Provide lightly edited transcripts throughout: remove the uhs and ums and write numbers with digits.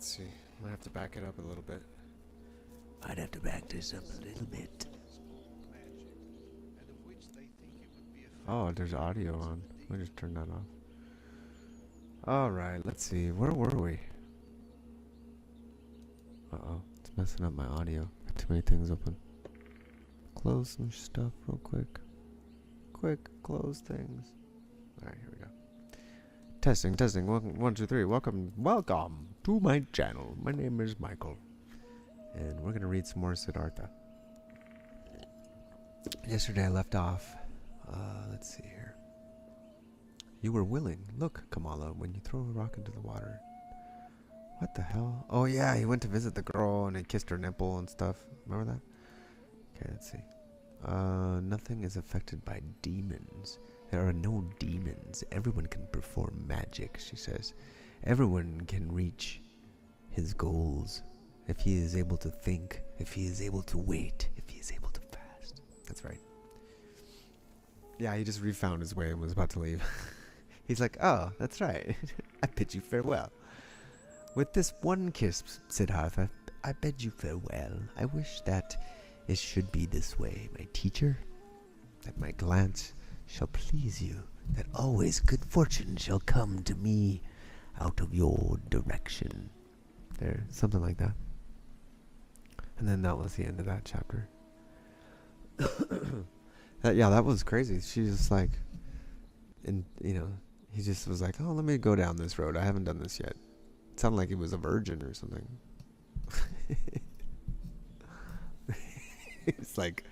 Let's see. Might have to back it up a little bit. Might have to back this up a little bit. Oh, there's audio on. Let me just turn that off. Alright, let's see. Where were we? Uh-oh. It's messing up my audio. Got too many things open. Close some stuff real quick. Quick, close things. Alright, here we go. Testing, testing. One, two, three. Welcome to my channel. My name is Michael. And we're going to read some more Siddhartha. Yesterday I left off. Let's see here. You were willing. Look, Kamala, when you throw a rock into the water. What the hell? Oh yeah, he went to visit the girl and he kissed her nipple and stuff. Remember that? Okay, let's see. Nothing is affected by demons. There are no demons. Everyone can perform magic, she says. Everyone can reach his goals if he is able to think, if he is able to wait, if he is able to fast. That's right. Yeah, he just refound his way and was about to leave. He's like, oh, that's right. I bid you farewell. With this one kiss, Siddhartha, I bid you farewell. I wish that it should be this way, my teacher, that my glance shall please you, that always good fortune shall come to me out of your direction. There, something like that. And then that was the end of that chapter. That was crazy. She just like, he just was like, oh, let me go down this road. I haven't done this yet. It sounded like he was a virgin or something. It's like,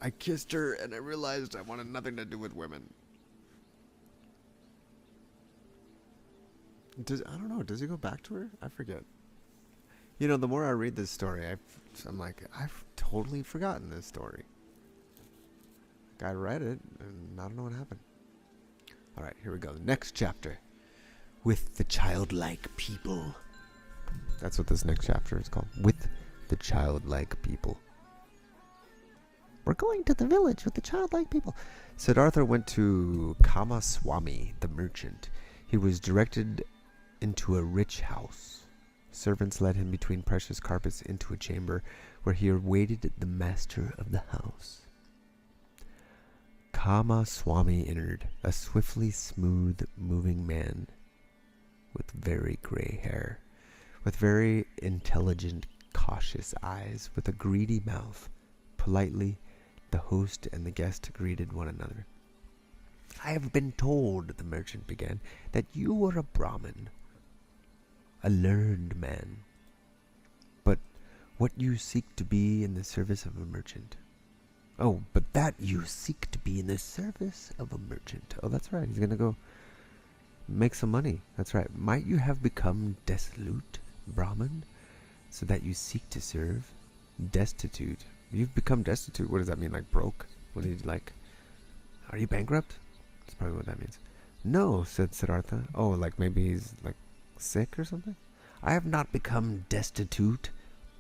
I kissed her and I realized I wanted nothing to do with women. I don't know. Does he go back to her? I forget. You know, the more I read this story, I'm like, I've totally forgotten this story. I read it, and I don't know what happened. Alright, here we go. Next chapter. With the childlike people. That's what this next chapter is called. With the childlike people. We're going to the village with the childlike people. Siddhartha went to Kamaswami, the merchant. He was directed into a rich house. Servants led him between precious carpets into a chamber where he awaited the master of the house. Kamaswami entered, a swiftly smooth-moving man with very gray hair, with very intelligent, cautious eyes, with a greedy mouth. Politely, the host and the guest greeted one another. I have been told, the merchant began, that you are a Brahmin, a learned man. But what you seek to be in the service of a merchant. Oh, but that you seek to be in the service of a merchant. Oh, that's right. He's going to go make some money. That's right. Might you have become desolate, Brahmin, so that you seek to serve? Destitute. You've become destitute. What does that mean? Like broke? What do you like? Are you bankrupt? That's probably what that means. No, said Siddhartha. Oh, like maybe he's like sick or something? I have not become destitute.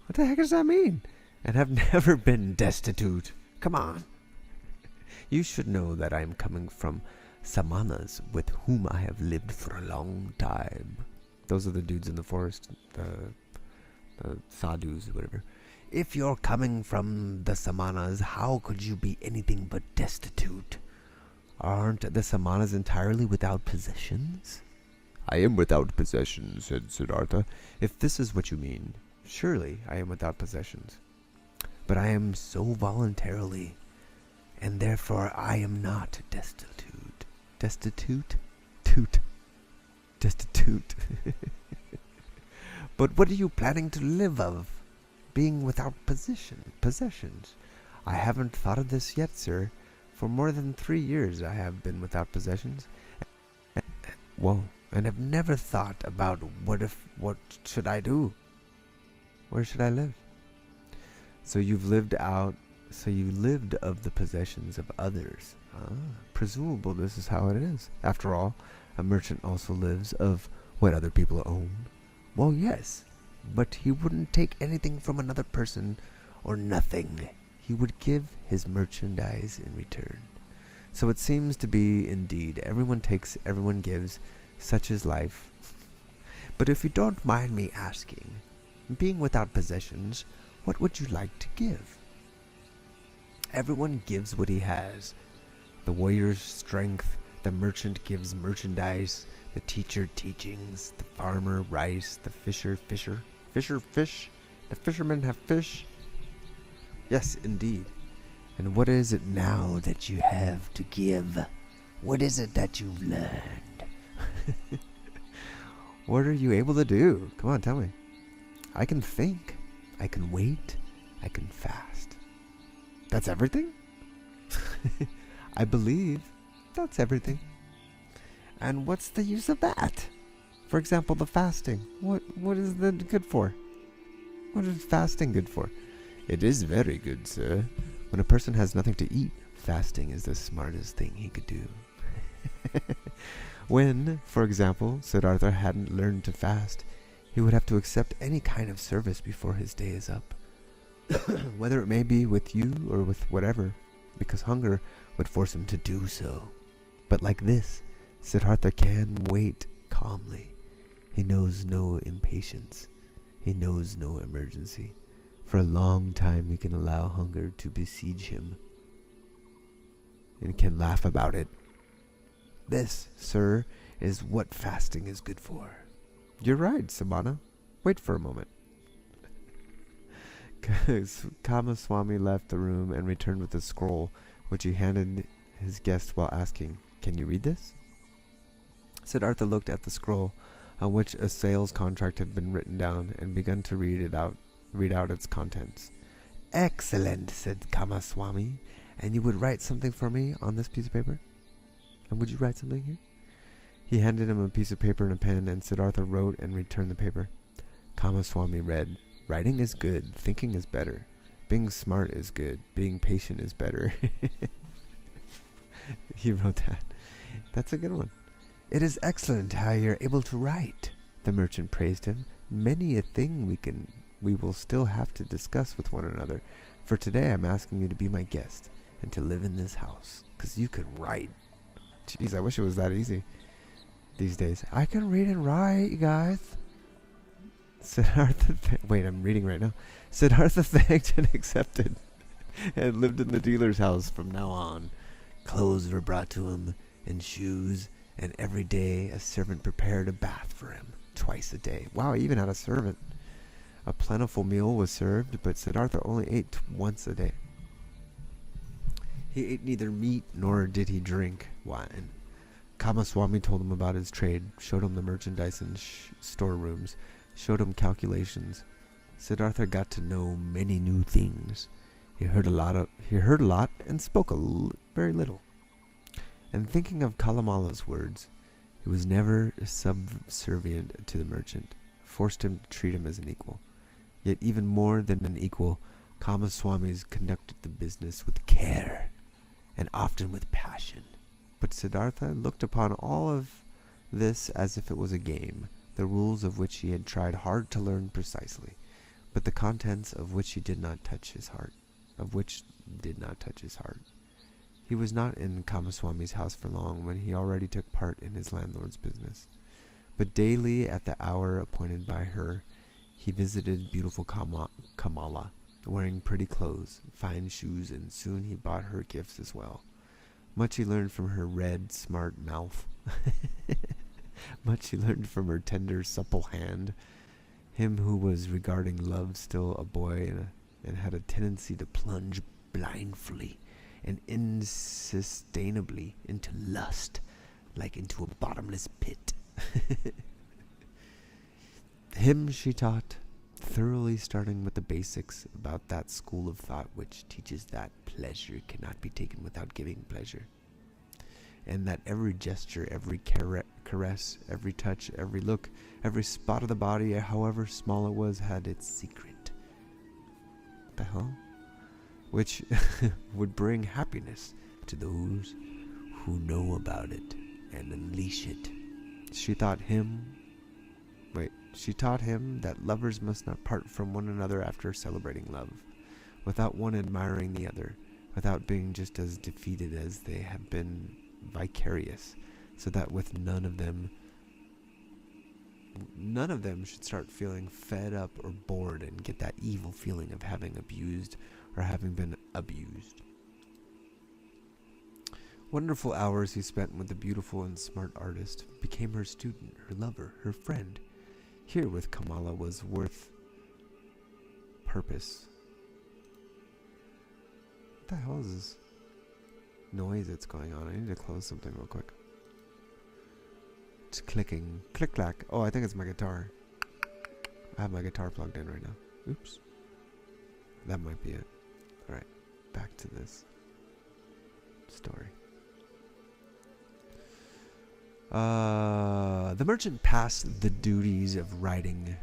What the heck does that mean? And have never been destitute. Come on. You should know that I am coming from samanas with whom I have lived for a long time. Those are the dudes in the forest, the sadhus, whatever. If you're coming from the samanas, how could you be anything but destitute? Aren't the samanas entirely without possessions? I am without possessions, said Siddhartha. If this is what you mean, surely I am without possessions. But I am so voluntarily, and therefore I am not destitute. Destitute? Destitute. But what are you planning to live of, being without possessions? I haven't thought of this yet, sir. For more than 3 years I have been without possessions. And have never thought about what should I do? Where should I live? So you lived of the possessions of others. Presumable this is how it is. After all, a merchant also lives of what other people own. Well, yes, but he wouldn't take anything from another person or nothing. He would give his merchandise in return. So it seems to be indeed, everyone takes, everyone gives, such is life. But if you don't mind me asking, being without possessions, what would you like to give? Everyone gives what he has. The warrior's strength, the merchant gives merchandise, the teacher teachings, the farmer rice, the fisher fish, the fishermen have fish. Yes, indeed. And what is it now that you have to give? What is it that you've learned? What are you able to do? Come on, tell me. I can think. I can wait. I can fast. That's everything? I believe that's everything. And what's the use of that? For example, the fasting. What is that good for? What is fasting good for? It is very good, sir. When a person has nothing to eat, fasting is the smartest thing he could do. When, for example, Siddhartha hadn't learned to fast, he would have to accept any kind of service before his day is up. Whether it may be with you or with whatever, because hunger would force him to do so. But like this, Siddhartha can wait calmly. He knows no impatience. He knows no emergency. For a long time he can allow hunger to besiege him and can laugh about it. This, sir, is what fasting is good for. You're right, Samana. Wait for a moment. Kamaswami left the room and returned with a scroll, which he handed his guest while asking, "Can you read this?" Siddhartha looked at the scroll, on which a sales contract had been written down, and began to read out its contents. "Excellent," said Kamaswami. "And you would write something for me on this piece of paper? And would you write something here?" He handed him a piece of paper and a pen, and Siddhartha wrote and returned the paper. Kamaswami read, "Writing is good, thinking is better. Being smart is good, being patient is better." He wrote that. That's a good one. "It is excellent how you're able to write," the merchant praised him. "Many a thing we will still have to discuss with one another. For today I'm asking you to be my guest and to live in this house, 'cause you can write." Jeez, I wish it was that easy these days. I can read and write, you guys. Wait, I'm reading right now. Siddhartha thanked and accepted, and lived in the dealer's house from now on. Clothes were brought to him, and shoes, and every day a servant prepared a bath for him, twice a day. Wow, he even had a servant. A plentiful meal was served, but Siddhartha only ate once a day. He ate neither meat nor did he drink wine. Kamaswami told him about his trade, showed him the merchandise in storerooms, showed him calculations. Siddhartha got to know many new things. He heard a lot and spoke very little. And thinking of Kalamala's words, he was never subservient to the merchant, forced him to treat him as an equal. Yet even more than an equal, Kamaswamis conducted the business with care, and often with passion. But Siddhartha looked upon all of this as if it was a game, the rules of which he had tried hard to learn precisely, but the contents of which did not touch his heart. He was not in Kamaswami's house for long when he already took part in his landlord's business. But daily at the hour appointed by her, he visited beautiful Kamala, wearing pretty clothes, fine shoes, and soon he bought her gifts as well. Much he learned from her red, smart mouth. Much he learned from her tender, supple hand. Him who was regarding love still a boy and had a tendency to plunge blindly and insustainably into lust, like into a bottomless pit. Him she taught, thoroughly, starting with the basics about that school of thought which teaches that pleasure cannot be taken without giving pleasure, and that every gesture, every caress, every touch, every look, every spot of the body, however small it was, had its secret. What the hell? Which would bring happiness to those who know about it and unleash it. She taught him that lovers must not part from one another after celebrating love, without one admiring the other, without being just as defeated as they have been vicarious, so that with none of them none of them should start feeling fed up or bored and get that evil feeling of having abused or having been abused. Wonderful hours he spent with the beautiful and smart artist, became her student, her lover, her friend. Here with Kamala was worth purpose. What the hell is this noise that's going on? I need to close something real quick. It's clicking. Click clack. Oh, I think it's my guitar. I have my guitar plugged in right now. Oops. That might be it. Alright, back to this story. The merchant passed the duties of writing.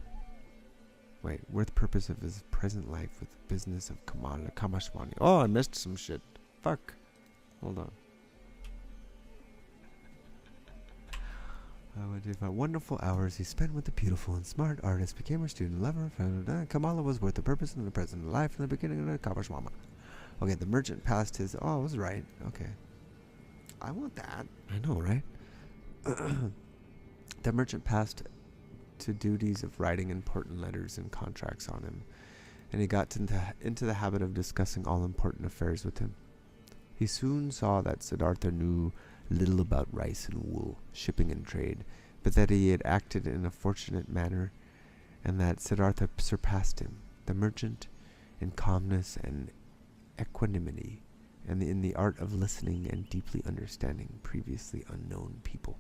Wait, worth purpose of his present life with the business of Kamashwani. Oh, I missed some shit. Fuck. Hold on. Wonderful hours he spent with the beautiful and smart artist, became her student, lover. Kamala was worth the purpose in the present life from the beginning of the Kamashwama. Okay, the merchant passed his. Oh, I was right. Okay. I want that. I know, right? The merchant passed to duties of writing important letters and contracts on him, and he got into the habit of discussing all important affairs with him. He soon saw that Siddhartha knew little about rice and wool, shipping and trade, but that he had acted in a fortunate manner, and that Siddhartha surpassed him, the merchant, in calmness and equanimity, and in the art of listening and deeply understanding previously unknown people.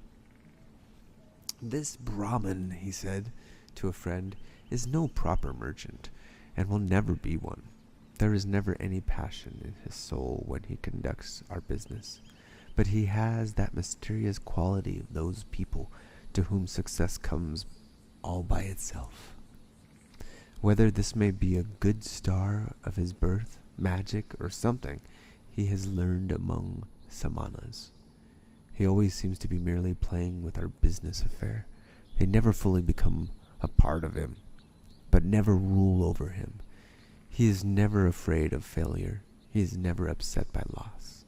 This Brahmin, he said to a friend, is no proper merchant, and will never be one. There is never any passion in his soul when he conducts our business, but he has that mysterious quality of those people to whom success comes all by itself. Whether this may be a good star of his birth, magic, or something he has learned among samanas. He always seems to be merely playing with our business affair. They never fully become a part of him, but never rule over him. He is never afraid of failure. He is never upset by loss.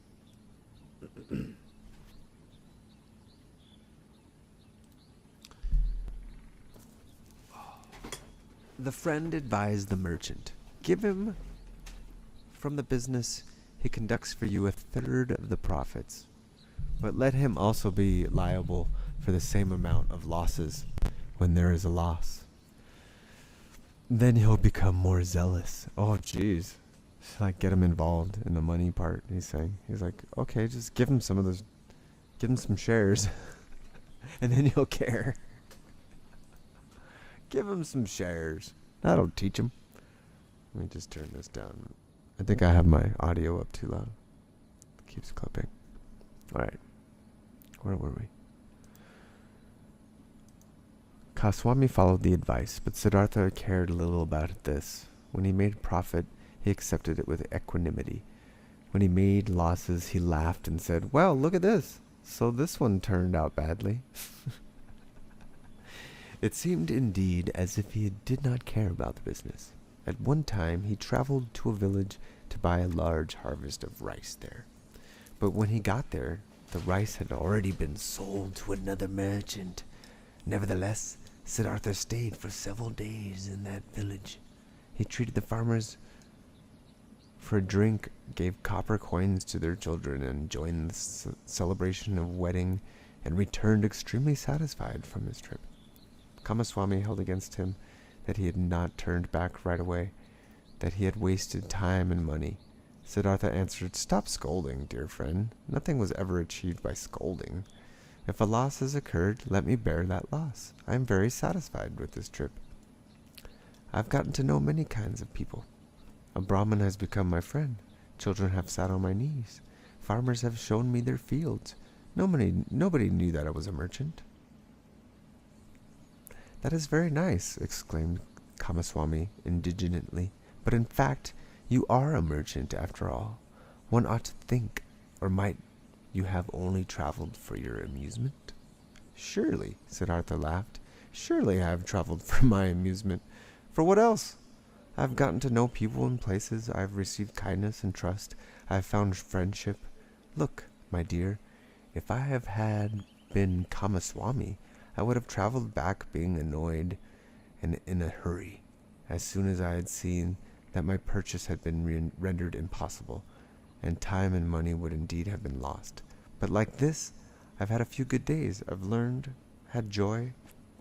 The friend advised the merchant, give him from the business he conducts for you 1/3 of the profits, but let him also be liable for the same amount of losses when there is a loss. Then he'll become more zealous. Oh, jeez. Like, get him involved in the money part, he's saying. He's like, okay, just give him some of those, give him some shares, and then he'll care. Give him some shares. That'll teach him. Let me just turn this down. I think I have my audio up too loud. It keeps clipping. Alright. Where were we? Kaswami followed the advice, but Siddhartha cared little about this. When he made profit, he accepted it with equanimity. When he made losses, he laughed and said, well, look at this. So this one turned out badly. It seemed indeed as if he did not care about the business. At one time, he traveled to a village to buy a large harvest of rice there. But when he got there, the rice had already been sold to another merchant. Nevertheless, Siddhartha stayed for several days in that village. He treated the farmers for a drink, gave copper coins to their children, and joined the celebration of wedding, and returned extremely satisfied from his trip. Kamaswami held against him that he had not turned back right away, that he had wasted time and money. Siddhartha answered, stop scolding, dear friend. Nothing was ever achieved by scolding. If a loss has occurred, let me bear that loss. I am very satisfied with this trip. I've gotten to know many kinds of people. A Brahmin has become my friend. Children have sat on my knees. Farmers have shown me their fields. Nobody knew that I was a merchant. That is very nice, exclaimed Kamaswami indignantly. But in fact, you are a merchant after all. One ought to think, or might you have only traveled for your amusement? Surely, Siddhartha laughed. Surely I have traveled for my amusement. For what else? I have gotten to know people and places. I have received kindness and trust. I have found friendship. Look, my dear, if I have been Kamaswami, I would have traveled back being annoyed and in a hurry as soon as I had seen that my purchase had been rendered impossible, and time and money would indeed have been lost. But like this, I've had a few good days. I've learned, had joy.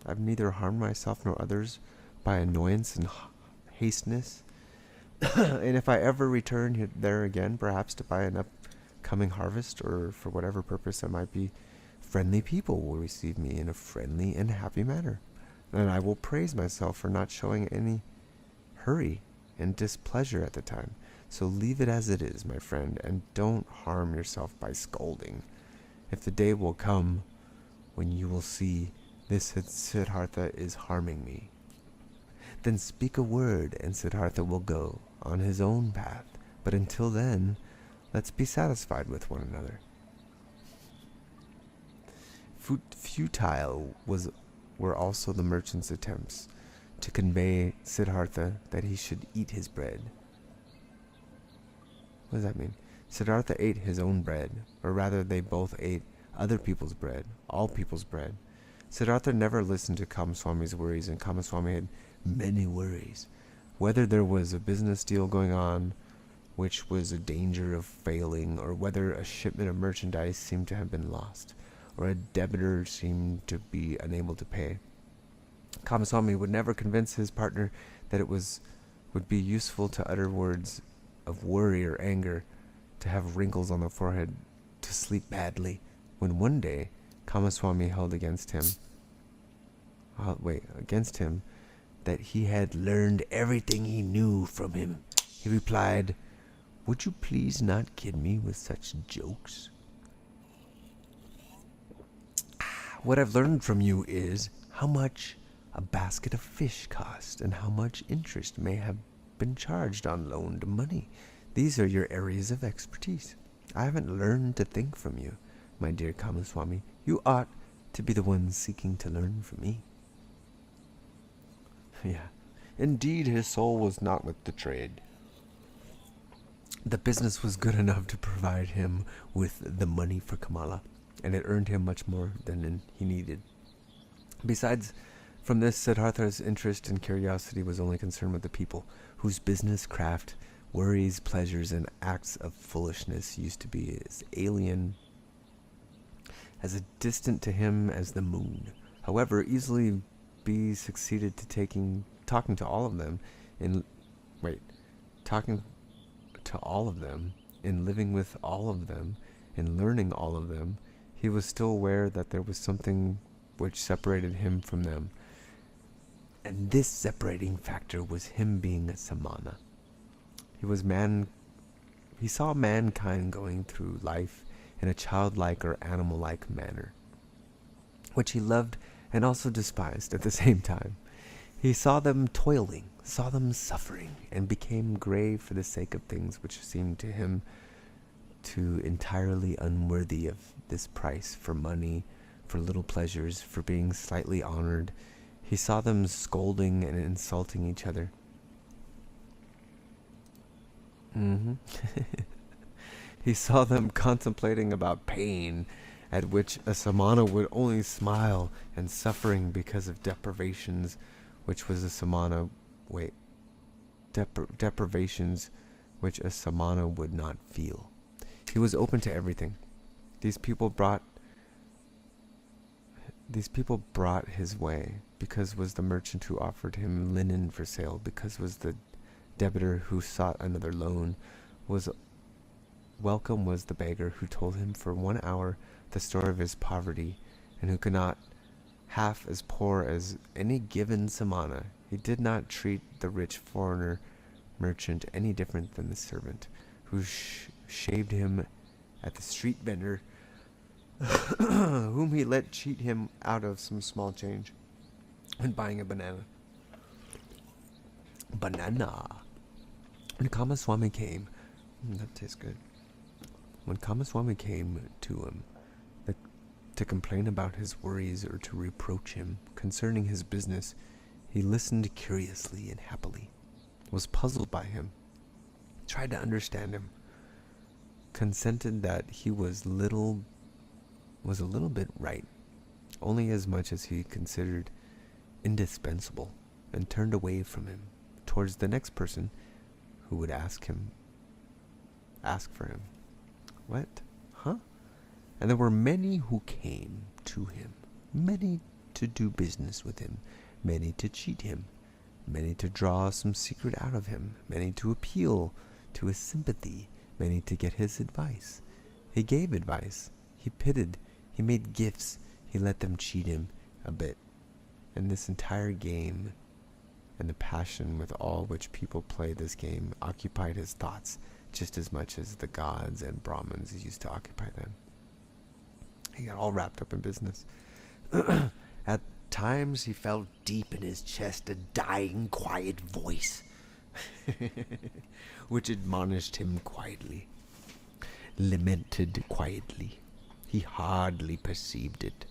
I've neither harmed myself nor others by annoyance and hasteness. And if I ever return there again, perhaps to buy an upcoming harvest or for whatever purpose it might be, friendly people will receive me in a friendly and happy manner, and I will praise myself for not showing any hurry and displeasure at the time. So leave it as it is, my friend, and don't harm yourself by scolding. If the day will come when you will see this Siddhartha is harming me, then speak a word and Siddhartha will go on his own path. But until then, let's be satisfied with one another. Futile were also the merchant's attempts to convey Siddhartha that he should eat his bread. What does that mean? Siddhartha ate his own bread, or rather they both ate other people's bread, all people's bread. Siddhartha never listened to Kamaswami's worries, and Kamaswami had many worries. Whether there was a business deal going on, which was a danger of failing, or whether a shipment of merchandise seemed to have been lost, or a debtor seemed to be unable to pay. Kamaswami would never convince his partner that it would be useful to utter words of worry or anger, to have wrinkles on the forehead, to sleep badly, when one day Kamaswami held against him that he had learned everything he knew from him. He replied, "Would you please not kid me with such jokes? What I've learned from you is how much a basket of fish cost and how much interest may have been charged on loaned money. These are your areas of expertise. I haven't learned to think from you, my dear Kamaswami. You ought to be the one seeking to learn from me." Yeah, indeed his soul was not with the trade. The business was good enough to provide him with the money for Kamala, and it earned him much more than he needed. Besides, from this, Siddhartha's interest and curiosity was only concerned with the people, whose business, craft, worries, pleasures, and acts of foolishness used to be as alien, as distant to him as the moon. However, easily be succeeded to talking to all of them, in living with all of them, in learning all of them. He was still aware that there was something which separated him from them, and this separating factor was him being a samana. He saw mankind going through life in a childlike or animal-like manner, which he loved and also despised at the same time. He saw them toiling, saw them suffering, and became grave for the sake of things which seemed to him to entirely unworthy of this price, for money, for little pleasures, for being slightly honored. He saw them scolding and insulting each other. He saw them contemplating about pain, at which a samana would only smile, and suffering because of deprivations, which was a samana deprivations which a samana would not feel. He was open to everything. These people brought his way, because was the merchant who offered him linen for sale, because was the debtor who sought another loan, welcome was the beggar who told him for 1 hour the story of his poverty, and who could not half as poor as any given samana. He did not treat the rich foreigner merchant any different than the servant who shaved him at the street vendor whom he let cheat him out of some small change when buying a banana. When Kamaswami came, that tastes good. When Kamaswami came to him to complain about his worries or to reproach him concerning his business, he listened curiously and happily, was puzzled by him, tried to understand him, consented that he was a little bit right, only as much as he considered indispensable, and turned away from him towards the next person who would ask for him. What? Huh? And there were many who came to him, many to do business with him, many to cheat him, many to draw some secret out of him, many to appeal to his sympathy, many to get his advice. He gave advice, he pitied, he made gifts, he let them cheat him a bit. And this entire game, and the passion with all which people play this game, occupied his thoughts just as much as the gods and Brahmins used to occupy them. He got all wrapped up in business. At times he felt deep in his chest a dying, quiet voice, which admonished him quietly, lamented quietly. He hardly perceived it.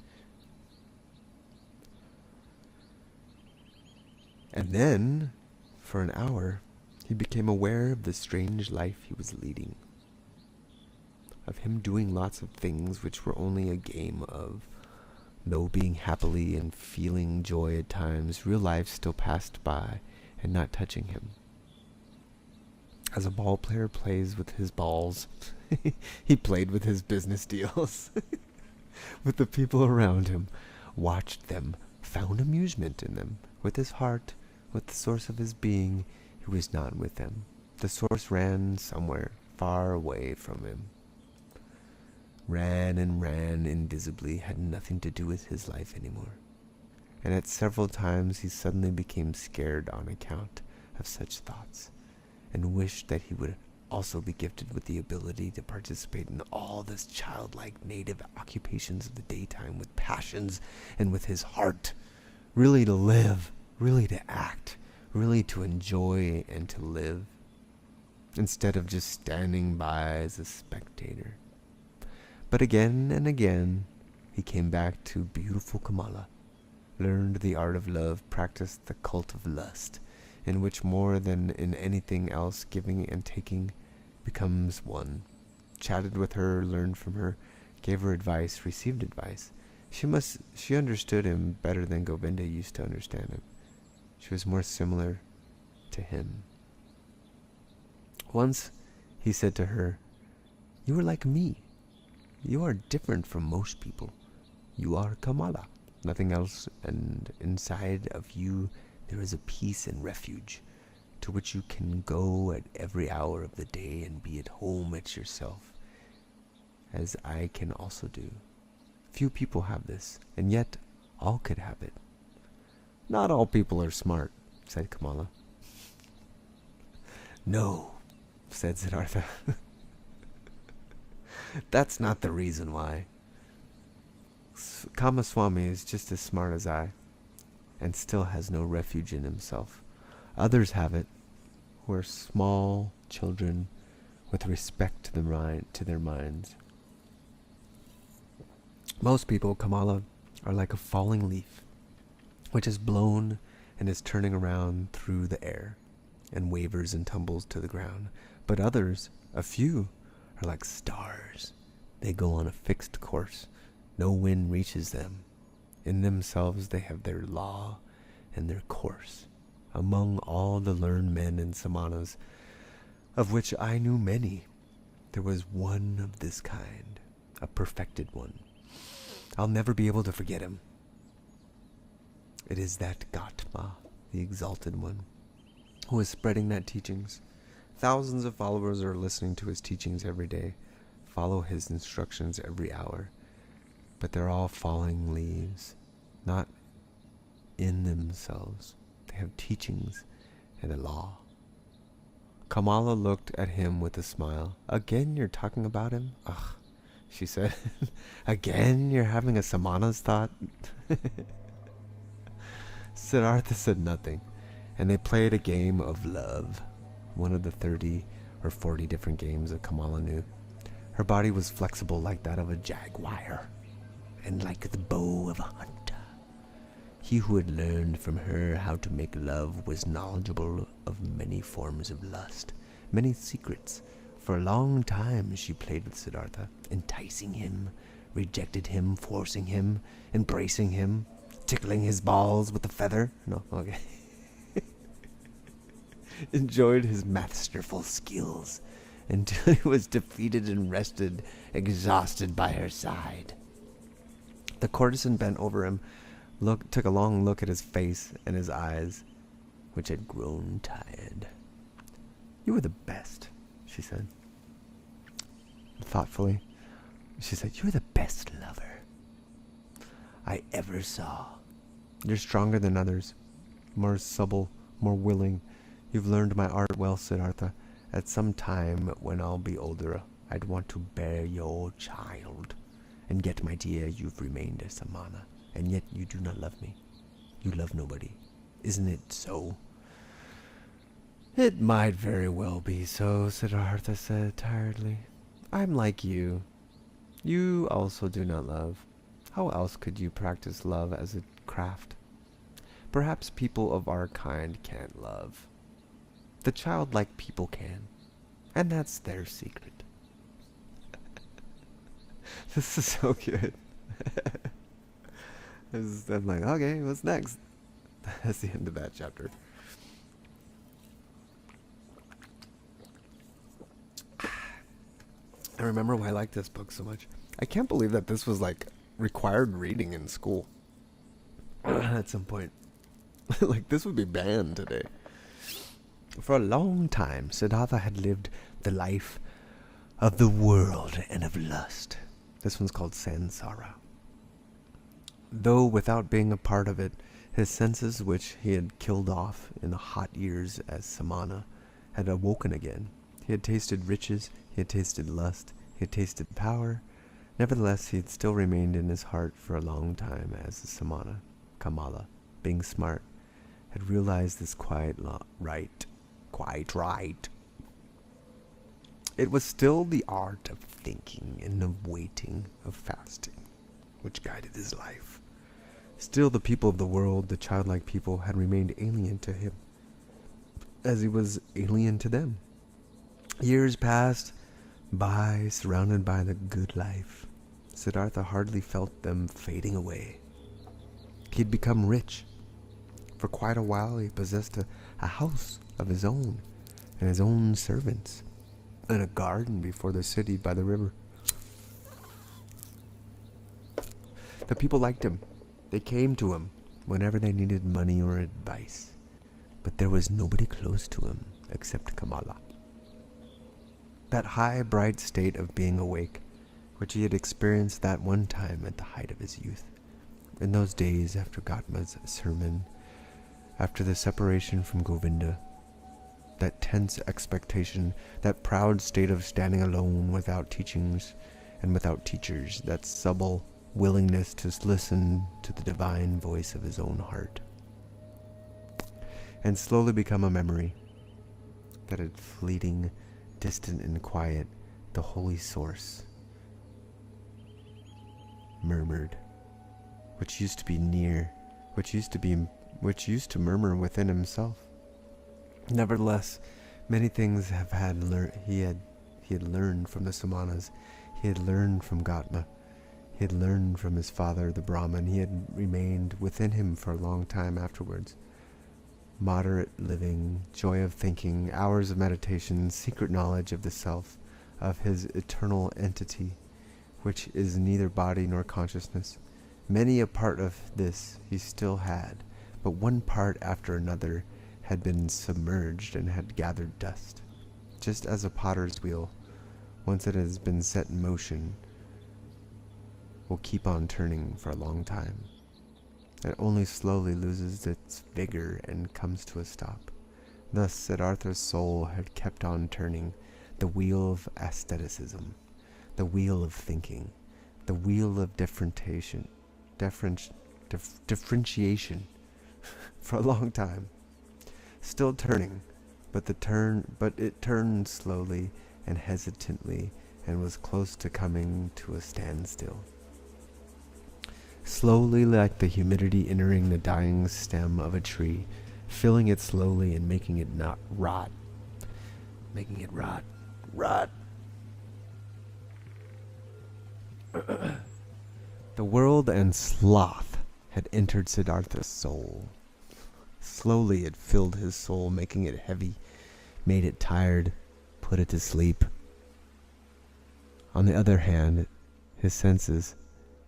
And then, for an hour, he became aware of the strange life he was leading, of him doing lots of things which were only a game of, though being happily and feeling joy at times, real life still passed by and not touching him. As a ball player plays with his balls, he played with his business deals, with the people around him, watched them, found amusement in them, with his heart, with the source of his being. He was not with them. The source ran somewhere far away from him. Ran and ran invisibly, had nothing to do with his life anymore. And at several times he suddenly became scared on account of such thoughts, and wished that he would also be gifted with the ability to participate in all this childlike native occupations of the daytime with passions and with his heart, really to live, really to act, really to enjoy and to live, instead of just standing by as a spectator. But again and again, he came back to beautiful Kamala, learned the art of love, practiced the cult of lust, in which more than in anything else giving and taking becomes one. Chatted with her, learned from her, gave her advice, received advice. She understood him better than Govinda used to understand him. She was more similar to him. Once he said to her, "You are like me. You are different from most people. You are Kamala, nothing else, and inside of you there is a peace and refuge to which you can go at every hour of the day and be at home at yourself, as I can also do. Few people have this, and yet all could have it." "Not all people are smart," said Kamala. "No," said Siddhartha. "That's not the reason why. Kamaswami is just as smart as I, and still has no refuge in himself. Others have it, who are small children with respect to their minds. Most people, Kamala, are like a falling leaf, which is blown and is turning around through the air, and wavers and tumbles to the ground. But others, a few, are like stars. They go on a fixed course. No wind reaches them. In themselves they have their law and their course. Among all the learned men and samanas, of which I knew many, there was one of this kind, a perfected one. I'll never be able to forget him. It is that Gatma, the exalted one, who is spreading that teachings. Thousands of followers are listening to his teachings every day, follow his instructions every hour. But they're all falling leaves, not in themselves. They have teachings and a law. Kamala looked at him with a smile. "Again you're talking about him?" "Ugh," she said. "Again you're having a samana's thought?" Siddhartha said nothing, and they played a game of love, one of the 30 or 40 different games that Kamala knew. Her body was flexible like that of a jaguar, and like the bow of a hunter. He who had learned from her how to make love was knowledgeable of many forms of lust, many secrets. For a long time she played with Siddhartha, enticing him, rejected him, forcing him, embracing him, tickling his balls with a feather. No, okay. Enjoyed his masterful skills until he was defeated and rested, exhausted by her side. The courtesan bent over him, took a long look at his face and his eyes, which had grown tired. "You were the best," she said. Thoughtfully, she said, "You're the best lover I ever saw. You're stronger than others, more supple, more willing. You've learned my art well, Siddhartha. At some time when I'll be older, I'd want to bear your child. And yet, my dear, you've remained a samana, and yet you do not love me. You love nobody. Isn't it so?" "It might very well be so," Siddhartha said tiredly. "I'm like you. You also do not love. How else could you practice love as a craft? Perhaps people of our kind can't love. The childlike people can, and that's their secret." This is so good. I'm like, okay, what's next? That's the end of that chapter. I remember why I liked this book so much. I can't believe that this was like required reading in school at some point. Like, this would be banned today. For a long time, Siddhartha had lived the life of the world and of lust. This one's called Sansara. Though without being a part of it, his senses, which he had killed off in the hot years as samana, had awoken again. He had tasted riches, he had tasted lust, he had tasted power. Nevertheless, he had still remained in his heart for a long time as a samana. Kamala, being smart, had realized this quite right. It was still the art of thinking and of waiting, of fasting, which guided his life. Still, the people of the world, the childlike people, had remained alien to him, as he was alien to them. Years passed by, surrounded by the good life. Siddhartha hardly felt them fading away. He'd become rich. For quite a while he possessed a house of his own, and his own servants, and a garden before the city by the river. The people liked him. They came to him whenever they needed money or advice. But there was nobody close to him except Kamala. That high, bright state of being awake, which he had experienced that one time at the height of his youth. In those days after Gautama's sermon, after the separation from Govinda, that tense expectation, that proud state of standing alone without teachings and without teachers, that supple willingness to listen to the divine voice of his own heart, and slowly become a memory, that had fleeting, distant and quiet, the holy source murmured, which used to be near, which used to murmur within himself. Nevertheless, many things he had learned from the Samanas. He had learned from Gautama. He had learned from his father, the Brahman. He had remained within him for a long time afterwards. Moderate living, joy of thinking, hours of meditation, secret knowledge of the self, of his eternal entity, which is neither body nor consciousness. Many a part of this he still had, but one part after another had been submerged and had gathered dust. Just as a potter's wheel, once it has been set in motion, will keep on turning for a long time. It only slowly loses its vigor and comes to a stop. Thus Siddhartha's soul had kept on turning, the wheel of aestheticism, the wheel of thinking, the wheel of differentiation for a long time. Still turning, but it turned slowly and hesitantly and was close to coming to a standstill. Slowly, like the humidity entering the dying stem of a tree, filling it slowly and making it not rot. Making it rot. The world and sloth had entered Siddhartha's soul. Slowly it filled his soul, making it heavy, made it tired, put it to sleep. On the other hand, his senses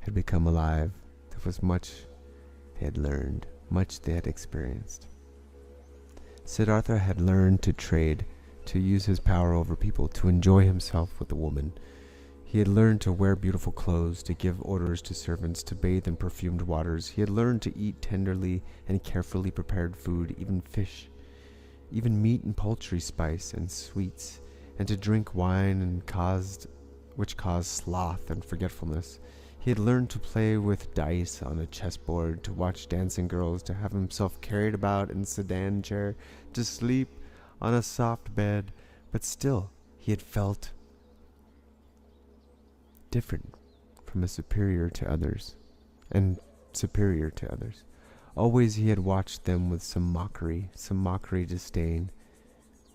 had become alive. There was much they had learned, much they had experienced. Siddhartha had learned to trade, to use his power over people, to enjoy himself with a woman. He had learned to wear beautiful clothes, to give orders to servants, to bathe in perfumed waters. He had learned to eat tenderly and carefully prepared food, even fish, even meat and poultry, spice and sweets, and to drink wine which caused sloth and forgetfulness. He had learned to play with dice on a chessboard, to watch dancing girls, to have himself carried about in a sedan chair, to sleep on a soft bed, but still he had felt different from a superior to others, and superior to others. Always he had watched them with some mockery disdain,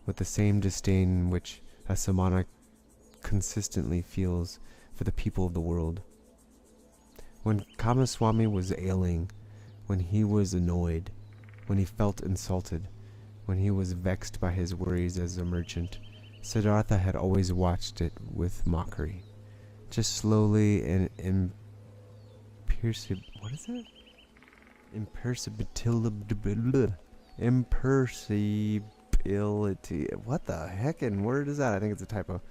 with the same disdain which a samana consistently feels for the people of the world. When Kamaswami was ailing, when he was annoyed, when he felt insulted, when he was vexed by his worries as a merchant, Siddhartha had always watched it with mockery. Just slowly and imperceptibility. What the heckin' word is that? I think it's a typo.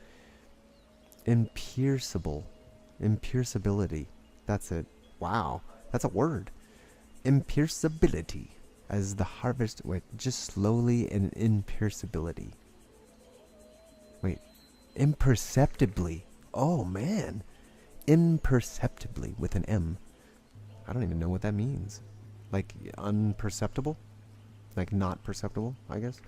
Imperceability. That's it. Wow, that's a word. Imperceability. As the harvest. Wait, just slowly and imperceability. Wait, imperceptibly. Oh man, imperceptibly with an M. I don't even know what that means. Like unperceptible? Like not perceptible, I guess.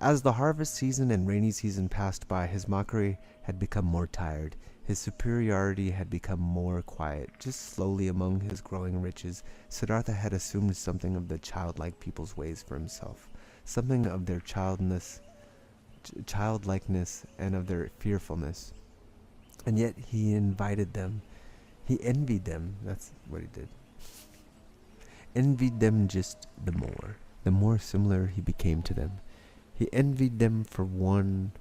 As the harvest season and rainy season passed by, his mockery had become more tired. His superiority had become more quiet. Just slowly among his growing riches, Siddhartha had assumed something of the childlike people's ways for himself, something of their childlikeness and of their fearfulness. And yet he envied them. He envied them. That's what he did. Envied them just the more similar he became to them. He envied them for one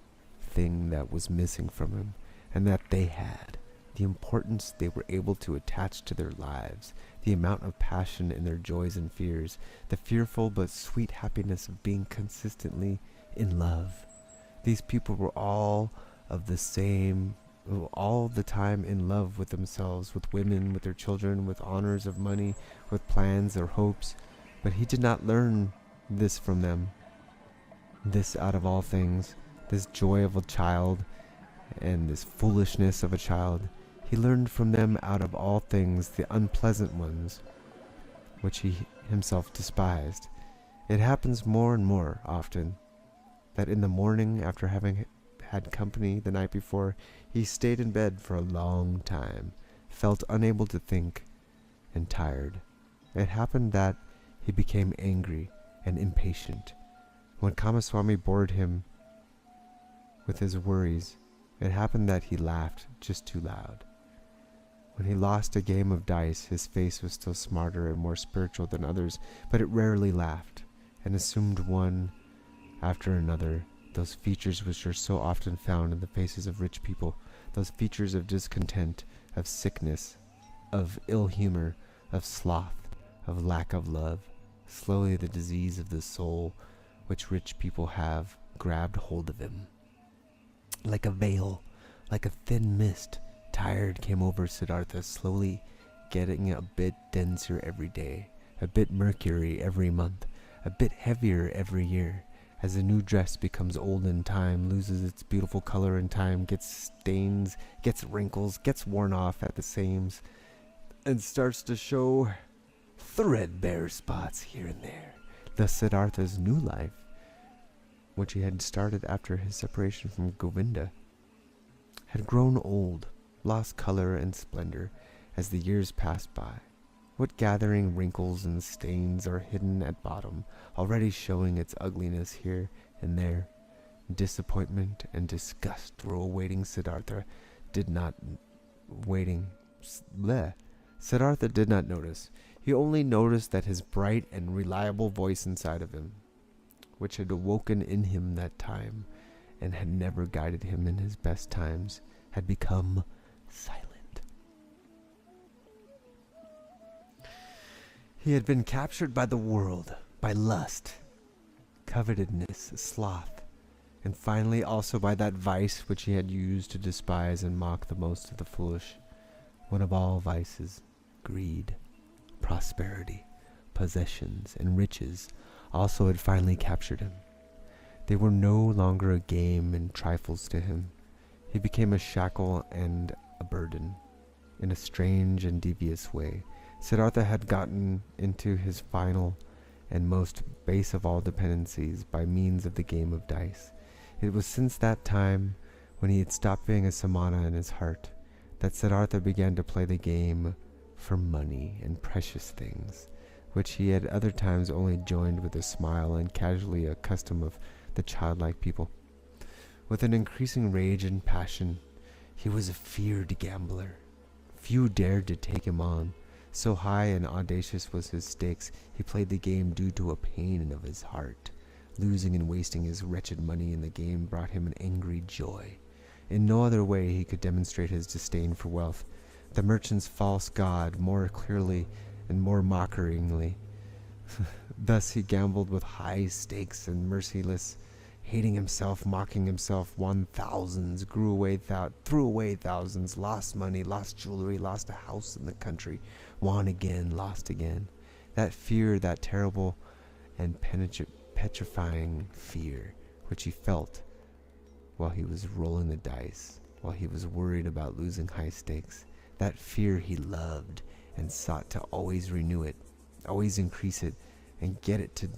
thing that was missing from him, and that they had, the importance they were able to attach to their lives, the amount of passion in their joys and fears, the fearful but sweet happiness of being consistently in love. These people were all the time in love with themselves, with women, with their children, with honors of money, with plans or hopes, but he did not learn this from them. This out of all things, this joy of a child, and this foolishness of a child, he learned from them out of all things the unpleasant ones, which he himself despised. It happens more and more often that in the morning, after having had company the night before, he stayed in bed for a long time, felt unable to think, and tired. It happened that he became angry and impatient. When Kamaswami bored him with his worries, it happened that he laughed just too loud. When he lost a game of dice, his face was still smarter and more spiritual than others, but it rarely laughed, and assumed one after another those features which are so often found in the faces of rich people, those features of discontent, of sickness, of ill humor, of sloth, of lack of love. Slowly the disease of the soul which rich people have grabbed hold of him. Like a veil, like a thin mist, tired came over Siddhartha, slowly getting a bit denser every day, a bit murkier every month, a bit heavier every year. As a new dress becomes old in time, loses its beautiful color in time, gets stains, gets wrinkles, gets worn off at the seams, and starts to show threadbare spots here and there. Thus Siddhartha's new life, which he had started after his separation from Govinda, had grown old, lost color and splendor as the years passed by. What gathering wrinkles and stains are hidden at bottom, already showing its ugliness here and there. Disappointment and Siddhartha Siddhartha did not notice. He only noticed that his bright and reliable voice inside of him, which had awoken in him that time and had never guided him in his best times, had become silent. He had been captured by the world, by lust, covetousness, sloth, and finally also by that vice which he had used to despise and mock the most of the foolish, one of all vices, greed. Prosperity, possessions, and riches also had finally captured him. They were no longer a game and trifles to him. He became a shackle and a burden. In a strange and devious way, Siddhartha had gotten into his final and most base of all dependencies by means of the game of dice. It was since that time, when he had stopped being a samana in his heart, that Siddhartha began to play the game for money and precious things, which he had other times only joined with a smile and casually a custom of the childlike people. With an increasing rage and passion, he was a feared gambler. Few dared to take him on. So high and audacious was his stakes, he played the game due to a pain of his heart. Losing and wasting his wretched money in the game brought him an angry joy. In no other way he could demonstrate his disdain for wealth, the merchant's false god, more clearly and more mockeringly. Thus he gambled with high stakes and merciless, hating himself, mocking himself, won thousands, threw away thousands, lost money, lost jewelry, lost a house in the country, won again, lost again. That fear, that terrible and petrifying fear, which he felt while he was rolling the dice, while he was worried about losing high stakes, that fear he loved and sought to always renew it, always increase it, and get it to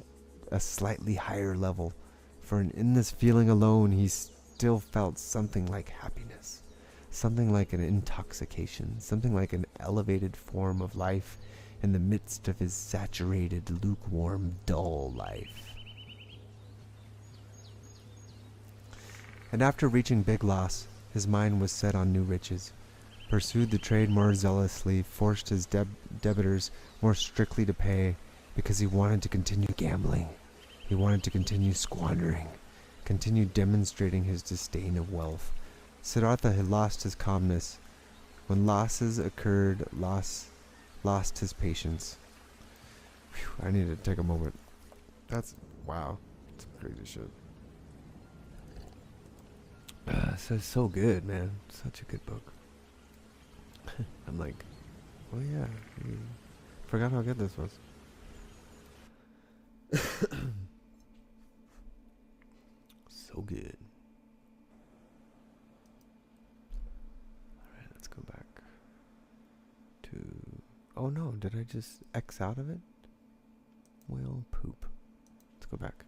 a slightly higher level. For in this feeling alone, he still felt something like happiness, something like an intoxication, something like an elevated form of life in the midst of his saturated, lukewarm, dull life. And after reaching big loss, his mind was set on new riches, pursued the trade more zealously, forced his debitors more strictly to pay, because he wanted to continue gambling. He wanted to continue squandering, continue demonstrating his disdain of wealth. Siddhartha had lost his calmness. When losses occurred, lost his patience. Whew, I need to take a moment. Wow. That's crazy shit. So good, man. Such a good book. I'm like, oh yeah, forgot how good this was. So good. Alright, let's go back to... Oh no, did I just X out of it? Well, poop. Let's go back.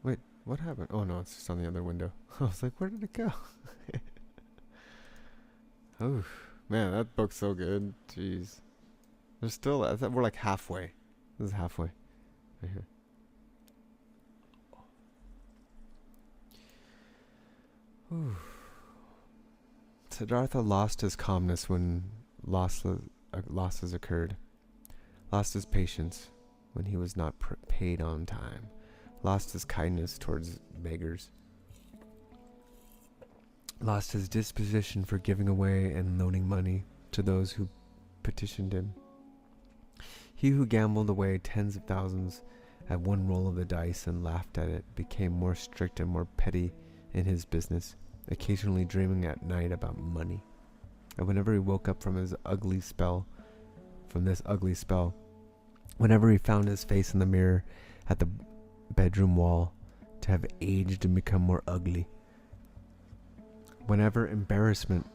Wait, what happened? Oh no, it's just on the other window. I was like, where did it go? Oh, man, that book's so good. Jeez. There's still... I thought we're like halfway. This is halfway. Right here. Whew. Siddhartha lost his calmness when losses occurred. Lost his patience when he was not paid on time. Lost his kindness towards beggars. Lost his disposition for giving away and loaning money to those who petitioned him. He who gambled away tens of thousands at one roll of the dice and laughed at it became more strict and more petty in his business, occasionally dreaming at night about money. And whenever he woke up from this ugly spell, whenever he found his face in the mirror at the bedroom wall to have aged and become more ugly, whenever embarrassment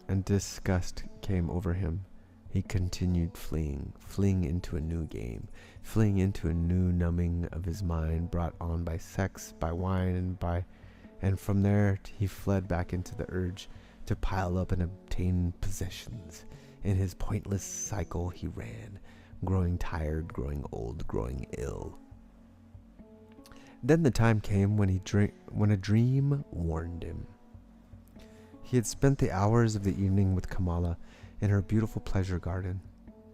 and disgust came over him, he continued fleeing into a new game, fleeing into a new numbing of his mind brought on by sex, by wine, and from there he fled back into the urge to pile up and obtain possessions. In his pointless cycle he ran, growing tired, growing old, growing ill. Then the time came when a dream warned him. He had spent the hours of the evening with Kamala in her beautiful pleasure garden.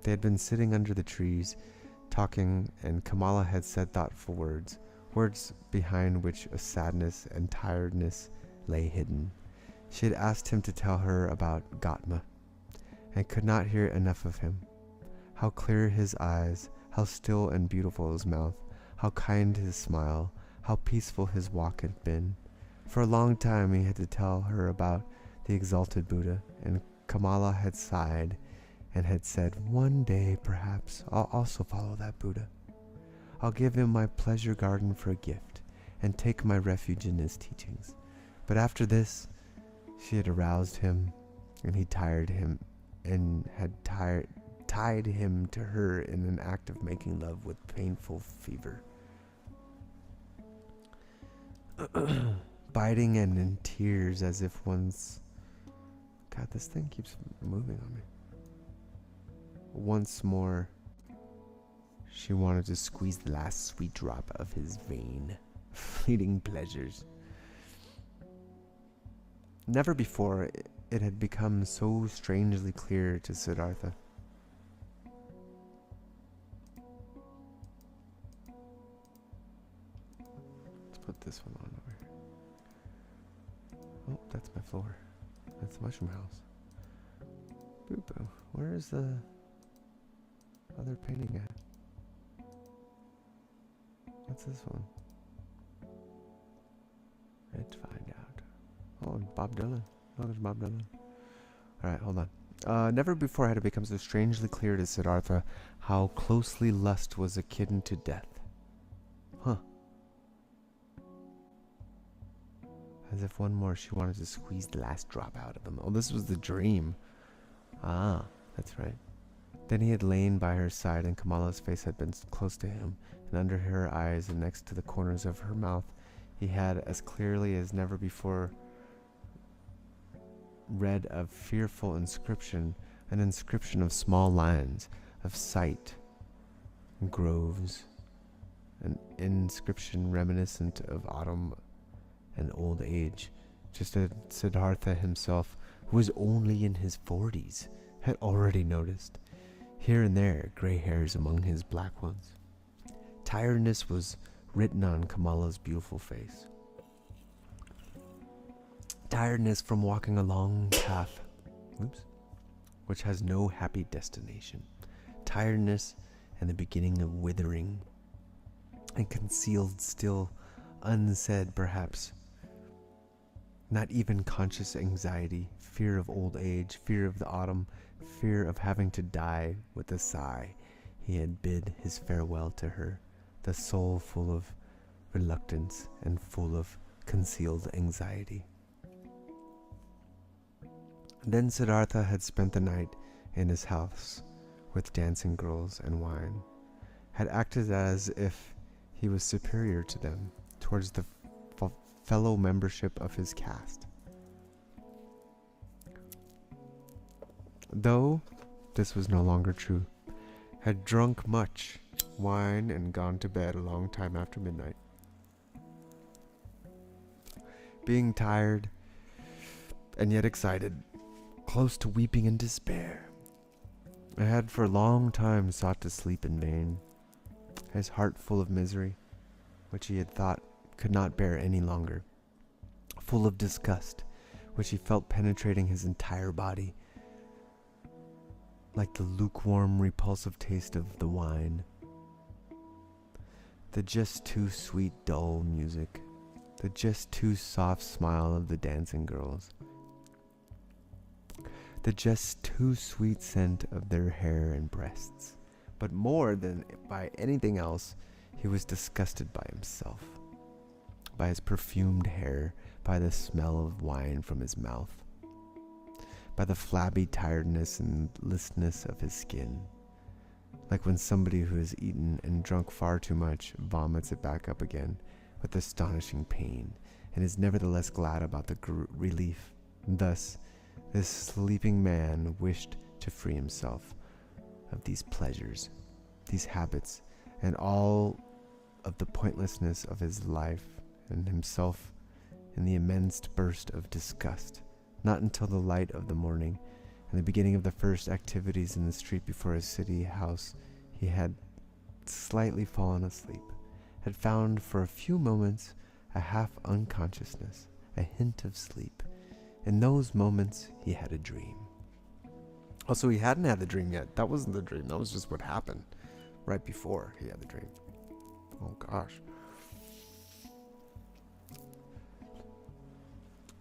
They had been sitting under the trees, talking, and Kamala had said thoughtful words, words behind which a sadness and tiredness lay hidden. She had asked him to tell her about Gatma, and could not hear enough of him. How clear his eyes, how still and beautiful his mouth, how kind his smile, how peaceful his walk had been. For a long time he had to tell her about the exalted Buddha, and Kamala had sighed and had said, "One day, perhaps, I'll also follow that Buddha. I'll give him my pleasure garden for a gift, and take my refuge in his teachings." But after this, she had aroused him, and he tired him, and had tied him to her in an act of making love with painful fever. Biting and in tears as if once... God, this thing keeps moving on me. Once more, she wanted to squeeze the last sweet drop of his vein. Fleeting pleasures. Never before it had become so strangely clear to Siddhartha. Let's put this one on over here. Oh, that's my floor. That's the mushroom house. Boo boo. Where is the other painting at? What's this one? Let's find out. Oh, Bob Dylan. Oh, there's Bob Dylan. Alright, hold on. Never before had it become so strangely clear to Siddhartha how closely lust was akin to death. Huh. As if one more she wanted to squeeze the last drop out of him. Oh, this was the dream. Ah, that's right. Then he had lain by her side, and Kamala's face had been close to him, and under her eyes and next to the corners of her mouth, he had, as clearly as never before, read a fearful inscription, an inscription of small lines, of sight, groves, an inscription reminiscent of autumn and old age, just as Siddhartha himself, who was only in his 40s, had already noticed. Here and there, gray hairs among his black ones. Tiredness was written on Kamala's beautiful face. Tiredness from walking a long path, which has no happy destination. Tiredness and the beginning of withering, and concealed still, unsaid perhaps. Not even conscious anxiety, fear of old age, fear of the autumn, fear of having to die with a sigh. He had bid his farewell to her, the soul full of reluctance and full of concealed anxiety. Then Siddhartha had spent the night in his house with dancing girls and wine, had acted as if he was superior to them towards the fellow membership of his caste. Though this was no longer true, had drunk much wine and gone to bed a long time after midnight. Being tired and yet excited, close to weeping in despair, I had for a long time sought to sleep in vain, his heart full of misery, which he had thought could not bear any longer, full of disgust, which he felt penetrating his entire body, like the lukewarm, repulsive taste of the wine, the just too sweet, dull music, the just too soft smile of the dancing girls, the just too sweet scent of their hair and breasts. But more than by anything else, he was disgusted by himself, by his perfumed hair, by the smell of wine from his mouth, by the flabby tiredness and listlessness of his skin, like when somebody who has eaten and drunk far too much vomits it back up again with astonishing pain, and is nevertheless glad about the relief. Thus, this sleeping man wished to free himself of these pleasures, these habits, and all of the pointlessness of his life, and himself in the immense burst of disgust, not until the light of the morning and the beginning of the first activities in the street before his city house, he had slightly fallen asleep, had found for a few moments a half unconsciousness, a hint of sleep. In those moments, he had a dream. Also, he hadn't had the dream yet. That wasn't the dream. That was just what happened right before he had the dream. Oh, gosh.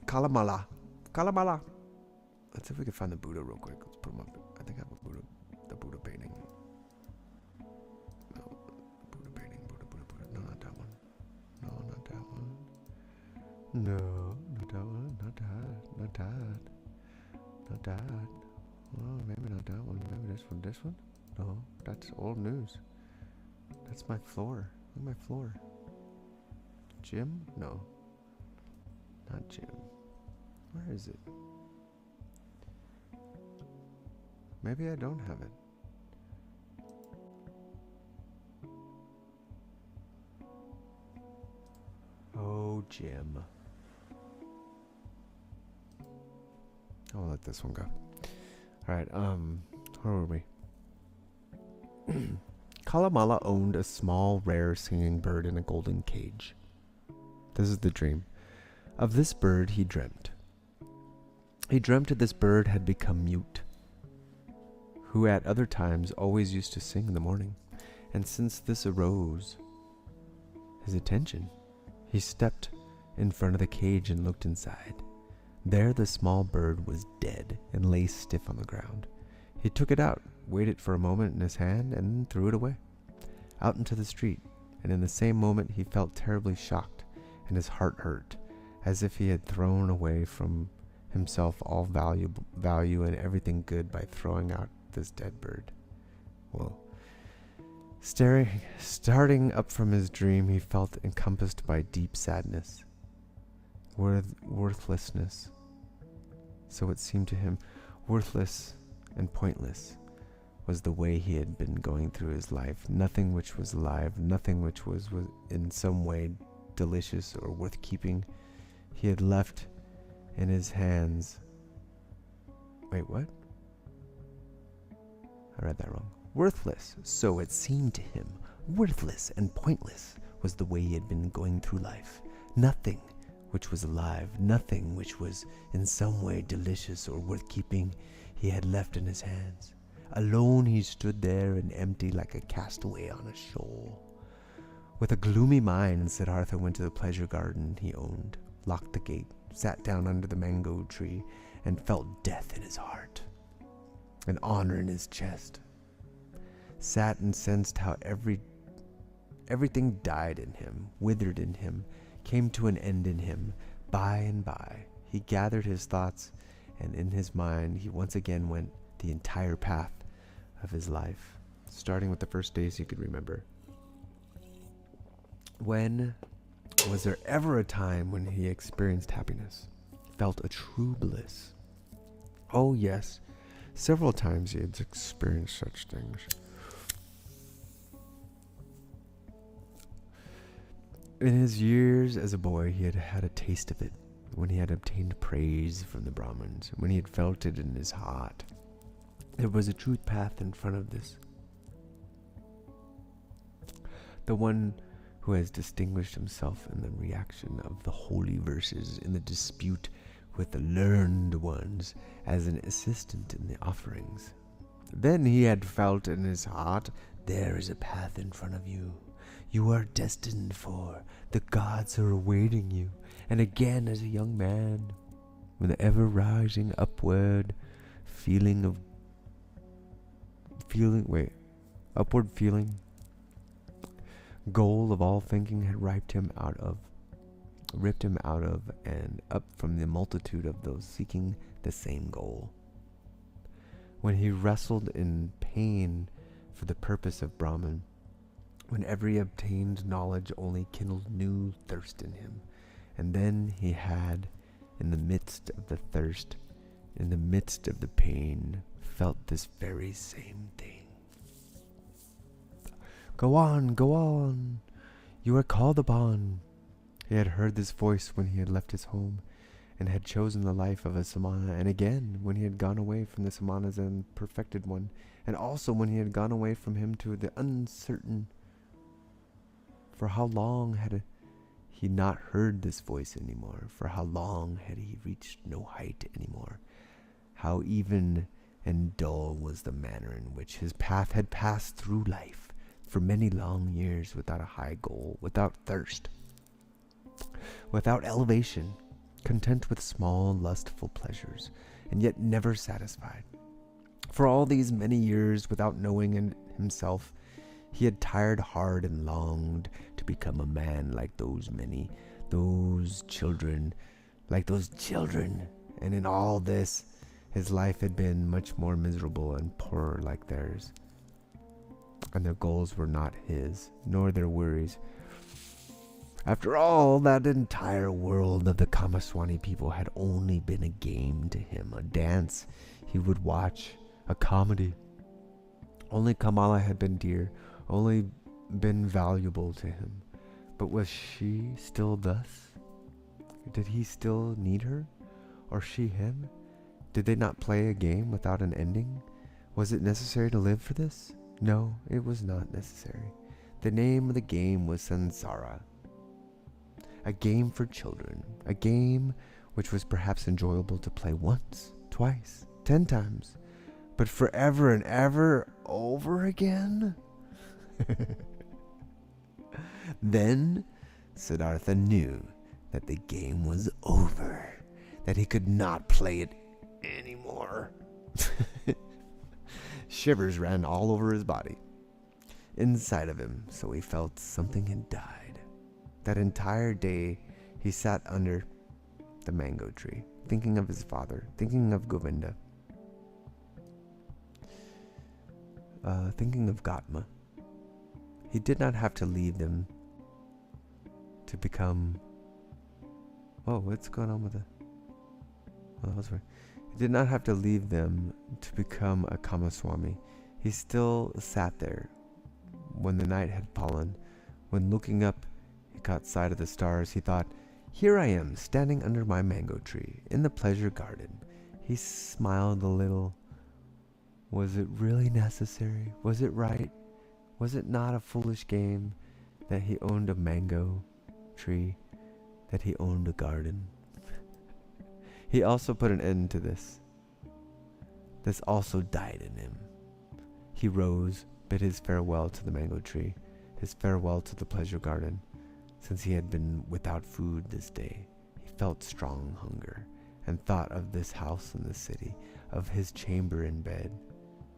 Kalamala. Kalamala. Let's see if we can find the Buddha real quick. Let's put him up. I think I have a Buddha. The Buddha painting. No. Buddha painting. Buddha. No, not that one. No, not that one. No, not that one. Not that. Not that. Not that. Oh, maybe not that one. Maybe this one. This one? No, that's old news. That's my floor. Look at my floor. Jim? No. Not Jim. Where is it? Maybe I don't have it. Oh, Jim. I'll let this one go. Alright, where were we? Kalamala owned a small, rare singing bird in a golden cage. This is the dream. Of this bird he dreamt. He dreamt that this bird had become mute, who at other times always used to sing in the morning. And since this arose his attention, he stepped in front of the cage and looked inside. There the small bird was dead and lay stiff on the ground. He took it out, weighed it for a moment in his hand, and threw it away, out into the street. And in the same moment he felt terribly shocked, and his heart hurt, as if he had thrown away from himself all value and everything good by throwing out this dead bird. Whoa. Starting up from his dream, he felt encompassed by deep sadness, worthlessness. So it seemed to him, worthless and pointless was the way he had been going through his life. Nothing which was alive, nothing which was in some way delicious or worth keeping, he had left in his hands. Wait, what? I read that wrong. Worthless, so it seemed to him, worthless and pointless was the way he had been going through life. Nothing which was alive, nothing which was in some way delicious or worth keeping, he had left in his hands. Alone he stood there and empty like a castaway on a shoal. With a gloomy mind, Siddhartha went to the pleasure garden he owned, locked the gate, sat down under the mango tree, and felt death in his heart, and honor in his chest. Sat and sensed how everything died in him, withered in him, came to an end in him. By and by, he gathered his thoughts, and in his mind he once again went the entire path of his life, starting with the first days he could remember. When was there ever a time when he experienced happiness, felt a true bliss? Oh yes, several times he had experienced such things. In his years as a boy, he had had a taste of it, when he had obtained praise from the Brahmins, when he had felt it in his heart. There was a true path in front of this. The one who has distinguished himself in the reaction of the holy verses in the dispute with the learned ones as an assistant in the offerings. Then he had felt in his heart, there is a path in front of you. You are destined for. The gods are awaiting you. And again as a young man, with the ever rising upward upward feeling, goal of all thinking had ripped him out of and up from the multitude of those seeking the same goal. When he wrestled in pain for the purpose of Brahman, when every obtained knowledge only kindled new thirst in him, and then he had, in the midst of the thirst, in the midst of the pain, felt this very same thing. Go on, you are called upon. He had heard this voice when he had left his home, and had chosen the life of a samana, and again when he had gone away from the samanas and perfected one, and also when he had gone away from him to the uncertain. For how long had he not heard this voice anymore? For how long had he reached no height anymore? How even and dull was the manner in which his path had passed through life for many long years, without a high goal, without thirst, without elevation, content with small lustful pleasures, and yet never satisfied. For all these many years, without knowing in himself, he had tired hard and longed to become a man like those children, and in all this, his life had been much more miserable and poorer like theirs. And their goals were not his, nor their worries. After all, that entire world of the Kamaswani people had only been a game to him, a dance he would watch, a comedy. Only Kamala had been dear, only been valuable to him. But was she still thus? Did he still need her? Or she him? Did they not play a game without an ending? Was it necessary to live for this? No, it was not necessary. The name of the game was Sansara. A game for children. A game which was perhaps enjoyable to play once, twice, 10 times. But forever and ever over again? Then Siddhartha knew that the game was over, that he could not play it anymore. Shivers ran all over his body, inside of him, so he felt something had died. That entire day he sat under the mango tree, thinking of his father, thinking of Govinda, thinking of Gatma. He did not have to leave them to become... Oh, what's going on with the... Oh, that was right. He did not have to leave them to become a Kamaswami. He still sat there when the night had fallen. When looking up, he caught sight of the stars. He thought, here I am, standing under my mango tree, in the pleasure garden. He smiled a little. Was it really necessary? Was it right? Was it not a foolish game that he owned a mango tree, that he owned a garden? He also put an end to this. This also died in him. He rose, bid his farewell to the mango tree, his farewell to the pleasure garden. Since he had been without food this day, he felt strong hunger, and thought of this house in the city, of his chamber in bed,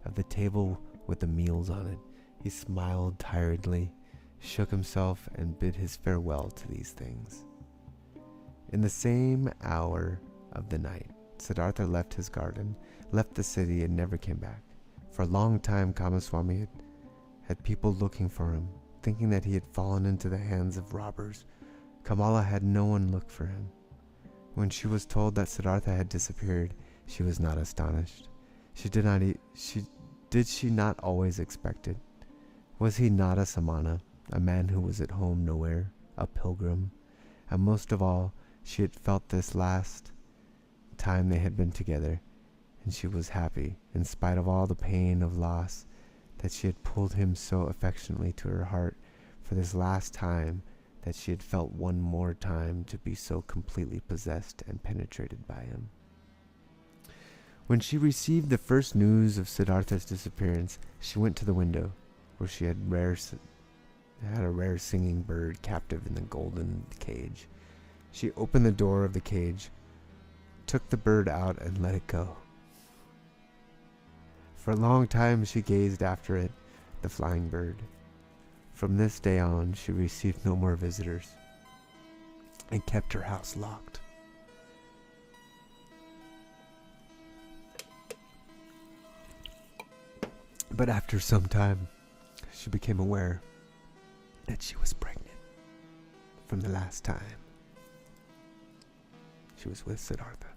of the table with the meals on it. He smiled tiredly, shook himself, and bid his farewell to these things. In the same hour of the night, Siddhartha left his garden, left the city, and never came back. For a long time, Kamaswami had people looking for him, thinking that he had fallen into the hands of robbers. Kamala had no one look for him. When she was told that Siddhartha had disappeared, she was not astonished. Did she not always expect it? Was he not a samana, a man who was at home nowhere, a pilgrim? And most of all, she had felt this last time they had been together, and she was happy, in spite of all the pain of loss, that she had pulled him so affectionately to her heart for this last time, that she had felt one more time to be so completely possessed and penetrated by him. When she received the first news of Siddhartha's disappearance, she went to the window, where she had a rare singing bird captive in the golden cage. She opened the door of the cage, took the bird out, and let it go. For a long time she gazed after it, the flying bird. From this day on, she received no more visitors, and kept her house locked. But after some time, she became aware that she was pregnant from the last time she was with Siddhartha.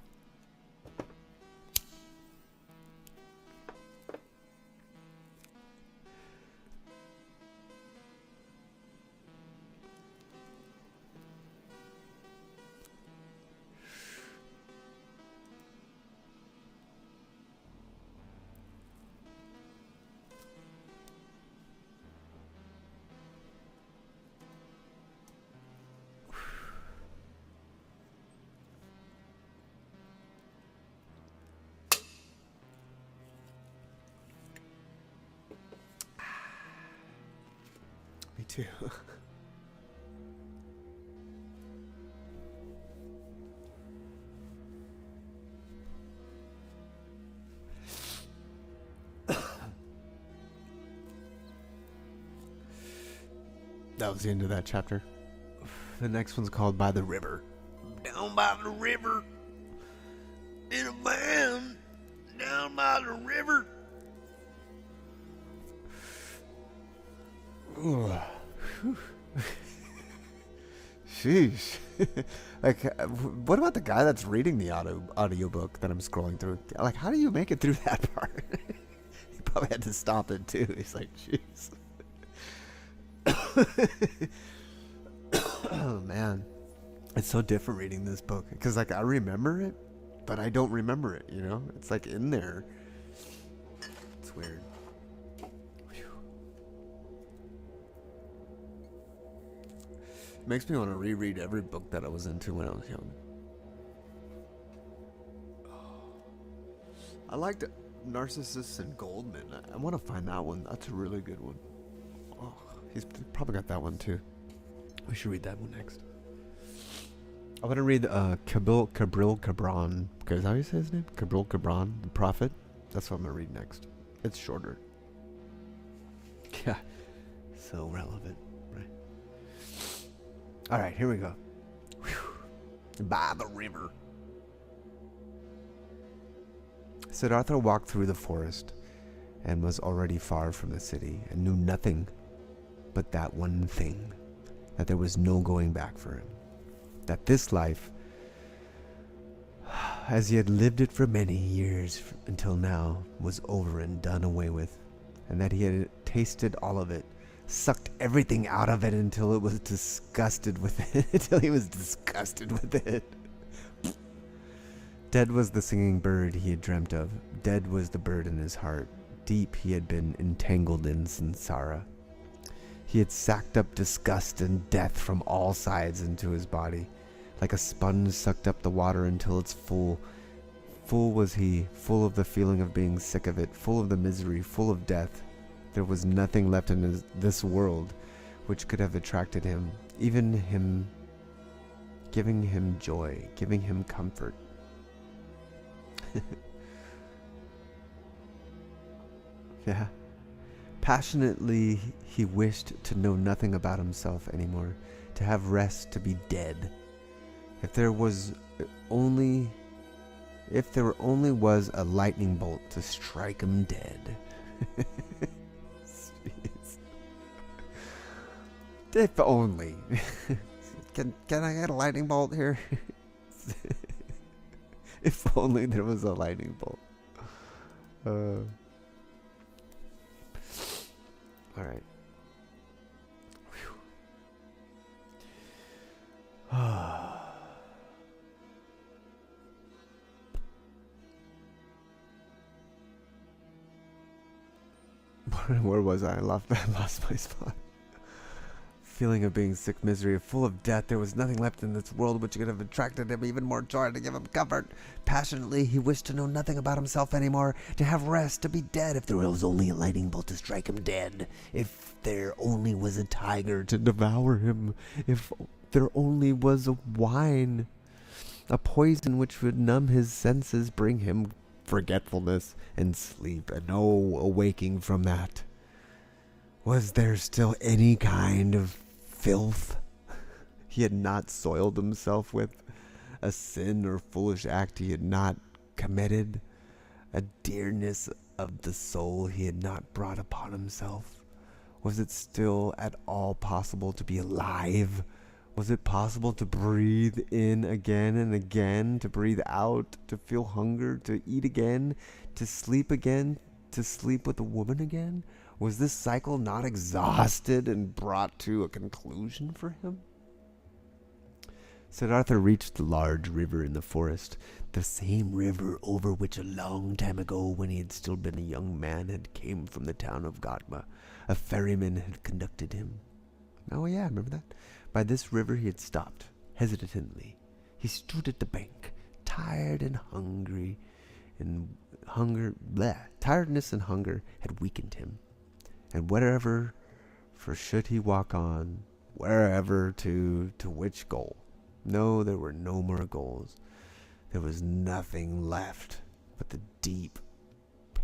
too. That was the end of that chapter. The next one's called By the River. Down by the river, in a van, down by the river. Sheesh. Like, what about the guy that's reading the audiobook that I'm scrolling through? Like, how do you make it through that part? He probably had to stop it too. He's like, jeez. Oh man, it's so different reading this book because like I remember it, but I don't remember it. You know, it's like in there. It's weird. Whew. It makes me want to reread every book that I was into when I was young. I liked Narcissus and Goldman. I want to find that one. That's a really good one. Oh, he's probably got that one too. We should read that one next. I want to read Kabril Kabran. Okay, is that how you say his name? Kabril Kabran, the Prophet. That's what I'm going to read next. It's shorter. Yeah. So relevant, right? Alright, here we go. Whew. By the river. Siddhartha walked through the forest and was already far from the city and knew nothing but that one thing, that there was no going back for him, that this life, as he had lived it for many years until now, was over and done away with, and that he had tasted all of it, sucked everything out of it until it was disgusted with it, until he was disgusted with it. Dead was the singing bird he had dreamt of. Dead was the bird in his heart. Deep he had been entangled in samsara. He had sacked up disgust and death from all sides into his body. Like a sponge sucked up the water until it's full. Full was he, full of the feeling of being sick of it, full of the misery, full of death. There was nothing left in this world which could have attracted him, even him, giving him joy, giving him comfort. Yeah. Passionately, he wished to know nothing about himself anymore, to have rest, to be dead. If there only was a lightning bolt to strike him dead. If only. Can I get a lightning bolt here? If only there was a lightning bolt. All right. Where was I? I lost my spot. Feeling of being sick, misery, full of death. There was nothing left in this world which could have attracted him even more joy, to give him comfort. Passionately, he wished to know nothing about himself anymore, to have rest, to be dead. If there was only a lightning bolt to strike him dead. If there only was a tiger to devour him. If there only was a wine, a poison which would numb his senses, bring him forgetfulness and sleep, and no awaking from that. Was there still any kind of filth he had not soiled himself with, a sin or foolish act he had not committed, a dearness of the soul he had not brought upon himself? Was it still at all possible to be alive? Was it possible to breathe in again and again, to breathe out, to feel hunger, to eat again, to sleep with a woman again? Was this cycle not exhausted and brought to a conclusion for him? Siddhartha reached the large river in the forest, the same river over which a long time ago, when he had still been a young man, had came from the town of Gadma. A ferryman had conducted him. Oh yeah, I remember that. By this river he had stopped, hesitantly. He stood at the bank, tired and hungry, and tiredness and hunger had weakened him. And whatever For should he walk on, wherever to which goal? No, there were no more goals. There was nothing left but the deep,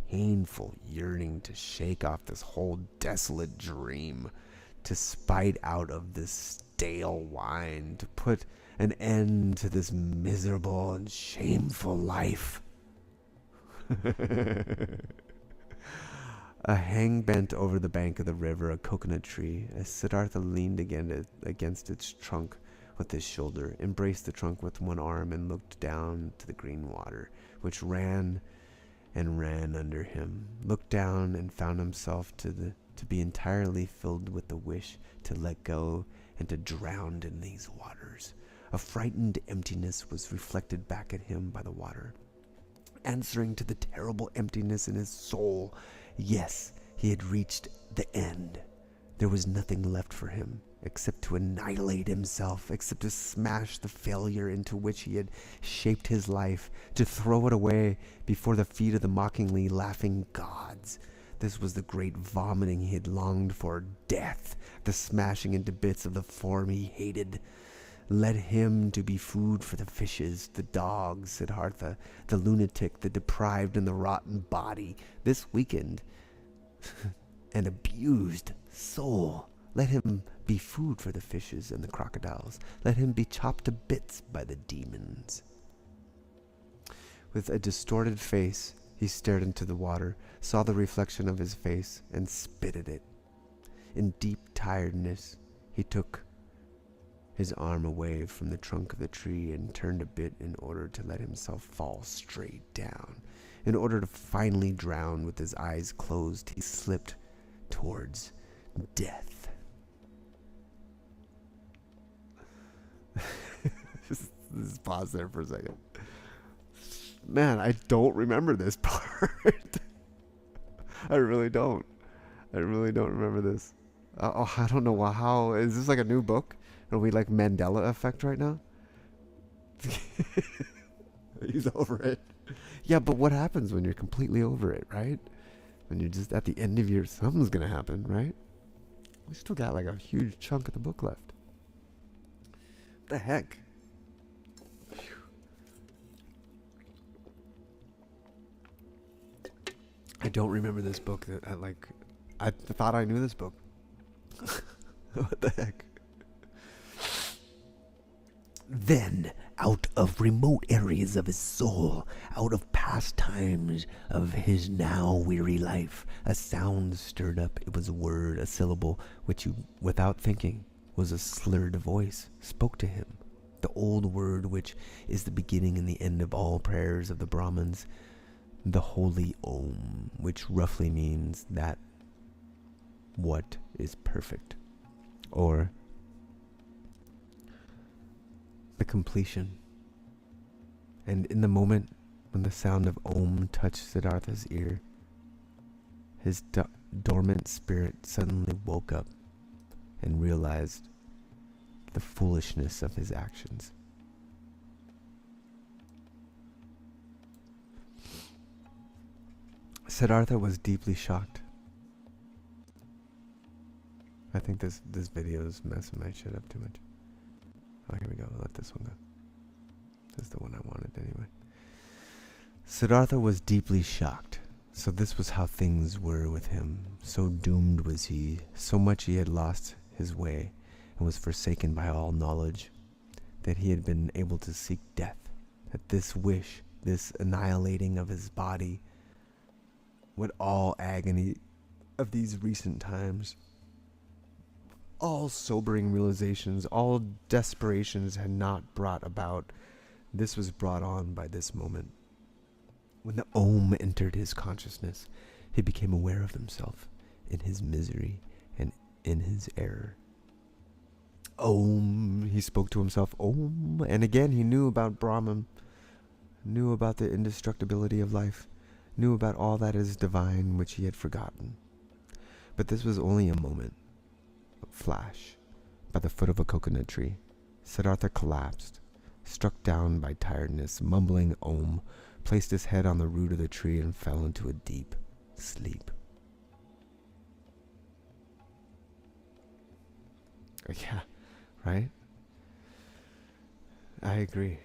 painful yearning to shake off this whole desolate dream, to spite out of this stale wine, to put an end to this miserable and shameful life. A hang bent over the bank of the river a coconut tree, as Siddhartha leaned against its trunk with his shoulder, embraced the trunk with one arm, and looked down to the green water, which ran and ran under him, looked down and found himself to be entirely filled with the wish to let go and to drown in these waters. A frightened emptiness was reflected back at him by the water, answering to the terrible emptiness in his soul. Yes, he had reached the end. There was nothing left for him except to annihilate himself, except to smash the failure into which he had shaped his life, to throw it away before the feet of the mockingly laughing gods. This was the great vomiting he had longed for, death, the smashing into bits of the form he hated. Let him to be food for the fishes, the dogs, Siddhartha, the lunatic, the deprived and the rotten body, this weakened and abused soul. Let him be food for the fishes and the crocodiles. Let him be chopped to bits by the demons. With a distorted face, he stared into the water, saw the reflection of his face, and spit at it. In deep tiredness, he took his arm away from the trunk of the tree and turned a bit in order to let himself fall straight down. In order to finally drown with his eyes closed, he slipped towards death. Just pause there for a second. Man, I don't remember this part. I really don't. I really don't remember this. I don't know how. Is this like a new book? Are we like Mandela effect right now? He's over it. Yeah, but what happens when you're completely over it, right? When you're just at the end of your... Something's going to happen, right? We still got like a huge chunk of the book left. What the heck? Phew. I don't remember this book. I thought I knew this book. What the heck? Then, out of remote areas of his soul, out of past times of his now weary life, a sound stirred up. It was a word, a syllable, which, without thinking, was a slurred voice, spoke to him. The old word which is the beginning and the end of all prayers of the Brahmins, the holy Om, which roughly means that what is perfect, or the completion. And in the moment when the sound of Om touched Siddhartha's ear, his dormant spirit suddenly woke up and realized the foolishness of his actions. Siddhartha was deeply shocked. I think this video is messing my shit up too much. Oh, here we go. Let this one go. This is the one I wanted anyway. Siddhartha was deeply shocked. So this was how things were with him. So doomed was he. So much he had lost his way and was forsaken by all knowledge, that he had been able to seek death. That this wish, this annihilating of his body, what all agony of these recent times, all sobering realizations, all desperations had not brought about. This was brought on by this moment. When the Om entered his consciousness, he became aware of himself in his misery and in his error. Om, he spoke to himself, Om, and again he knew about Brahman, knew about the indestructibility of life, knew about all that is divine which he had forgotten. But this was only a moment. Flash. By the foot of a coconut tree, Siddhartha collapsed, struck down by tiredness, mumbling Om, placed his head on the root of the tree and fell into a deep sleep. Yeah, right? I agree.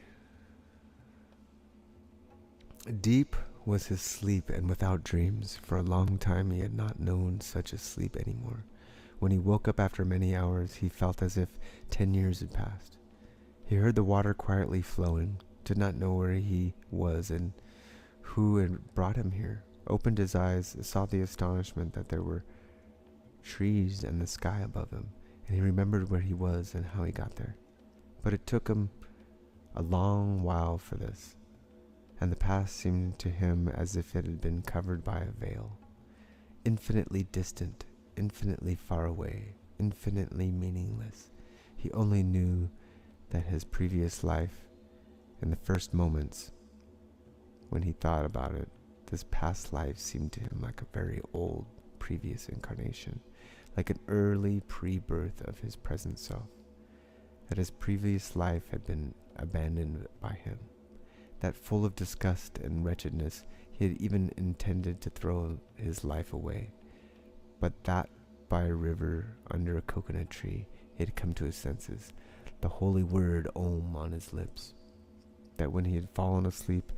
Deep was his sleep, and without dreams. For a long time he had not known such a sleep anymore. When he woke up after many hours, he felt as if 10 years had passed. He heard the water quietly flowing, did not know where he was and who had brought him here. Opened his eyes, saw the astonishment that there were trees and the sky above him, and he remembered where he was and how he got there. But it took him a long while for this, and the past seemed to him as if it had been covered by a veil. Infinitely distant, infinitely far away, infinitely meaningless. He only knew that his previous life, in the first moments when he thought about it, this past life seemed to him like a very old previous incarnation, like an early pre-birth of his present self, that his previous life had been abandoned by him, that full of disgust and wretchedness he had even intended to throw his life away, but that by a river under a coconut tree he had come to his senses, the holy word Om on his lips, that when he had fallen asleep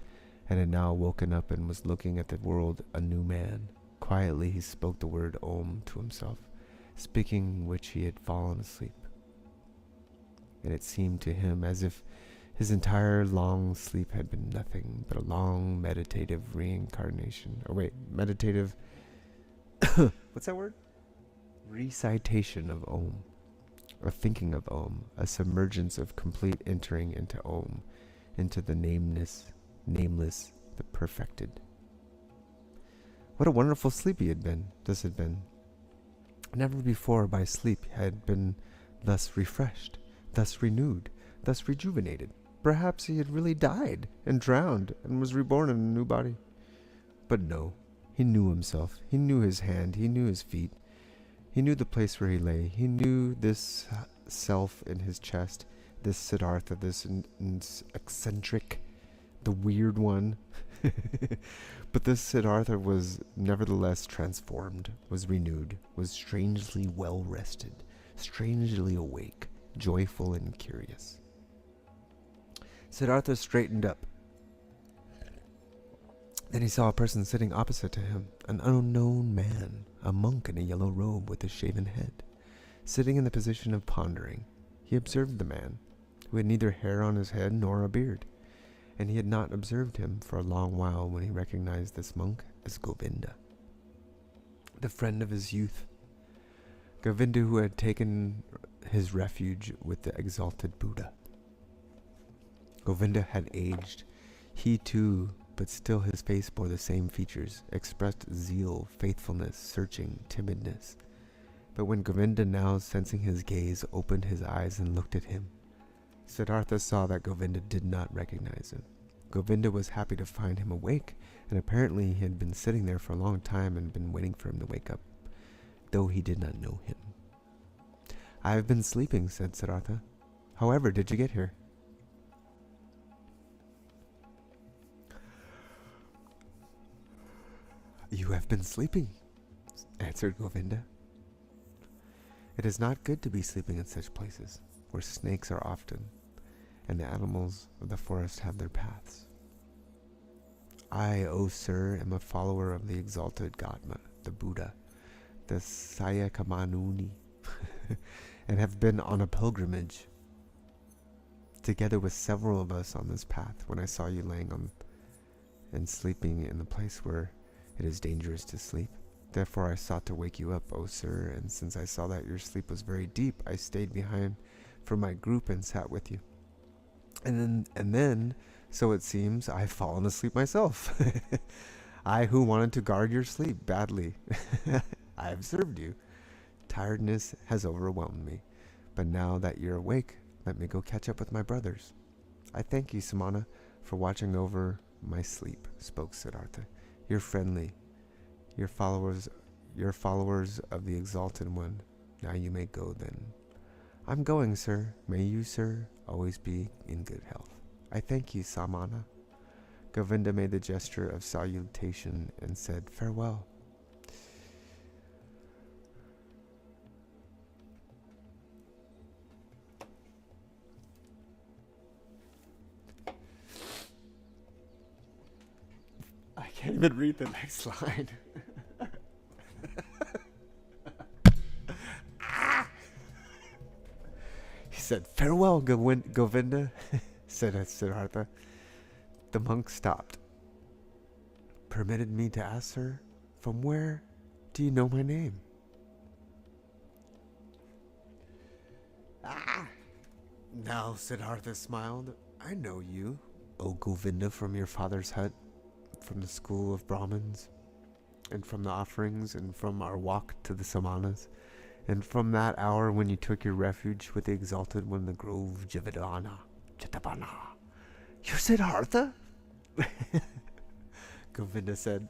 and had now woken up and was looking at the world a new man, quietly he spoke the word Om to himself, speaking which he had fallen asleep. And it seemed to him as if his entire long sleep had been nothing but a long meditative reincarnation. Meditative what's that word? Recitation of Om, a thinking of Om, a submergence of complete entering into Om, into the nameless, the perfected. What a wonderful sleep this had been. Never before by sleep had been thus refreshed, thus renewed, thus rejuvenated. Perhaps he had really died and drowned and was reborn in a new body. But no, he knew himself. He knew his hand. He knew his feet. He knew the place where he lay. He knew this self in his chest, this Siddhartha, this eccentric, the weird one. But this Siddhartha was nevertheless transformed, was renewed, was strangely well rested, strangely awake, joyful and curious. Siddhartha straightened up. Then he saw a person sitting opposite to him, an unknown man, a monk in a yellow robe with a shaven head. Sitting in the position of pondering, he observed the man, who had neither hair on his head nor a beard, and he had not observed him for a long while when he recognized this monk as Govinda, the friend of his youth. Govinda, who had taken his refuge with the exalted Buddha. Govinda had aged, he too, but still his face bore the same features, expressed zeal, faithfulness, searching, timidness. But when Govinda, now sensing his gaze, opened his eyes and looked at him, Siddhartha saw that Govinda did not recognize him. Govinda was happy to find him awake, and apparently he had been sitting there for a long time and been waiting for him to wake up, though he did not know him. "I have been sleeping," said Siddhartha. "However did you get here?" "You have been sleeping," answered Govinda. "It is not good to be sleeping in such places, where snakes are often, and the animals of the forest have their paths. I, O sir, am a follower of the exalted Gautama, the Buddha, the Sayakamanuni, and have been on a pilgrimage, together with several of us on this path, when I saw you laying on and sleeping in the place where it is dangerous to sleep. Therefore I sought to wake you up, O sir, and since I saw that your sleep was very deep, I stayed behind for my group and sat with you. And then, so it seems, I've fallen asleep myself. I who wanted to guard your sleep badly. I have served you. Tiredness has overwhelmed me, but now that you're awake, let me go catch up with my brothers." "I thank you, Samana, for watching over my sleep," spoke Siddhartha. "You're friendly. Your followers of the Exalted One. Now you may go then." "I'm going, sir. May you, sir, always be in good health." "I thank you, Samana." Govinda made the gesture of salutation and said farewell. even read the next line. He said, "Farewell, Govinda," said Siddhartha. The monk stopped, permitted me to ask, "Sir, from where do you know my name?" Now Siddhartha smiled. "I know you, O Govinda, from your father's hut, from the school of Brahmins, and from the offerings, and from our walk to the samanas, and from that hour when you took your refuge with the exalted one in the grove Jivadana. Chitabana. You're Siddhartha?" Govinda said,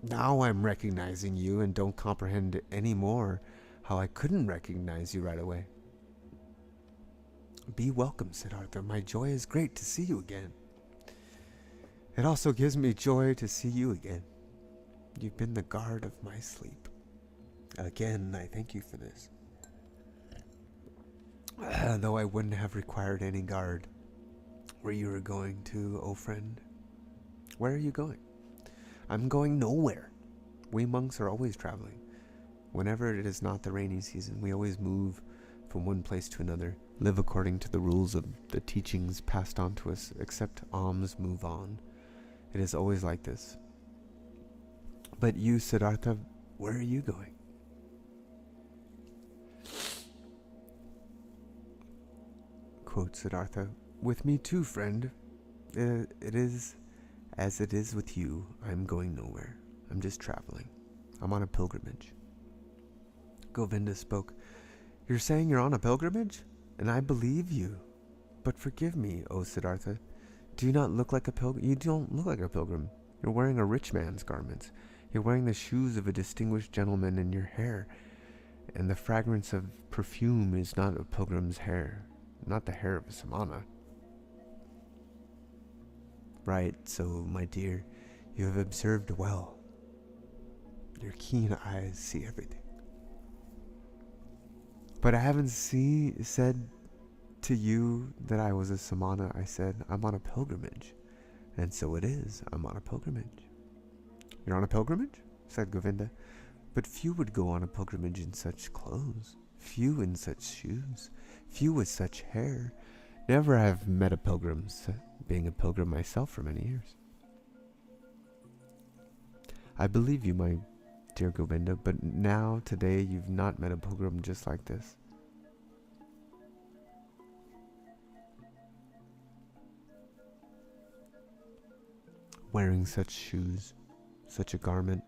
"Now I'm recognizing you and don't comprehend any more how I couldn't recognize you right away." "Be welcome, Siddhartha. My joy is great to see you again. It also gives me joy to see you again. You've been the guard of my sleep. Again, I thank you for this. Though I wouldn't have required any guard. Where you are going to, O friend? Where are you going?" "I'm going nowhere. We monks are always traveling. Whenever it is not the rainy season, we always move from one place to another, live according to the rules of the teachings passed on to us, accept alms, move on. It is always like this. But you, Siddhartha, where are you going?" Quote Siddhartha, "With me too, friend. It is as it is with you. I'm going nowhere. I'm just traveling. I'm on a pilgrimage." Govinda spoke. "You're saying you're on a pilgrimage? And I believe you. But forgive me, O Siddhartha. Do you not look like a pilgrim? You don't look like a pilgrim. You're wearing a rich man's garments. You're wearing the shoes of a distinguished gentleman, in your hair, and the fragrance of perfume is not a pilgrim's hair, not the hair of a samana." "Right, so, my dear, you have observed well. Your keen eyes see everything. But I haven't said to you that I was a samana. I said, I'm on a pilgrimage. And so it is, I'm on a pilgrimage." "You're on a pilgrimage?" said Govinda. "But few would go on a pilgrimage in such clothes, few in such shoes, few with such hair. Never have met a pilgrim, being a pilgrim myself for many years." "I believe you, my dear Govinda, but now, today, you've not met a pilgrim just like this." "Wearing such shoes, such a garment.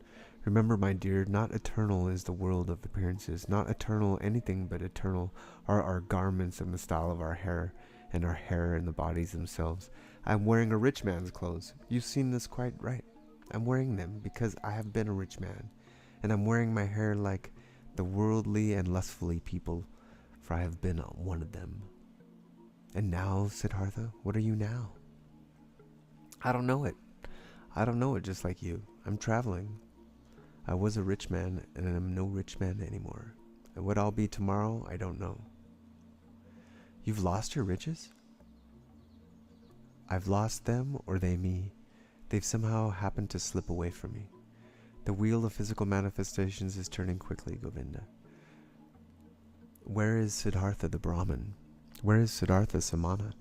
Remember, my dear, not eternal is the world of appearances, not eternal anything but eternal are our garments and the style of our hair, and our hair and the bodies themselves. I'm wearing a rich man's clothes. You've seen this quite right. I'm wearing them because I have been a rich man, and I'm wearing my hair like the worldly and lustfully people, for I have been one of them." "And now, Siddhartha, what are you now?" "I don't know it. I don't know it, just like you. I'm traveling. I was a rich man, and I'm no rich man anymore. And what I'll be tomorrow, I don't know." "You've lost your riches?" "I've lost them, or they me. They've somehow happened to slip away from me. The wheel of physical manifestations is turning quickly, Govinda. Where is Siddhartha the Brahmin? Where is Siddhartha Samana?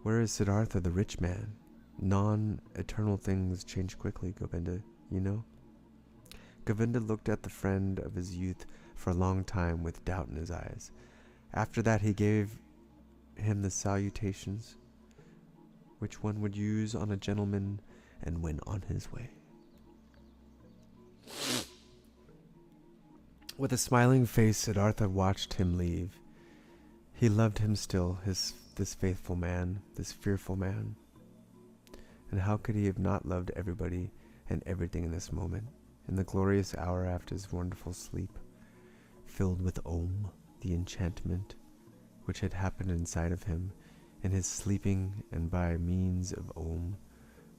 Where is Siddhartha the rich man? Non-eternal things change quickly, Govinda, you know?" Govinda looked at the friend of his youth for a long time with doubt in his eyes. After that he gave him the salutations which one would use on a gentleman, and went on his way. With a smiling face, Siddhartha watched him leave. He loved him still, this faithful man, this fearful man. And how could he have not loved everybody and everything in this moment, in the glorious hour after his wonderful sleep, filled with Om, the enchantment which had happened inside of him, in his sleeping, and by means of Om,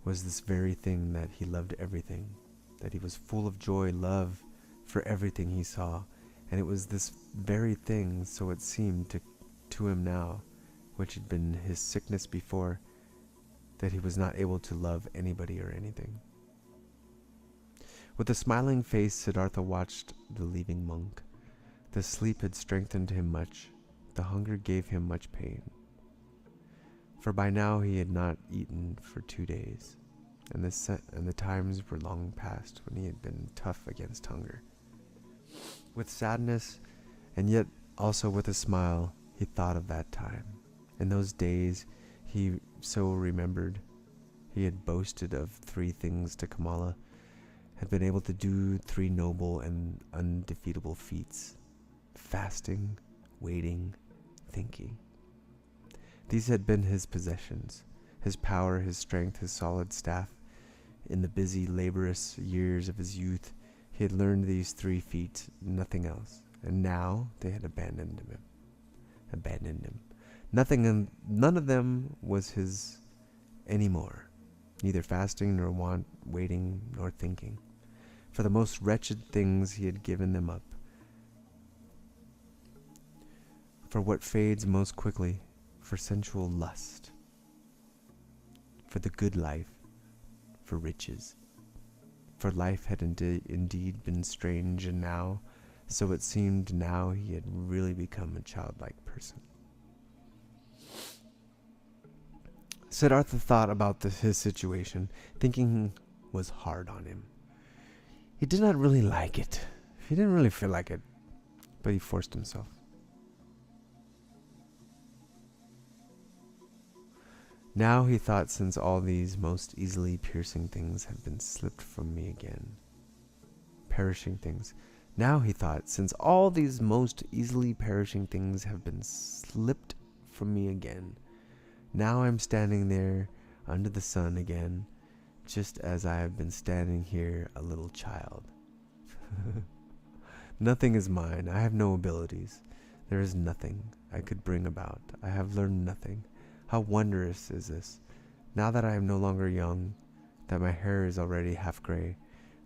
was this very thing that he loved everything, that he was full of joy, love for everything he saw, and it was this very thing, so it seemed to him now, which had been his sickness before, that he was not able to love anybody or anything. With a smiling face, Siddhartha watched the leaving monk. The sleep had strengthened him much. The hunger gave him much pain. For by now he had not eaten for 2 days, and the times were long past when he had been tough against hunger. With sadness, and yet also with a smile, he thought of that time. In those days he so remembered, he had boasted of 3 things to Kamala, had been able to do 3 noble and undefeatable feats: fasting, waiting, thinking. These had been his possessions, his power, his strength, his solid staff. In the busy, laborious years of his youth, he had learned these 3 feats, nothing else, and now they had abandoned him. None of them was his any more, neither fasting nor want, waiting nor thinking. For the most wretched things he had given them up. For what fades most quickly, for sensual lust, for the good life, for riches. For life had indeed been strange, and now, so it seemed, now he had really become a childlike person. Siddhartha thought about his situation, thinking was hard on him. He did not really like it. He didn't really feel like it, but he forced himself. Now he thought, since all these most easily piercing things have been slipped from me again. Perishing things. Now he thought, since all these most easily perishing things have been slipped from me again, now I'm standing there under the sun again, just as I have been standing here a little child. Nothing is mine. I have no abilities. There is nothing I could bring about. I have learned nothing. How wondrous is this, now that I am no longer young, that my hair is already half gray,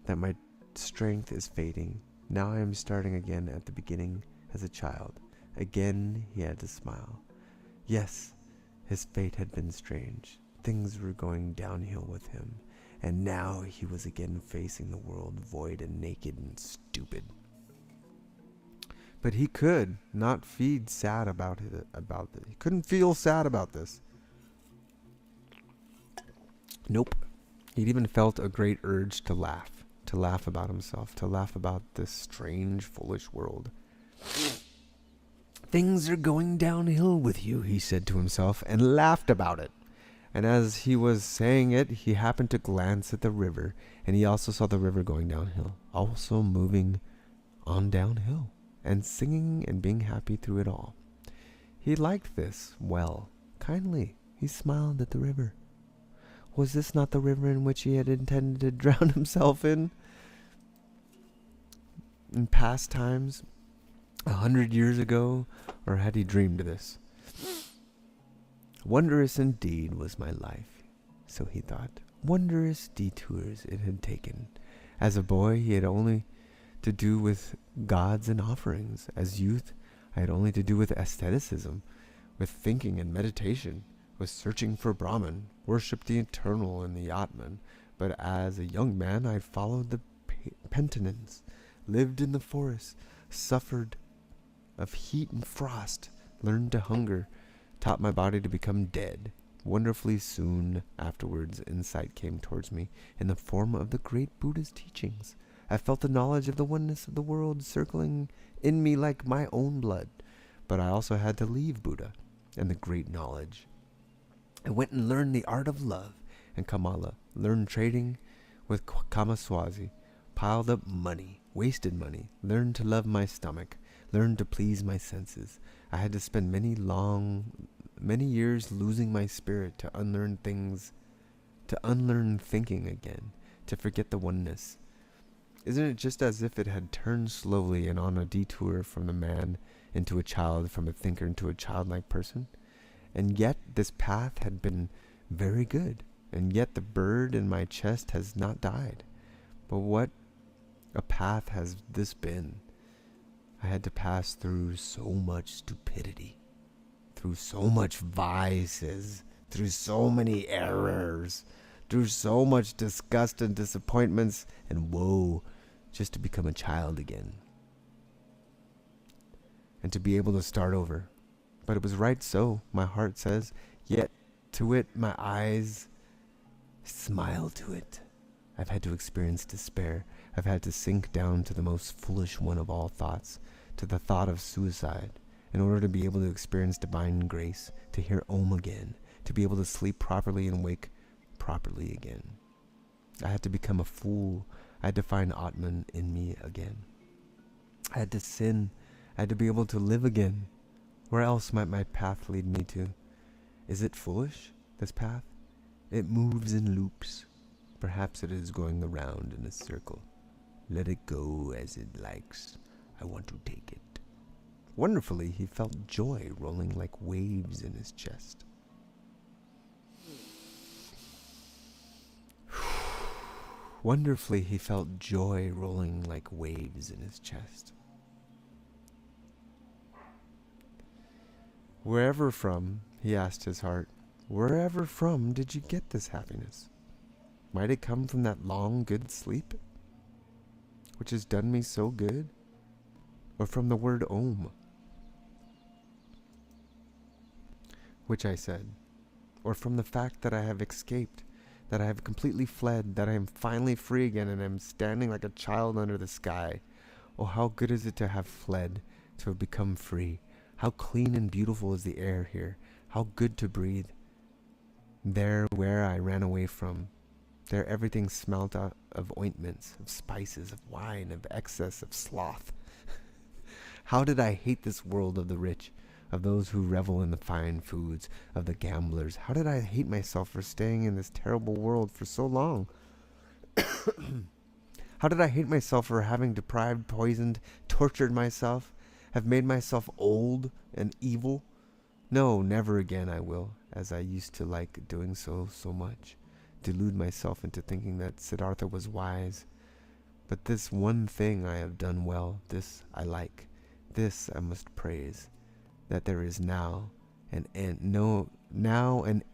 that my strength is fading. Now I am starting again at the beginning as a child. Again he had to smile. Yes, his fate had been strange. Things were going downhill with him, and now he was again facing the world void and naked and stupid. But he could not feel sad about it. He couldn't feel sad about this. Nope. He'd even felt a great urge to laugh about himself, to laugh about this strange, foolish world. Things are going downhill with you, he said to himself, and laughed about it. And as he was saying it, he happened to glance at the river, and he also saw the river going downhill, also moving on downhill, and singing and being happy through it all. He liked this well, kindly. He smiled at the river. Was this not the river in which he had intended to drown himself in past times, 100 years ago, or had he dreamed this? Wondrous indeed was my life, so he thought. Wondrous detours it had taken. As a boy, he had only to do with gods and offerings. As youth, I had only to do with asceticism, with thinking and meditation, with searching for Brahman, worshipped the eternal and the Atman. But as a young man, I followed the penitence, lived in the forest, suffered of heat and frost, learned to hunger, taught my body to become dead. Wonderfully soon afterwards, insight came towards me in the form of the great Buddha's teachings. I felt the knowledge of the oneness of the world circling in me like my own blood. But I also had to leave Buddha and the great knowledge. I went and learned the art of love and Kamala, learned trading with Kamaswazi, piled up money, wasted money, learned to love my stomach, learned to please my senses. I had to spend many years losing my spirit to unlearn things, to unlearn thinking again, to forget the oneness. Isn't it just as if it had turned slowly and on a detour from the man into a child, from a thinker into a childlike person? And yet this path had been very good, and yet the bird in my chest has not died. But what a path has this been? I had to pass through so much stupidity, through so much vices, through so many errors, through so much disgust and disappointments and woe, just to become a child again. And to be able to start over. But it was right so, my heart says, yet to it my eyes smile to it. I've had to experience despair. I've had to sink down to the most foolish one of all thoughts, to the thought of suicide, in order to be able to experience divine grace, to hear Om again, to be able to sleep properly and wake properly again. I had to become a fool. I had to find Atman in me again. I had to sin. I had to be able to live again. Where else might my path lead me to? Is it foolish, this path? It moves in loops. Perhaps it is going around in a circle. Let it go as it likes. I want to take it. Wonderfully, he felt joy rolling like waves in his chest. Wonderfully, he felt joy rolling like waves in his chest. Wherever from, he asked his heart, wherever from did you get this happiness? Might it come from that long, good sleep, which has done me so good? Or from the word Om, which I said? Or from the fact that I have escaped, that I have completely fled, that I am finally free again and am standing like a child under the sky? Oh, how good is it to have fled, to have become free. How clean and beautiful is the air here. How good to breathe. There where I ran away from, there everything smelt out of ointments, of spices, of wine, of excess, of sloth. How did I hate this world of the rich, of those who revel in the fine foods, of the gamblers? How did I hate myself for staying in this terrible world for so long? How did I hate myself for having deprived, poisoned, tortured myself, have made myself old and evil? No, never again I will, as I used to like doing so much, delude myself into thinking that Siddhartha was wise. But this one thing I have done well, this I like, this I must praise, that there is now an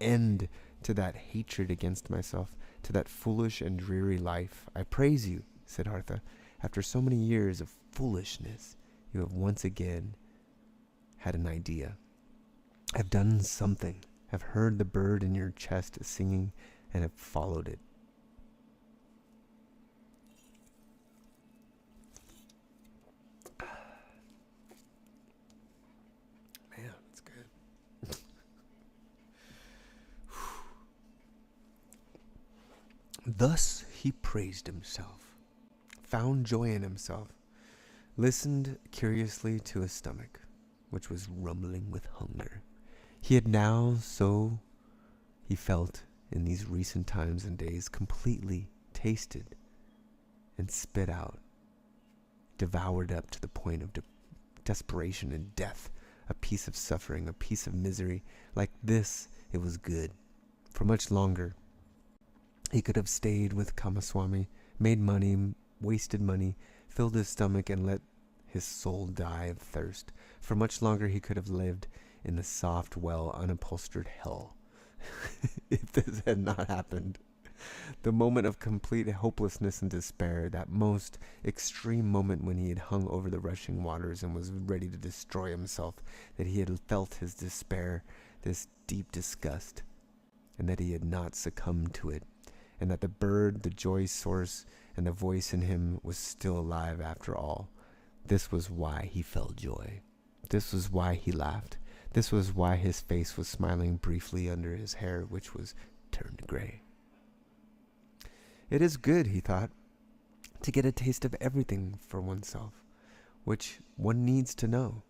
end to that hatred against myself, to that foolish and dreary life. I praise you, Siddhartha. After so many years of foolishness, you have once again had an idea. I've done something. I've heard the bird in your chest singing and have followed it. Man, that's good. Thus he praised himself, found joy in himself, listened curiously to his stomach, which was rumbling with hunger. He had now, so he felt in these recent times and days, completely tasted and spit out, devoured up to the point of desperation and death, a piece of suffering, a piece of misery. Like this, it was good. For much longer, he could have stayed with Kamaswami, made money, wasted money, filled his stomach, and let his soul die of thirst. For much longer he could have lived in the soft, well, unupholstered hell. If this had not happened, the moment of complete hopelessness and despair, that most extreme moment when he had hung over the rushing waters and was ready to destroy himself, that he had felt his despair, this deep disgust, and that he had not succumbed to it, and that the bird, the joy source, and the voice in him was still alive after all. This was why he felt joy. This was why he laughed. This was why his face was smiling briefly under his hair, which was turned gray. It is good, he thought, to get a taste of everything for oneself, which one needs to know,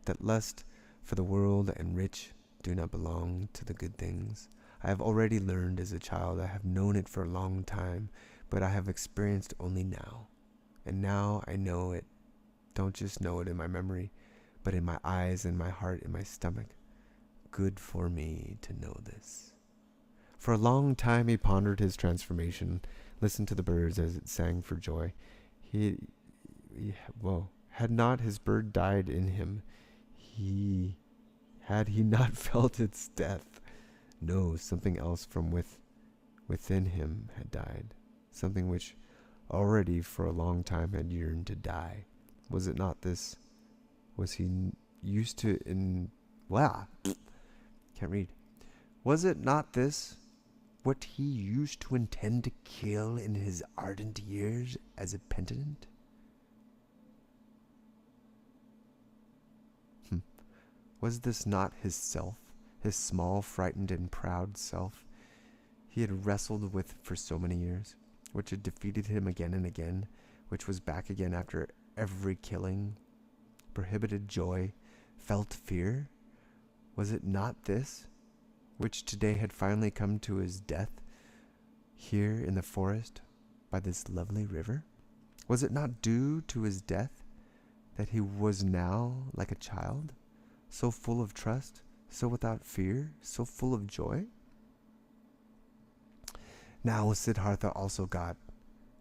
that lust for the world and rich do not belong to the good things. I have already learned as a child. I have known it for a long time, but I have experienced only now. And now I know it. Don't just know it in my memory, but in my eyes, in my heart, in my stomach. Good for me to know this. For a long time he pondered his transformation, listened to the birds as it sang for joy. Had not his bird died in him? Had he not felt its death? No, something else from within him had died, something which already for a long time had yearned to die. Was it not this? Was he used to can't read. Was it not this what he used to intend to kill in his ardent years as a penitent? Was this not his self, his small, frightened, and proud self he had wrestled with for so many years, which had defeated him again and again, which was back again after every killing, prohibited joy, felt fear? Was it not this, which today had finally come to his death here in the forest by this lovely river? Was it not due to his death that he was now like a child, so full of trust, so without fear, so full of joy? Now Siddhartha also got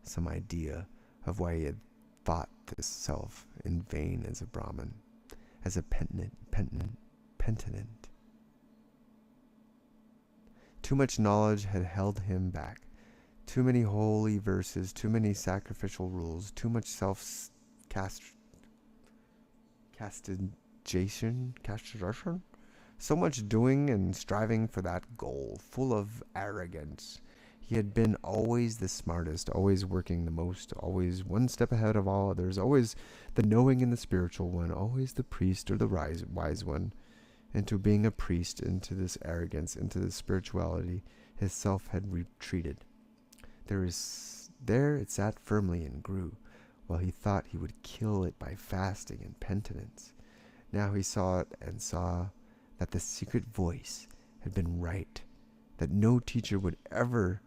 some idea of why he had thought this self in vain as a Brahmin, as a penitent. Too much knowledge had held him back. Too many holy verses, too many sacrificial rules, too much castration, so much doing and striving for that goal, full of arrogance. He had been always the smartest, always working the most, always one step ahead of all others, always the knowing and the spiritual one, always the priest or the wise one. Into being a priest, into this arrogance, into this spirituality, his self had retreated. There it sat firmly and grew, while he thought he would kill it by fasting and penitence. Now he saw it and saw that the secret voice had been right, that no teacher would ever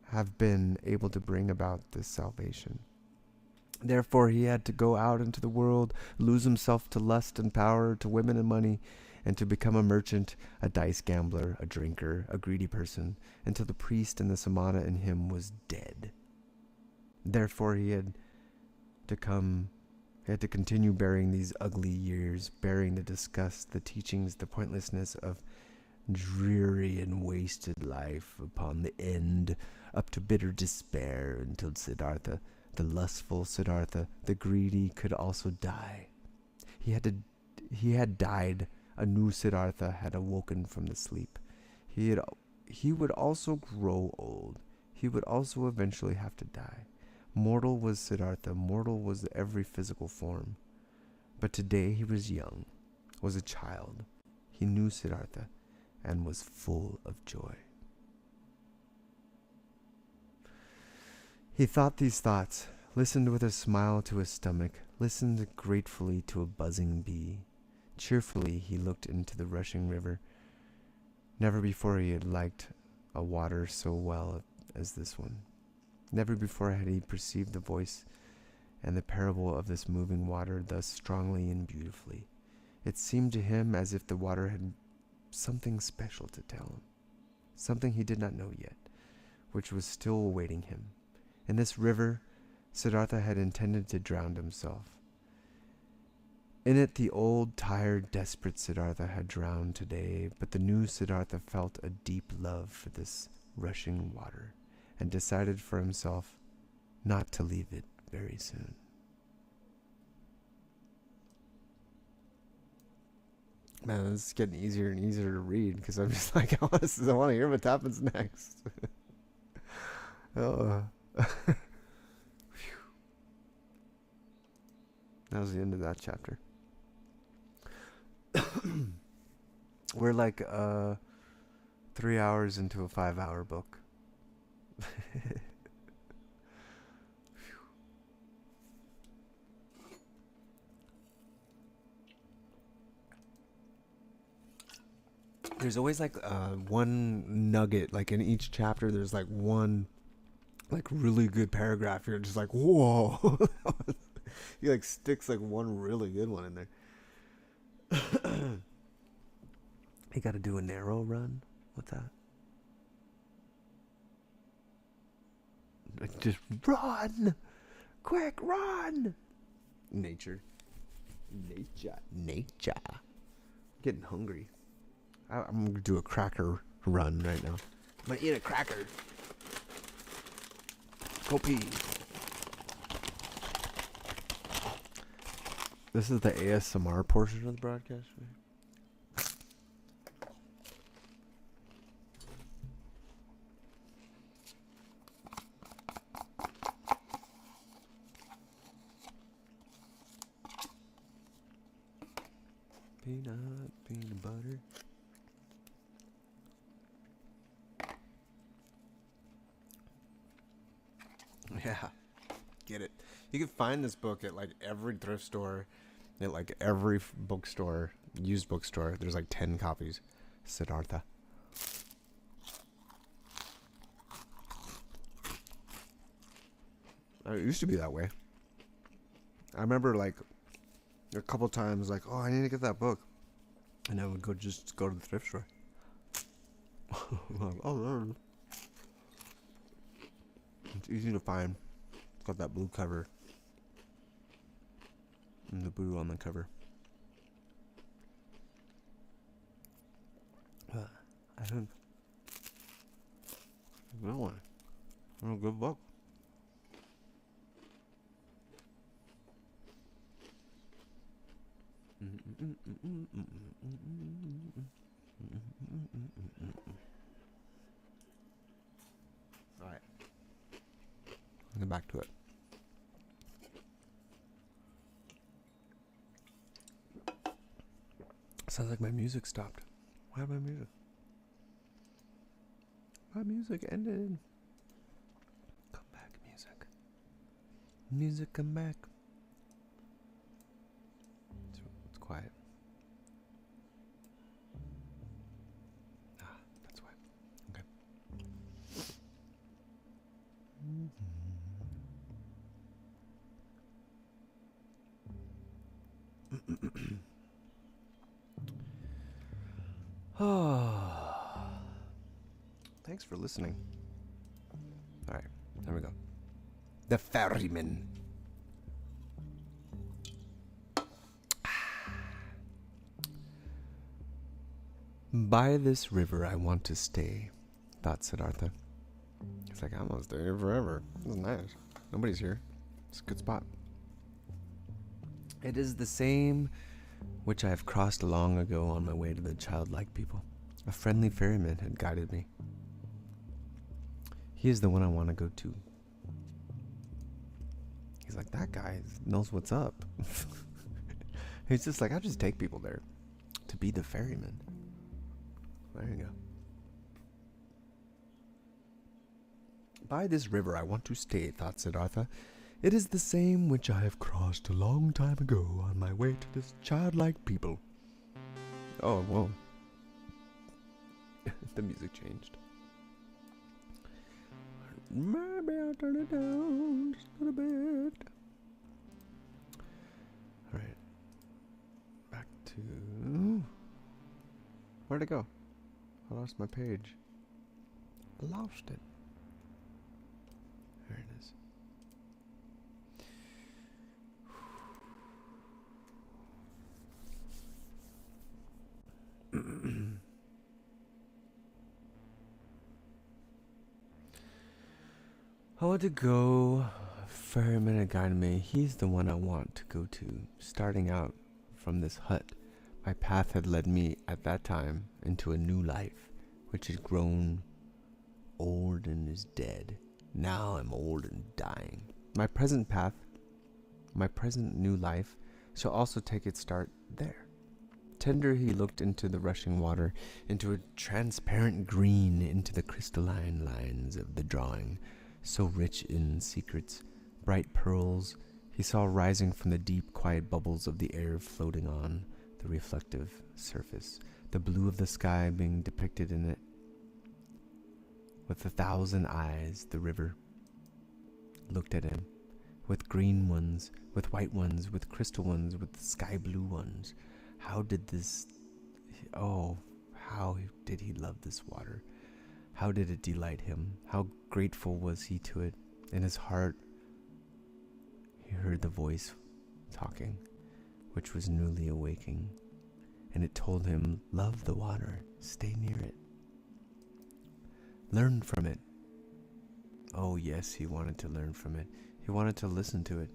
have been able to bring about this salvation. Therefore he had to go out into the world, lose himself to lust and power, to women and money, and to become a merchant, a dice gambler, a drinker, a greedy person, until the priest and the samana in him was dead. Therefore he had to continue bearing these ugly years, bearing the disgust, the teachings, the pointlessness of dreary and wasted life upon the end, up to bitter despair, until Siddhartha, the lustful Siddhartha, the greedy, could also die. He had died. A new Siddhartha had awoken from the sleep. He would also grow old. He would also eventually have to die. Mortal was Siddhartha. Mortal was every physical form. But today he was young, was a child. He knew Siddhartha and was full of joy. He thought these thoughts, listened with a smile to his stomach, listened gratefully to a buzzing bee. Cheerfully he looked into the rushing river. Never before he had liked a water so well as this one. Never before had he perceived the voice and the parable of this moving water thus strongly and beautifully. It seemed to him as if the water had something special to tell him, something he did not know yet, which was still awaiting him. In this river, Siddhartha had intended to drown himself. In it, the old, tired, desperate Siddhartha had drowned today, but the new Siddhartha felt a deep love for this rushing water, and decided for himself not to leave it very soon. Man, this is getting easier and easier to read, because I'm just like, I want to hear what happens next. That was the end of that chapter. We're like 3 hours into a 5-hour book. There's always like one nugget, like in each chapter there's like one like really good paragraph. You're just like, whoa. He like sticks like one really good one in there. You gotta do a narrow run. What's that? Like just run! Quick, run! Nature. Getting hungry. I'm gonna do a cracker run right now. I'm gonna eat a cracker. Go pee. This is the ASMR portion of the broadcast. Peanut butter. Yeah, get it. You can find this book at like every thrift store, at like every bookstore, used bookstore. There's like 10 copies. Siddhartha. It used to be that way. I remember like a couple times like, oh, I need to get that book. And I would go to the thrift store. Like, oh, there. It's easy to find. It's got that blue cover. And the blue on the cover. I think that one. A good book. All right. I'll get back to it. Sounds like my music stopped. Why my music? My music ended. Come back, music. Music, come back. It's quiet. Ah, that's why. Okay. Thanks for listening. All right, there we go. The Ferryman. By this river I want to stay, thought Siddhartha. He's like, I'm gonna stay here forever. This is nice. Nobody's here. It's a good spot. It is the same which I have crossed long ago on my way to the childlike people. A friendly ferryman had guided me. He is the one I want to go to. He's like, that guy knows what's up. He's just like, I'll just take people there to be the ferryman. There you go. By this river I want to stay, thought Siddhartha. It is the same which I have crossed a long time ago on my way to this childlike people. Oh, whoa. The music changed. Maybe I'll turn it down just a little bit. Alright. Back to... Where'd it go? I lost my page. I lost it. There it is. I want to go. Ferryman had guided me. He's the one I want to go to. Starting out from this hut, my path had led me at that time into a new life, which had grown old and is dead. Now I'm old and dying. My present path, my present new life, shall also take its start there. Tender he looked into the rushing water, into a transparent green, into the crystalline lines of the drawing, so rich in secrets, bright pearls he saw rising from the deep, quiet bubbles of the air floating on the reflective surface, the blue of the sky being depicted in it. With 1,000 eyes, the river looked at him, with green ones, with white ones, with crystal ones, with sky blue ones. How did he love this water? How did it delight him? How grateful was he to it? In his heart, he heard the voice talking, which was newly awaking, and it told him, love the water, stay near it. learn from it. Oh yes, he wanted to learn from it. He wanted to listen to it.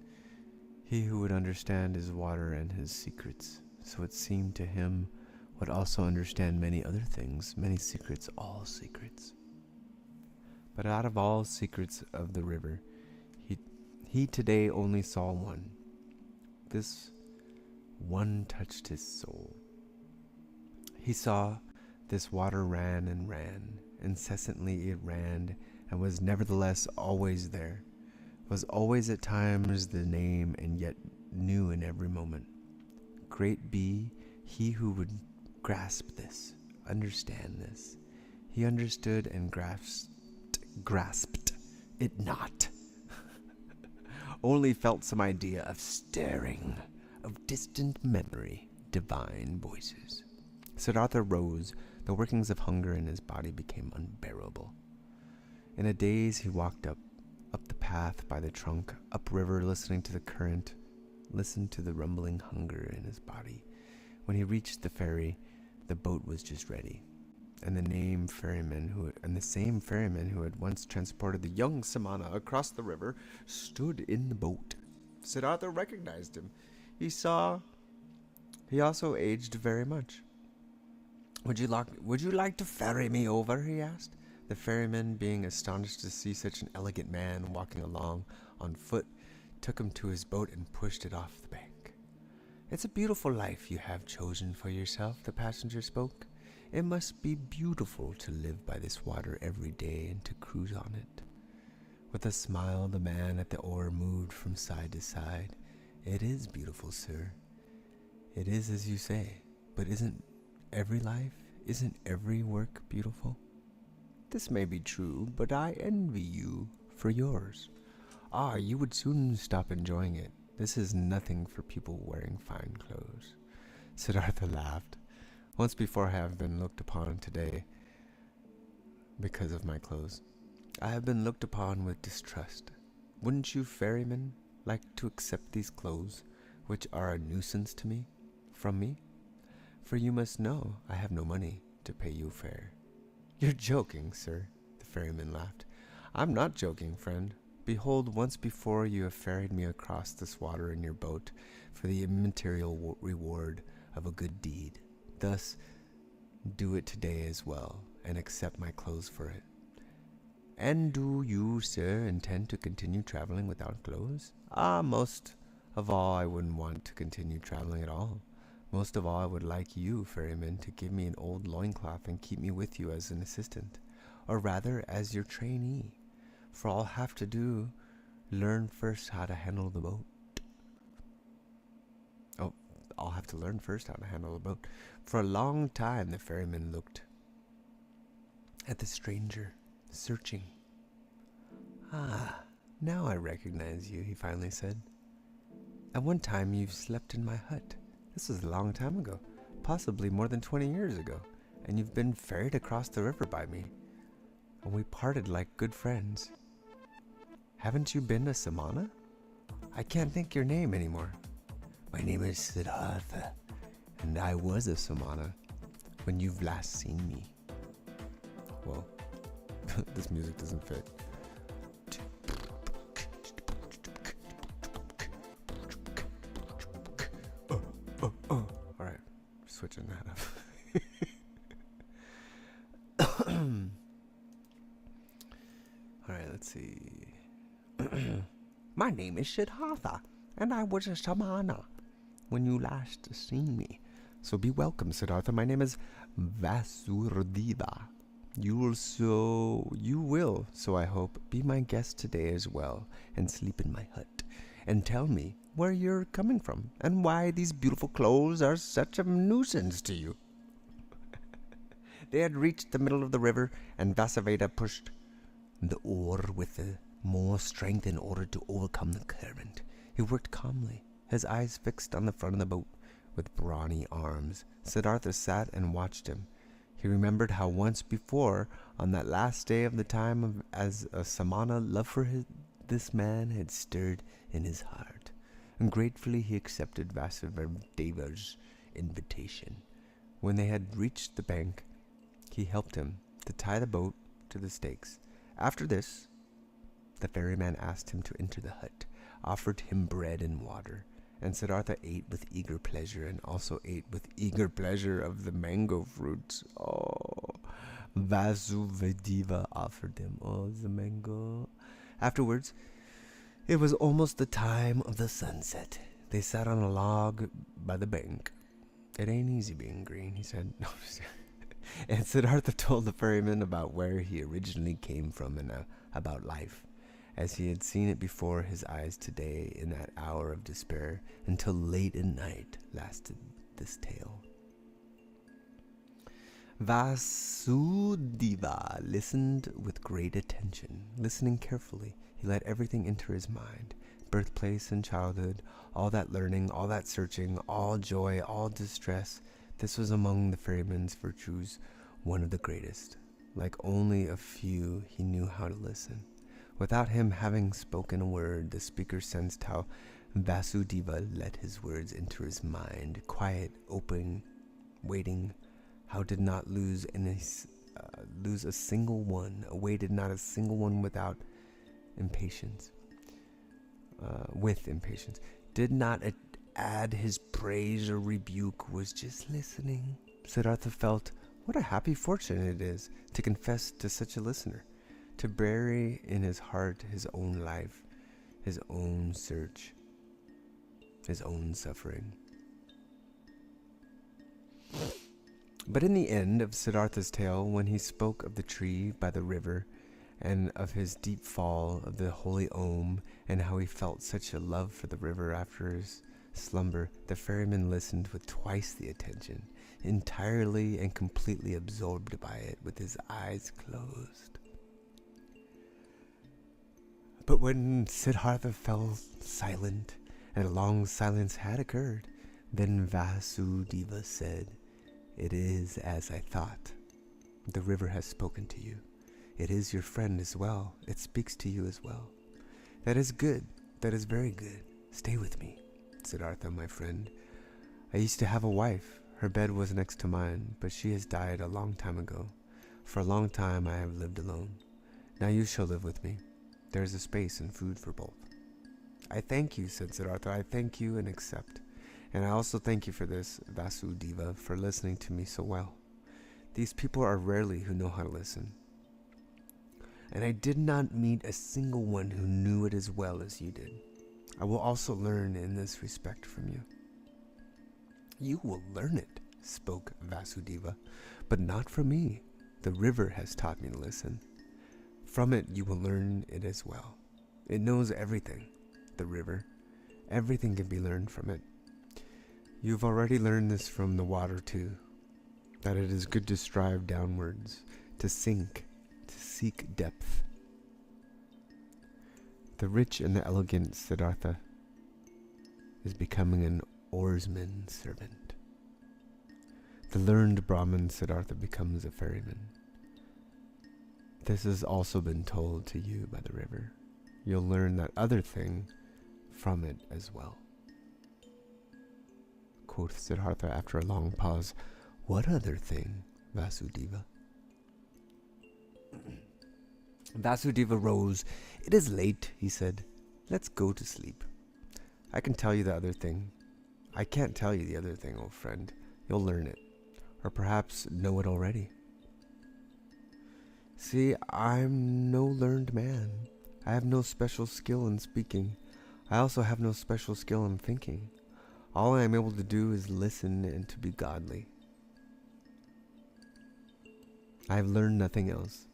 He who would understand his water and his secrets. So it seemed to him would also understand many other things, many secrets, all secrets. But out of all secrets of the river, he today only saw one. This one touched his soul. He saw this water ran and ran. Incessantly it ran and was nevertheless always there. Was always at times the name and yet new in every moment. Great be he who would grasp this, understand this. He understood and grasped it not. Only felt some idea of staring, of distant memory, divine voices. Siddhartha rose. The workings of hunger in his body became unbearable. In a daze he walked up the path by the trunk, upriver, listening to the current, listened to the rumbling hunger in his body. When he reached the ferry, the boat was just ready, and the same ferryman who had once transported the young Samana across the river stood in the boat. Siddhartha recognized him. He also aged very much. Would you like to ferry me over? He asked. The ferryman, being astonished to see such an elegant man walking along on foot, took him to his boat and pushed it off the bank. It's a beautiful life you have chosen for yourself, the passenger spoke. It must be beautiful to live by this water every day and to cruise on it. With a smile, the man at the oar moved from side to side. It is beautiful, sir. It is as you say, but isn't every work beautiful? This may be true, but I envy you for yours. You would soon stop enjoying it. This is nothing for people wearing fine clothes. Siddhartha laughed. Once before I have been looked upon today because of my clothes. I have been looked upon with distrust. Wouldn't you, ferryman, like to accept these clothes, which are a nuisance to me, from me? For you must know I have no money to pay you fare. You're joking, sir, the ferryman laughed. I'm not joking, friend. Behold, once before you have ferried me across this water in your boat for the immaterial reward of a good deed. Thus, do it today as well, and accept my clothes for it. And do you, sir, intend to continue traveling without clothes? Most of all, I wouldn't want to continue traveling at all. Most of all, I would like you, ferryman, to give me an old loincloth and keep me with you as an assistant, or rather as your trainee. For I'll have to learn first how to handle the boat. I'll have to learn first how to handle the boat. For a long time, the ferryman looked at the stranger, searching. Now I recognize you, he finally said. At one time, you slept in my hut. This was a long time ago, possibly more than 20 years ago, and you've been ferried across the river by me, and we parted like good friends. Haven't you been a Samana? I can't think your name anymore. My name is Siddhartha, and I was a Samana when you've last seen me. Well, this music doesn't fit. Alright, switching that up. Alright, let's see. My name is Siddhartha, and I was a Samana when you last seen me. So be welcome, Siddhartha. My name is Vasudeva. You will, so I hope, be my guest today as well, and sleep in my hut, and tell me where you're coming from, and why these beautiful clothes are such a nuisance to you. They had reached the middle of the river, and Vasudeva pushed the oar with more strength in order to overcome the current. He worked calmly, his eyes fixed on the front of the boat, with brawny arms. Siddhartha sat and watched him. He remembered how once before, on that last day of the time as a Samana, love for this man had stirred in his heart, and gratefully he accepted Vasudeva's invitation. When they had reached the bank, he helped him to tie the boat to the stakes. After this, the ferryman asked him to enter the hut, offered him bread and water, and Siddhartha ate with eager pleasure, and also ate with eager pleasure of the mango fruits. Oh, Vasudeva offered him, the mango. Afterwards, it was almost the time of the sunset. They sat on a log by the bank. It ain't easy being green, he said. No, and Siddhartha told the ferryman about where he originally came from and about life, as he had seen it before his eyes today in that hour of despair. Until late at night lasted this tale. Vasudeva listened with great attention. Listening carefully, he let everything enter his mind. Birthplace and childhood, all that learning, all that searching, all joy, all distress. This was among the ferryman's virtues one of the greatest. Like only a few, he knew how to listen. Without him having spoken a word, the speaker sensed how Vasudeva let his words enter his mind, quiet, open, waiting, how did not lose a single one, awaited not a single one without impatience. With impatience, did not add his praise or rebuke, was just listening. Siddhartha felt what a happy fortune it is to confess to such a listener, to bury in his heart his own life, his own search, his own suffering. But in the end of Siddhartha's tale, when he spoke of the tree by the river, and of his deep fall of the holy Om, and how he felt such a love for the river after his slumber, the ferryman listened with twice the attention, entirely and completely absorbed by it, with his eyes closed. But when Siddhartha fell silent, and a long silence had occurred, then Vasudeva said, "It is as I thought. The river has spoken to you. It is your friend as well. It speaks to you as well. That is good. That is very good. Stay with me, Siddhartha, my friend. I used to have a wife. Her bed was next to mine, but she has died a long time ago. For a long time I have lived alone. Now you shall live with me. There is a space and food for both." "I thank you," said Siddhartha. "I thank you and accept. And I also thank you for this, Vasudeva, for listening to me so well. These people are rarely who know how to listen. And I did not meet a single one who knew it as well as you did. I will also learn in this respect from you." "You will learn it," spoke Vasudeva, "but not from me. The river has taught me to listen. From it you will learn it as well. It knows everything, the river. Everything can be learned from it. You've already learned this from the water too, that it is good to strive downwards, to sink, to seek depth. The rich and the elegant Siddhartha is becoming an oarsman servant. The learned Brahmin Siddhartha becomes a ferryman. This has also been told to you by the river. You'll learn that other thing from it as well." Quoth Siddhartha after a long pause, "What other thing, Vasudeva?" Vasudeva rose. "It is late," he said. "Let's go to sleep. I can tell you the other thing. I can't tell you the other thing, old friend. You'll learn it, or perhaps know it already. See, I'm no learned man. I have no special skill in speaking. I also have no special skill in thinking. All I am able to do is listen and to be godly. I have learned nothing else.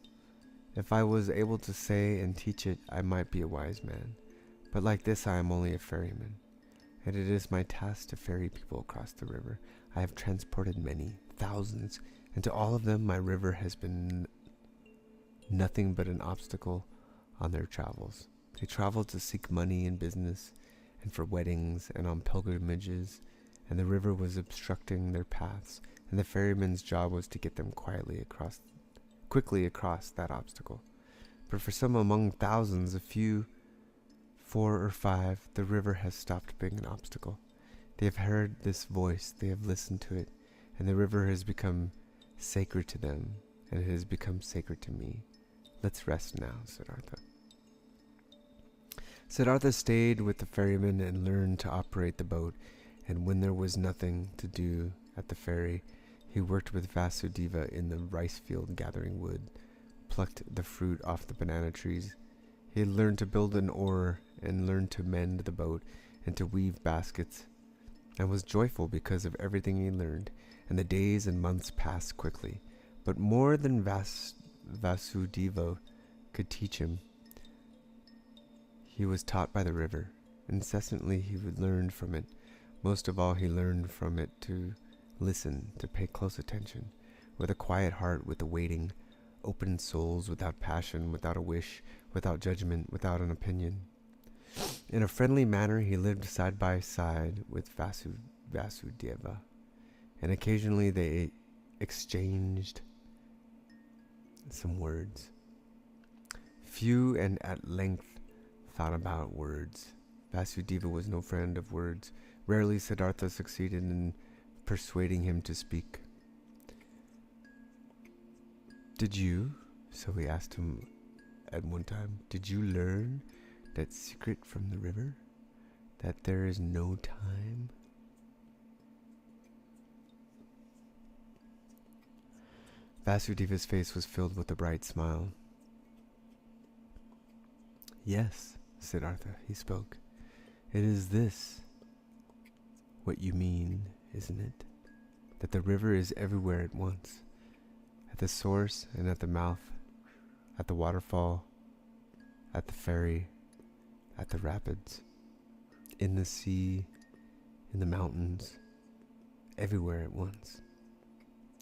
If I was able to say and teach it, I might be a wise man. But like this, I am only a ferryman, and it is my task to ferry people across the river. I have transported many, thousands, and to all of them my river has been nothing but an obstacle on their travels. They travel to seek money in business, and for weddings, and on pilgrimages, and the river was obstructing their paths, and the ferryman's job was to get them quickly across that obstacle. But for some among thousands, a few, 4 or 5, the river has stopped being an obstacle. They have heard this voice, they have listened to it, and the river has become sacred to them, and it has become sacred to me. Let's rest now, Siddhartha. Siddhartha stayed with the ferryman and learned to operate the boat, and when there was nothing to do at the ferry, he worked with Vasudeva in the rice field gathering wood, plucked the fruit off the banana trees. He had learned to build an oar and learned to mend the boat and to weave baskets, and was joyful because of everything he learned, and the days and months passed quickly. But more than Vasudeva could teach him, he was taught by the river. Incessantly he would learn from it. Most of all, he learned from it to listen, to pay close attention, with a quiet heart, with a waiting, open souls, without passion, without a wish, without judgment, without an opinion. In a friendly manner, he lived side by side with Vasudeva, and occasionally they exchanged some words. Few and at length thought about words. Vasudeva was no friend of words. Rarely Siddhartha succeeded in persuading him to speak. Did you, so he asked him at one time, did you learn that secret from the river? That there is no time? Vasudeva's face was filled with a bright smile. Yes, Siddhartha, he spoke. It is this what you mean, isn't it? That the river is everywhere at once, at the source and at the mouth, at the waterfall, at the ferry, at the rapids, in the sea, in the mountains, everywhere at once.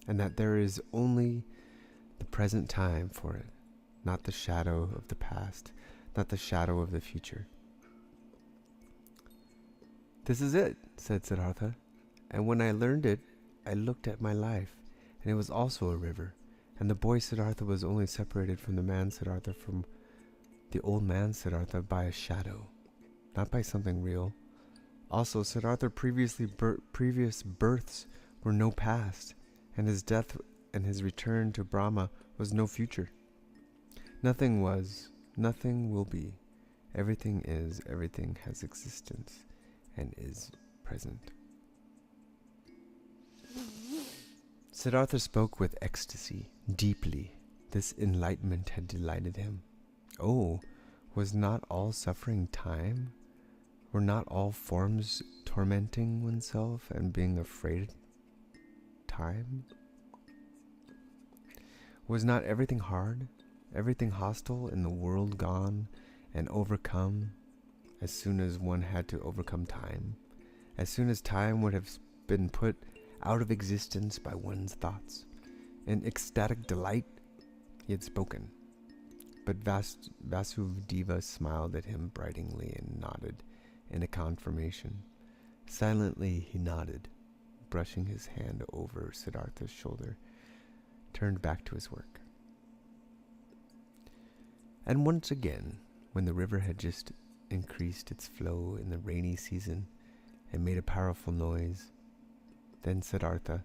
And that there is only the present time for it, not the shadow of the past, not the shadow of the future. This is it, said Siddhartha. And when I learned it, I looked at my life, and it was also a river. And the boy Siddhartha was only separated from the man Siddhartha, from the old man Siddhartha, by a shadow, not by something real. Also, Siddhartha's previous births were no past, and his death and his return to Brahma was no future. Nothing was, nothing will be. Everything is, everything has existence and is present. Siddhartha spoke with ecstasy, deeply. This enlightenment had delighted him. Oh, was not all suffering time? Were not all forms tormenting oneself and being afraid time? Was not everything hard, everything hostile in the world gone and overcome as soon as one had to overcome time? As soon as time would have been put out of existence by one's thoughts? In ecstatic delight, he had spoken. But Vasudeva smiled at him bitingly and nodded in a confirmation. Silently he nodded, brushing his hand over Siddhartha's shoulder, turned back to his work. And once again, when the river had just increased its flow in the rainy season and made a powerful noise, then Siddhartha,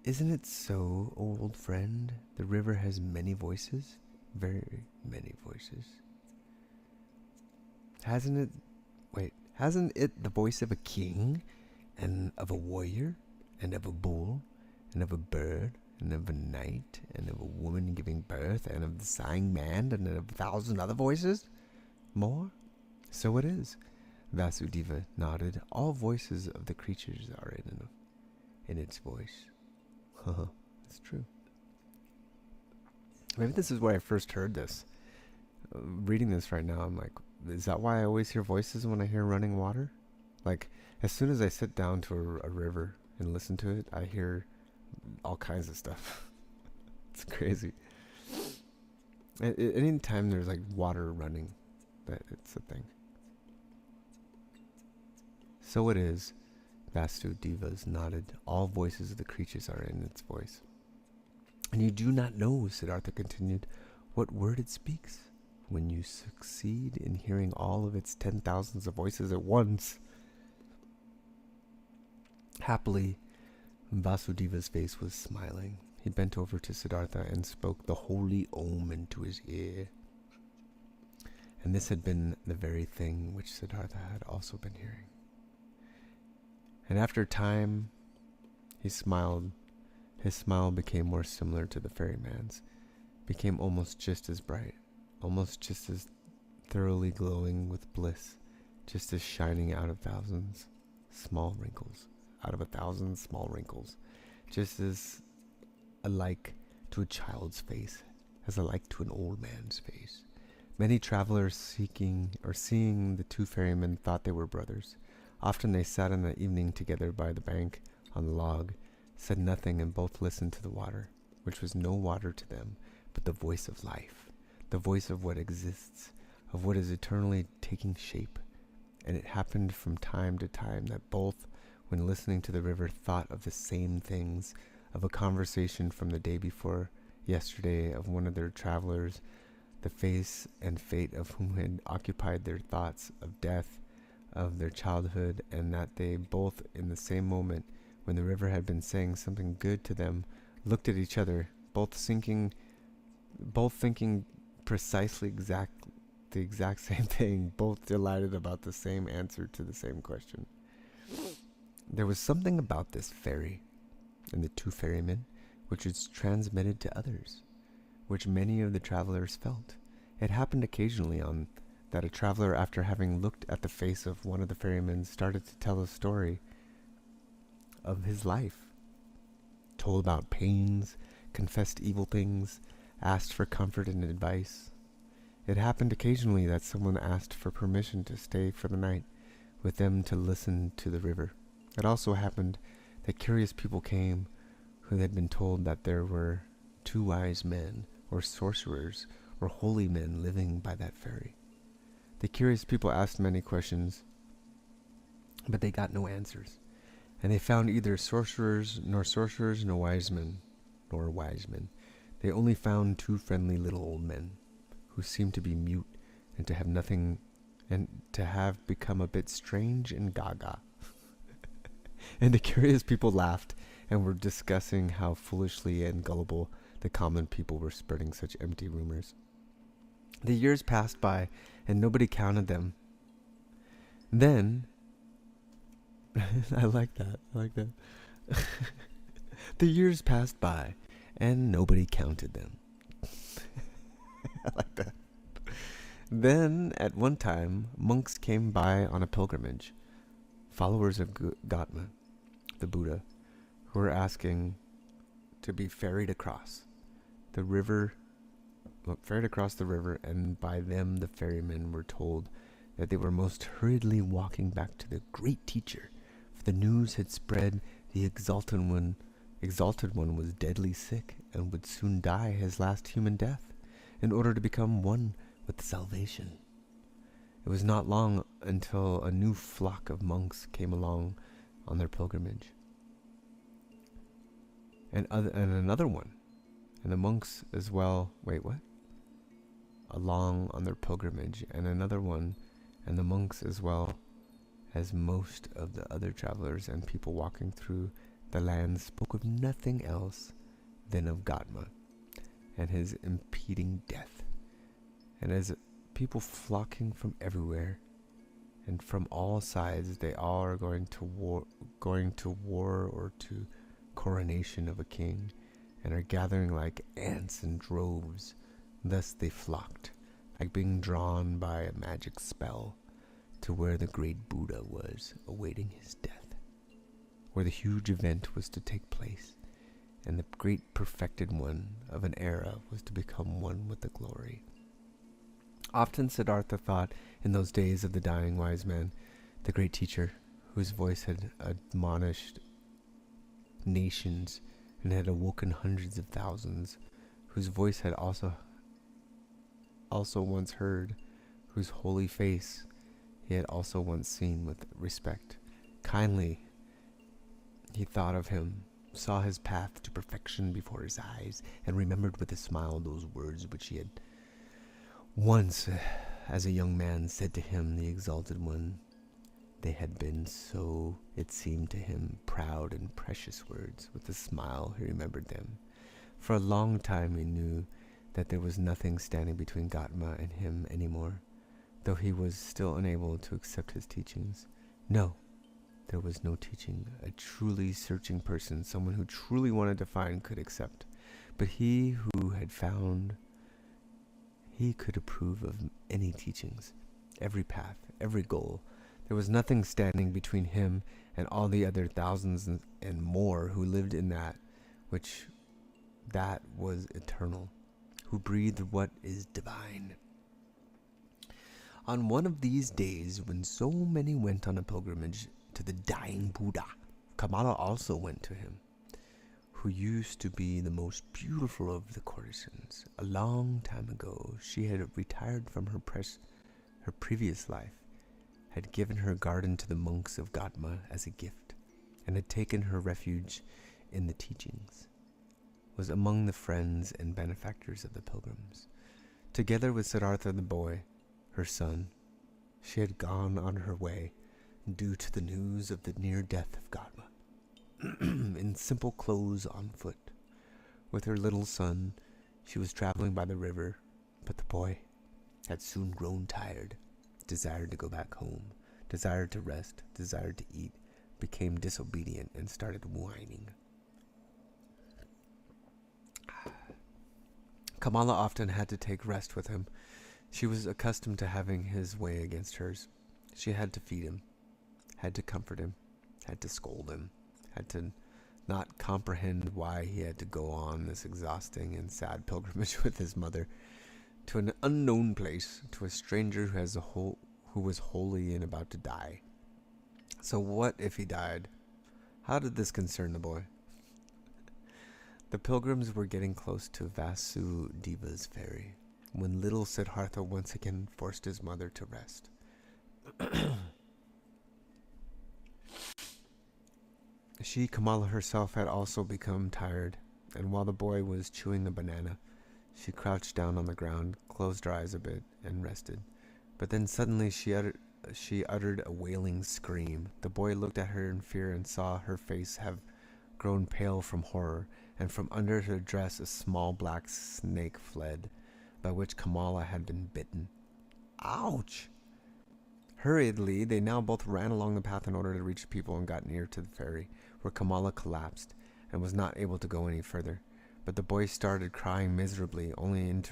isn't it so, old friend? The river has many voices, very many voices. Hasn't it the voice of a king, and of a warrior, and of a bull, and of a bird, and of a knight, and of a woman giving birth, and of the sighing man, and of 1,000 other voices? More? So it is. Vasudeva nodded. All voices of the creatures are in its voice. It's true. Maybe this is where I first heard this. Reading this right now, I'm like, is that why I always hear voices when I hear running water? Like, as soon as I sit down to a river and listen to it, I hear all kinds of stuff. It's crazy. Anytime there's like water running, it's a thing. So it is. Vasudeva's nodded. All voices of the creatures are in its voice. And you do not know, Siddhartha continued, what word it speaks. When you succeed in hearing all of its 10,000s of voices at once. Happily, Vasudeva's face was smiling. He bent over to Siddhartha and spoke the holy Om into his ear. And this had been the very thing which Siddhartha had also been hearing. And after a time, he smiled. His smile became more similar to the ferryman's, became almost just as bright, almost just as thoroughly glowing with bliss, just as shining out of thousands small wrinkles, out of 1,000 small wrinkles, just as alike to a child's face as alike to an old man's face. Many travelers seeing the two ferrymen thought they were brothers. Often they sat in the evening together by the bank on the log, said nothing, and both listened to the water, which was no water to them, but the voice of life, the voice of what exists, of what is eternally taking shape. And it happened from time to time that both, when listening to the river, thought of the same things, of a conversation from the day before yesterday of one of their travelers, the face and fate of whom had occupied their thoughts, of death, of their childhood, and that they both, in the same moment, when the river had been saying something good to them, looked at each other, both thinking precisely the exact same thing, both delighted about the same answer to the same question. There was something about this ferry and the two ferrymen which was transmitted to others, which many of the travelers felt. It happened occasionally that a traveler, after having looked at the face of one of the ferrymen, started to tell a story of his life, told about pains, confessed evil things, asked for comfort and advice. It happened occasionally that someone asked for permission to stay for the night with them to listen to the river. It also happened that curious people came who had been told that there were 2 wise men, or sorcerers, or holy men living by that ferry. The curious people asked many questions, but they got no answers, and they found either sorcerers, nor wise men. They only found 2 friendly little old men, who seemed to be mute and to have nothing, and to have become a bit strange and gaga. And the curious people laughed and were discussing how foolishly and gullible the common people were spreading such empty rumors. The years passed by, and nobody counted them. Then, I like that. The years passed by, and nobody counted them. I like that. Then, at one time, monks came by on a pilgrimage, followers of Gautama, the Buddha, who were asking to be ferried across the river, and by them the ferrymen were told that they were most hurriedly walking back to the great teacher, for the news had spread the exalted one was deadly sick and would soon die his last human death, in order to become one with salvation. It was not long until a new flock of monks came along on their pilgrimage, and another one, and the monks as well. Along on their pilgrimage, and another one, and the monks as well as most of the other travelers and people walking through the land spoke of nothing else than of Gautama and his impending death. And as people flocking from everywhere and from all sides, they all are going to war or to coronation of a king, and are gathering like ants in droves. Thus they flocked, like being drawn by a magic spell, to where the great Buddha was awaiting his death, where the huge event was to take place, and the great perfected one of an era was to become one with the glory. Often Siddhartha thought in those days of the dying wise man, the great teacher, whose voice had admonished nations and had awoken hundreds of thousands, whose voice had also once heard, whose holy face he had also once seen with respect. Kindly he thought of him, saw his path to perfection before his eyes, and remembered with a smile those words which he had once, as a young man, said to him, the exalted one. They had been so, it seemed to him, proud and precious words. With a smile he remembered them. For a long time he knew that there was nothing standing between Gautama and him anymore, though he was still unable to accept his teachings. No, there was no teaching a truly searching person, someone who truly wanted to find, could accept. But he who had found, he could approve of any teachings, every path, every goal. There was nothing standing between him and all the other thousands and more who lived in that was eternal, who breathed what is divine. On one of these days, when so many went on a pilgrimage to the dying Buddha, Kamala also went to him, who used to be the most beautiful of the courtesans. A long time ago, she had retired from her previous life, had given her garden to the monks of Gautama as a gift, and had taken her refuge in the teachings, was among the friends and benefactors of the pilgrims. Together with Siddhartha the boy, her son, she had gone on her way due to the news of the near death of Gautama. In simple clothes on foot. With her little son, she was traveling by the river, but the boy had soon grown tired, desired to go back home, desired to rest, desired to eat, became disobedient, and started whining. Kamala often had to take rest with him. She was accustomed to having his way against hers. She had to feed him, had to comfort him, had to scold him, had to not comprehend why he had to go on this exhausting and sad pilgrimage with his mother to an unknown place, to a stranger who was holy and about to die. So what if he died? How did this concern the boy? The pilgrims were getting close to Vasudeva's ferry when little Siddhartha once again forced his mother to rest. She, Kamala herself, had also become tired, and while the boy was chewing the banana, she crouched down on the ground, closed her eyes a bit, and rested. But then suddenly she uttered a wailing scream. The boy looked at her in fear and saw her face have grown pale from horror, and from under her dress a small black snake fled, by which Kamala had been bitten. Ouch! Hurriedly, they now both ran along the path in order to reach people and got near to the ferry, where Kamala collapsed and was not able to go any further. But the boy started crying miserably, only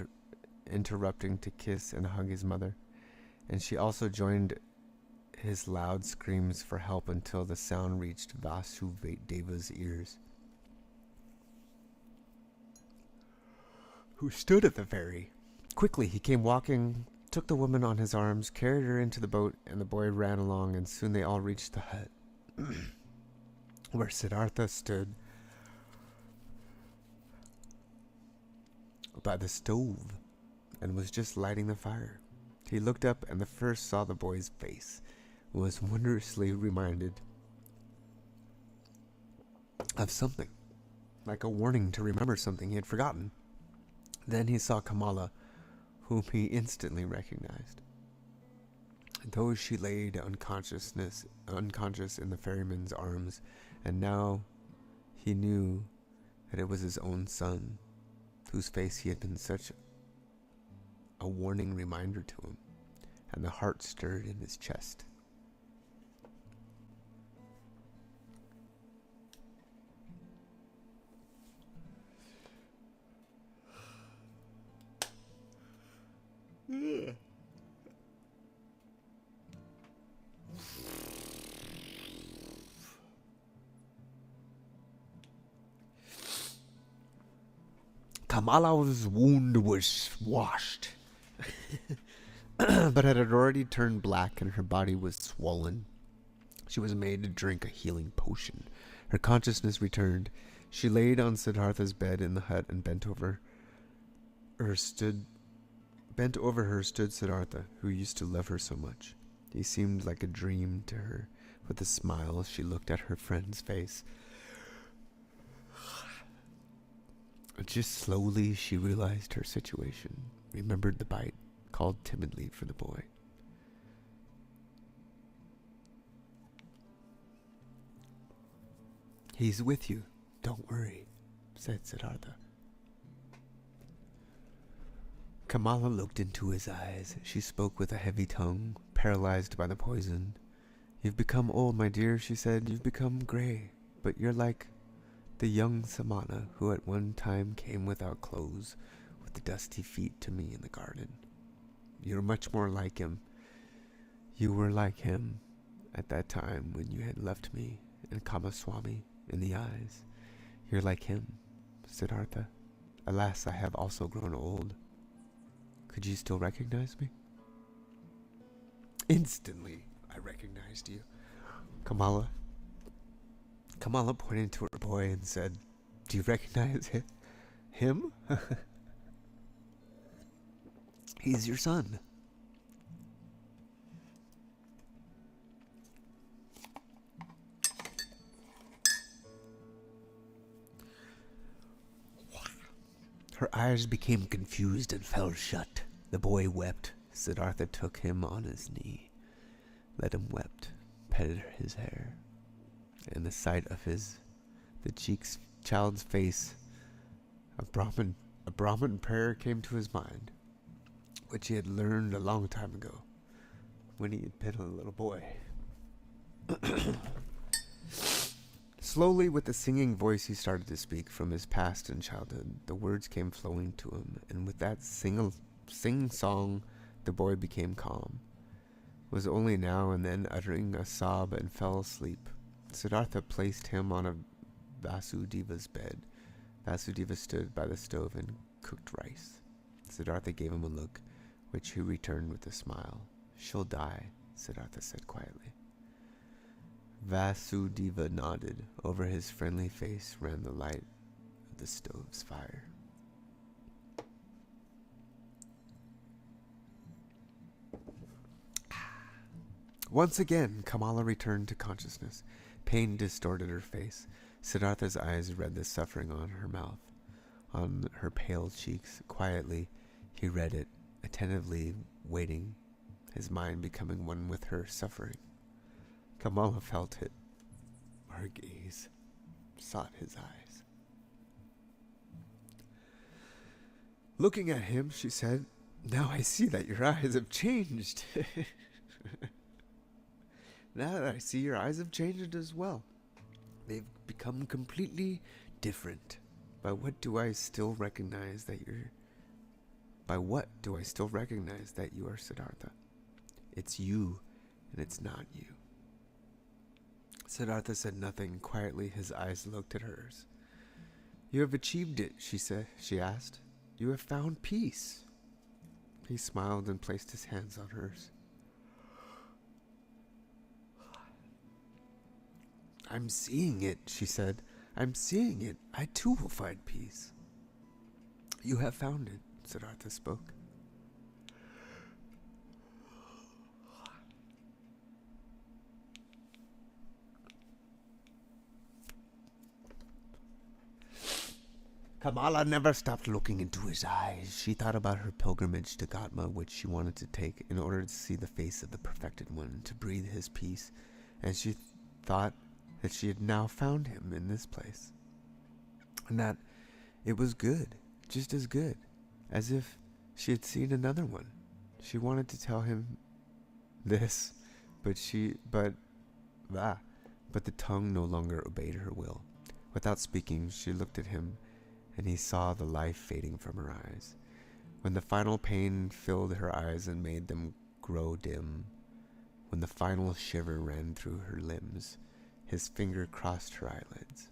interrupting to kiss and hug his mother. And she also joined his loud screams for help until the sound reached Vasudeva's ears, who stood at the ferry. Quickly he came walking, took the woman on his arms, carried her into the boat, and the boy ran along, and soon they all reached the hut where Siddhartha stood by the stove and was just lighting the fire. He looked up and the first saw the boy's face, was wondrously reminded of something, like a warning to remember something he had forgotten. Then he saw Kamala, whom he instantly recognized. Though she laid unconscious in the ferryman's arms, and now he knew that it was his own son, whose face he had been such a warning reminder to him, and the heart stirred in his chest. Kamala's wound was washed, but it had already turned black and her body was swollen. She was made to drink a healing potion. Her consciousness returned. She laid on Siddhartha's bed in the hut and bent over her stood Siddhartha, who used to love her so much. He seemed like a dream to her. With a smile, she looked at her friend's face. Just slowly, she realized her situation, remembered the bite, called timidly for the boy. "He's with you. Don't worry," said Siddhartha. Kamala looked into his eyes. She spoke with a heavy tongue, paralyzed by the poison. "You've become old, my dear," she said. "You've become gray, but you're like the young Samana who at one time came without clothes, with the dusty feet to me in the garden. You're much more like him. You were like him at that time when you had left me and Kamaswami in the eyes. You're like him, Siddhartha. Alas, I have also grown old. Could you still recognize me?" Instantly, I recognized you. Kamala pointed to her boy and said, "Do you recognize him? He's your son." Her eyes became confused and fell shut. The boy wept. Siddhartha took him on his knee, let him wept, petted his hair, and the sight of the child's face, a Brahmin prayer came to his mind, which he had learned a long time ago, when he had been a little boy. Slowly, with a singing voice, he started to speak from his past and childhood. The words came flowing to him, and with that sing-song, the boy became calm, was only now and then uttering a sob, and fell asleep. Siddhartha placed him on a Vasudeva's bed. Vasudeva stood by the stove and cooked rice. Siddhartha gave him a look, which he returned with a smile. "She'll die," Siddhartha said quietly. Vasudeva nodded. Over his friendly face ran the light of the stove's fire. Once again, Kamala returned to consciousness. Pain distorted her face. Siddhartha's eyes read the suffering on her mouth, on her pale cheeks. Quietly, he read it, attentively waiting, his mind becoming one with her suffering. Kamala felt it. Her gaze sought his eyes. Looking at him, she said, "Now I see that your eyes have changed." "Now that I see your eyes have changed as well. They've become completely different. By what do I still recognize that you are Siddhartha? It's you, and it's not you." Siddhartha said nothing. Quietly, his eyes looked at hers. "You have achieved it," she asked. "You have found peace." He smiled and placed his hands on hers. "I'm seeing it," she said. "I'm seeing it. I too will find peace." "You have found it," Siddhartha spoke. Kamala never stopped looking into his eyes. She thought about her pilgrimage to Gatma, which she wanted to take in order to see the face of the perfected one, to breathe his peace, and she thought that she had now found him in this place, and that it was good, just as good, as if she had seen another one. She wanted to tell him this, but the tongue no longer obeyed her will. Without speaking, she looked at him, and he saw the life fading from her eyes. When the final pain filled her eyes and made them grow dim, when the final shiver ran through her limbs, his finger crossed her eyelids.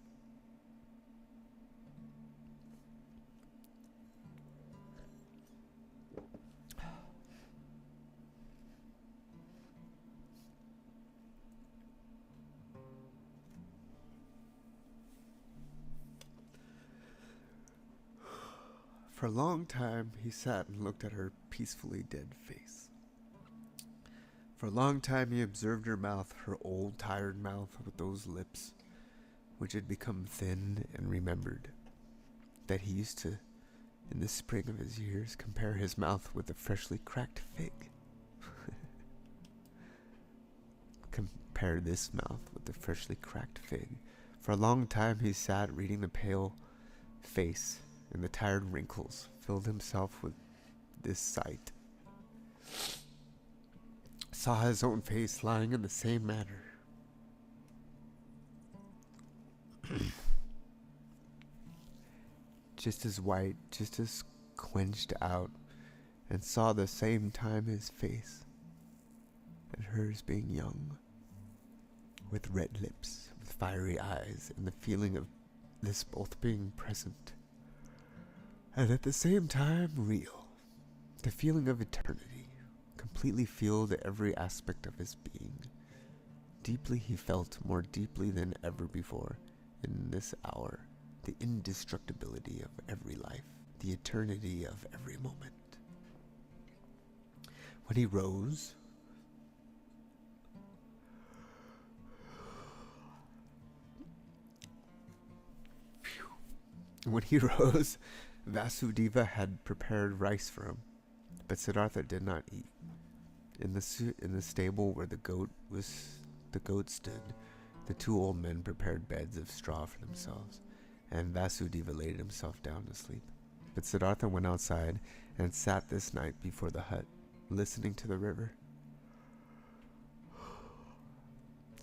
For a long time, he sat and looked at her peacefully dead face. For a long time, he observed her mouth, her old, tired mouth with those lips, which had become thin, and remembered that he used to, in the spring of his years, compare his mouth with a freshly cracked fig. Compare this mouth with the freshly cracked fig. For a long time, he sat reading the pale face, and the tired wrinkles filled himself with this sight, saw his own face lying in the same manner. Just as white, just as quenched out, and saw the same time his face and hers being young, with red lips, with fiery eyes, and the feeling of this both being present, and at the same time real. The feeling of eternity completely filled every aspect of his being. Deeply he felt, more deeply than ever before, in this hour, the indestructibility of every life, the eternity of every moment. When he rose, Vasudeva had prepared rice for him, but Siddhartha did not eat. In the stable where the goat stood, the two old men prepared beds of straw for themselves, and Vasudeva laid himself down to sleep. But Siddhartha went outside and sat this night before the hut, listening to the river.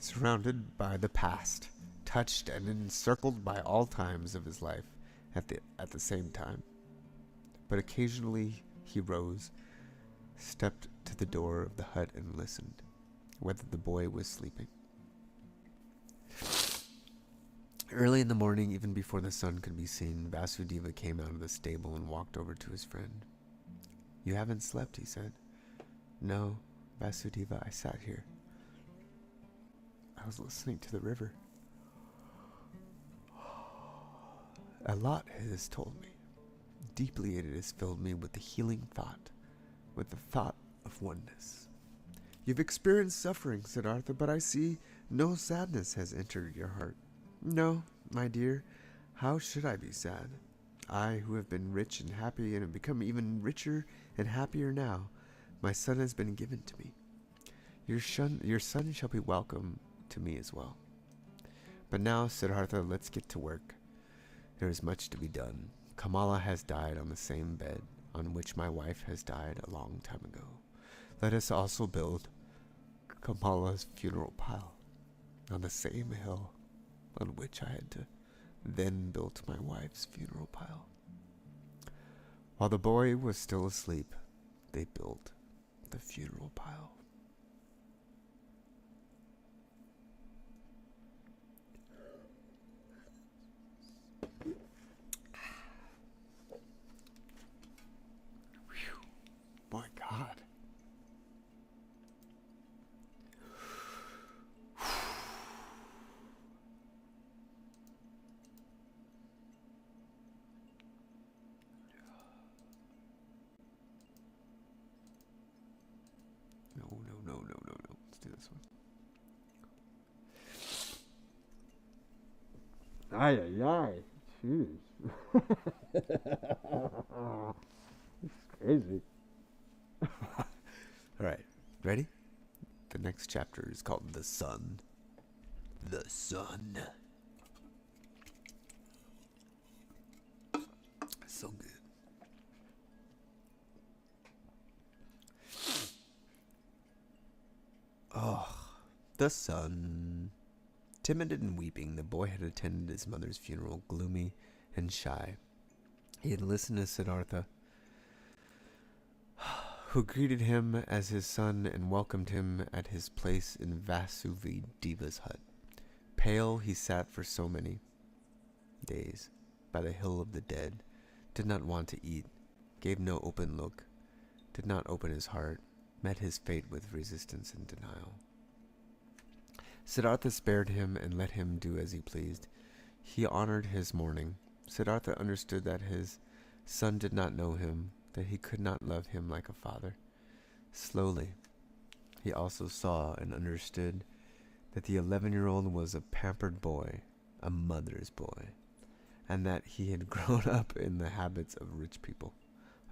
Surrounded by the past, touched and encircled by all times of his life at the same time. But occasionally he rose, stepped to the door of the hut and listened, whether the boy was sleeping. Early in the morning, even before the sun could be seen, Vasudeva came out of the stable and walked over to his friend. "You haven't slept," he said. "No, Vasudeva, I sat here. I was listening to the river. A lot it has told me. Deeply it has filled me with the healing thought, with the thought of oneness. You've experienced suffering, Siddhartha, but I see no sadness has entered your heart. No, my dear, how should I be sad? I, who have been rich and happy and have become even richer and happier now, my son has been given to me. Your son shall be welcome to me as well. But now, Siddhartha, let's get to work. There is much to be done. Kamala has died on the same bed on which my wife has died a long time ago. Let us also build Kamala's funeral pile on the same hill on which I had to then build my wife's funeral pile. While the boy was still asleep, they built the funeral pile." My God. No. Let's do this one. Ay. Jeez. This is crazy. Alright, ready? The next chapter is called The Sun. The Sun. So good. Oh, the sun. Timid and weeping, the boy had attended his mother's funeral, gloomy and shy. He had listened to Siddhartha, who greeted him as his son and welcomed him at his place in Vasudeva's hut. Pale, he sat for so many days by the hill of the dead, did not want to eat, gave no open look, did not open his heart, met his fate with resistance and denial. Siddhartha spared him and let him do as he pleased. He honored his mourning. Siddhartha understood that his son did not know him, that he could not love him like a father. Slowly, he also saw and understood that the 11-year-old was a pampered boy, a mother's boy, and that he had grown up in the habits of rich people,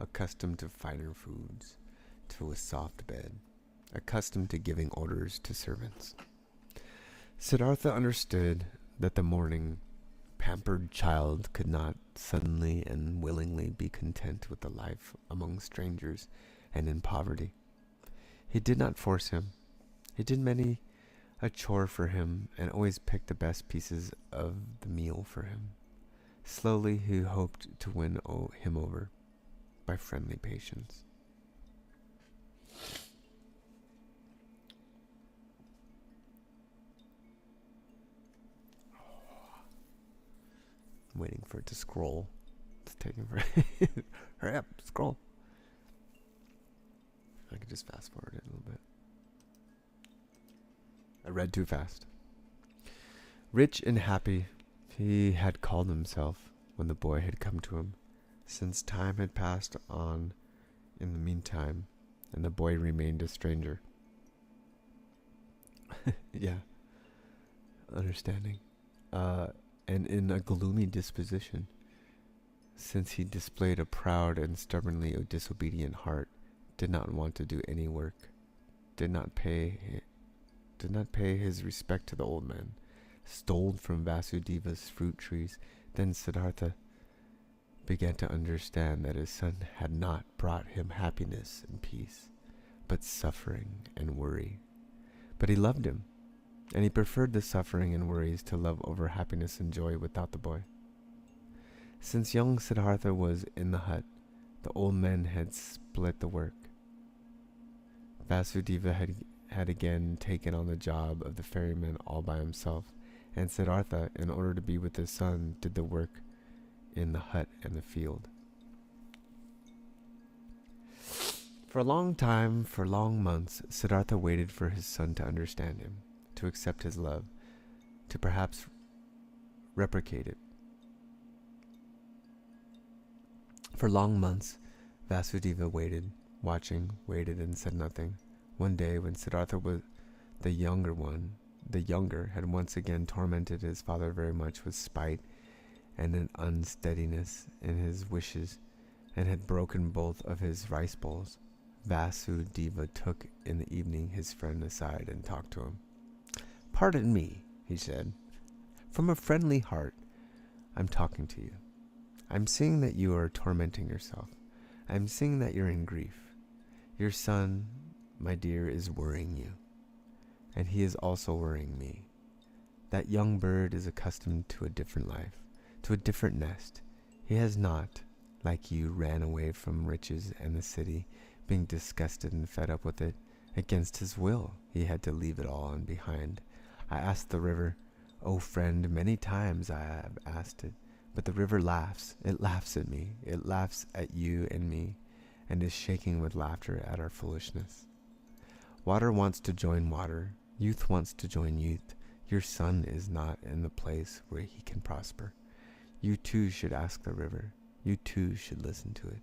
accustomed to finer foods, to a soft bed, accustomed to giving orders to servants. Siddhartha understood that the mourning pampered child could not suddenly and willingly be content with a life among strangers and in poverty. He did not force him. He did many a chore for him and always picked the best pieces of the meal for him. Slowly he hoped to win him over by friendly patience. I'm waiting for it to scroll. It's taking forever. Hurry up, scroll. I could just fast forward it a little bit. I read too fast. Rich and happy, he had called himself when the boy had come to him, since time had passed on in the meantime, and the boy remained a stranger. Yeah, understanding. And in a gloomy disposition, since he displayed a proud and stubbornly disobedient heart, did not want to do any work, did not pay his respect to the old man, stole from Vasudeva's fruit trees. Then Siddhartha began to understand that his son had not brought him happiness and peace, but suffering and worry. But he loved him, and he preferred the suffering and worries to love over happiness and joy without the boy. Since young Siddhartha was in the hut, the old man had split the work. Vasudeva had again taken on the job of the ferryman all by himself, and Siddhartha, in order to be with his son, did the work in the hut and the field. For a long time, for long months, Siddhartha waited for his son to understand him, to accept his love, to perhaps replicate it. For long months, Vasudeva waited, waited and said nothing. One day, when Siddhartha was the younger, had once again tormented his father very much with spite and an unsteadiness in his wishes, and had broken both of his rice bowls, Vasudeva took in the evening his friend aside and talked to him. "Pardon me," he said. "From a friendly heart, I'm talking to you. I'm seeing that you are tormenting yourself. I'm seeing that you're in grief. Your son, my dear, is worrying you, and he is also worrying me. That young bird is accustomed to a different life, to a different nest. He has not, like you, ran away from riches and the city, being disgusted and fed up with it. Against his will, he had to leave it all behind. I asked the river, oh friend, many times I have asked it, but the river laughs. It laughs at me. It laughs at you and me, and is shaking with laughter at our foolishness. Water wants to join water. Youth wants to join youth. Your son is not in the place where he can prosper. You too should ask the river. You too should listen to it."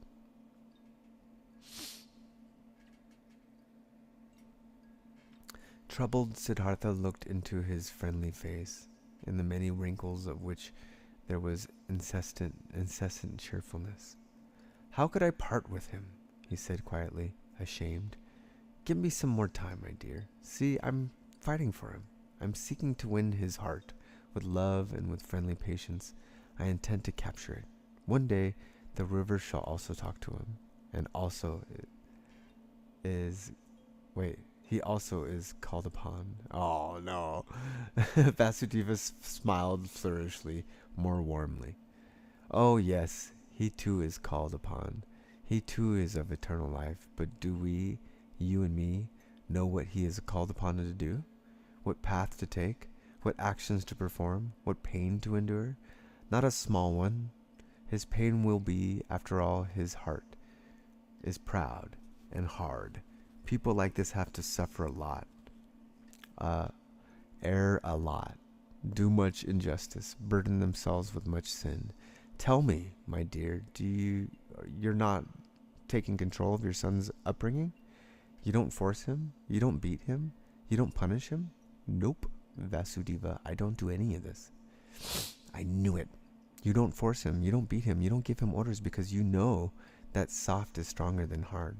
Troubled, Siddhartha looked into his friendly face, in the many wrinkles of which there was incessant cheerfulness. "How could I part with him?" he said quietly, ashamed. "Give me some more time, my dear. See, I'm fighting for him. I'm seeking to win his heart. With love and with friendly patience, I intend to capture it. One day, the river shall also talk to him, and also he also is called upon." Oh no. Vasudeva smiled flourishly, more warmly. "Oh yes, he too is called upon. He too is of eternal life. But do we, you and me, know what he is called upon to do? What path to take? What actions to perform? What pain to endure? Not a small one. His pain will be, after all, his heart is proud and hard. People like this have to suffer a lot, err a lot, do much injustice, burden themselves with much sin. Tell me, my dear, you're not taking control of your son's upbringing? You don't force him? You don't beat him? You don't punish him?" "Nope, Vasudeva, I don't do any of this." "I knew it. You don't force him, you don't beat him, you don't give him orders because you know that soft is stronger than hard.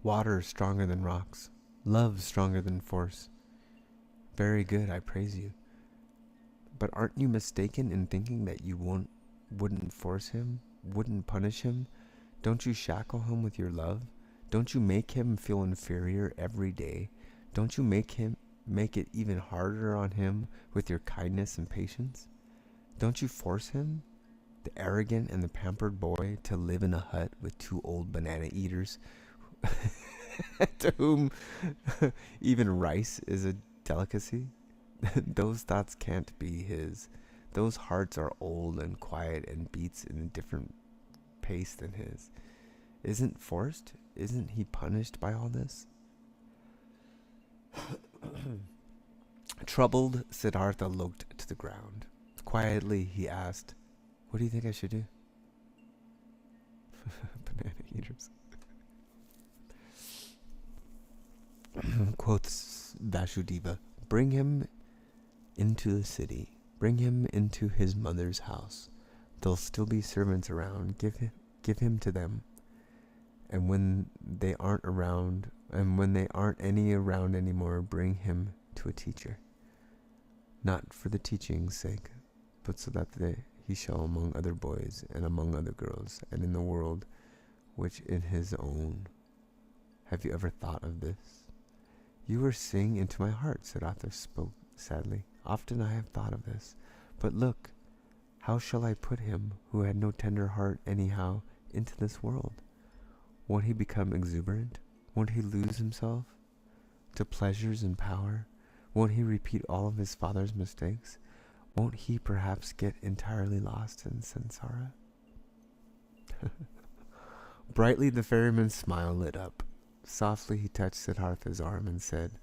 Water is stronger than rocks. Love is stronger than force. Very good, I praise you. But aren't you mistaken in thinking that you wouldn't force him, wouldn't punish him? Don't you shackle him with your love? Don't you make him feel inferior every day? Don't you make it even harder on him with your kindness and patience? Don't you force him, the arrogant and the pampered boy, to live in a hut with two old banana eaters to whom even rice is a delicacy? Those thoughts can't be his. Those hearts are old and quiet and beats in a different pace than his. Isn't forced? Isn't he punished by all this? Troubled, Siddhartha looked to the ground. Quietly, he asked, "What do you think I should do?" Banana eaters. Quoth Vasudeva, "Bring him into the city. Bring him into his mother's house. There'll still be servants around. Give him to them. And when they aren't any around anymore, bring him to a teacher. Not for the teaching's sake, but so that he shall among other boys and among other girls and in the world which in his own. Have you ever thought of this?" "You are seeing into my heart," Siddhartha spoke sadly. "Often I have thought of this. But look, how shall I put him, who had no tender heart anyhow, into this world? Won't he become exuberant? Won't he lose himself to pleasures and power? Won't he repeat all of his father's mistakes? Won't he perhaps get entirely lost in samsara?" Brightly the ferryman's smile lit up. Softly he touched Siddhartha's arm and said,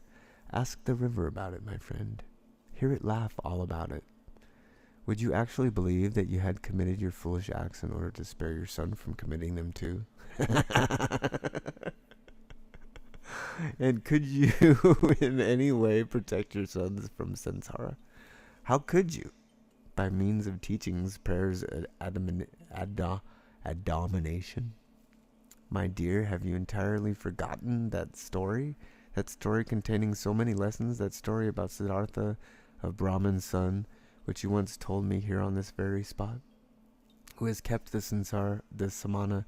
"Ask the river about it, my friend. Hear it laugh all about it. Would you actually believe that you had committed your foolish acts in order to spare your son from committing them too? And could you in any way protect your sons from samsara? How could you? By means of teachings, prayers, abomination? My dear, have you entirely forgotten that story? That story containing so many lessons, that story about Siddhartha, of Brahman's son, which you once told me here on this very spot? Who has kept the samana,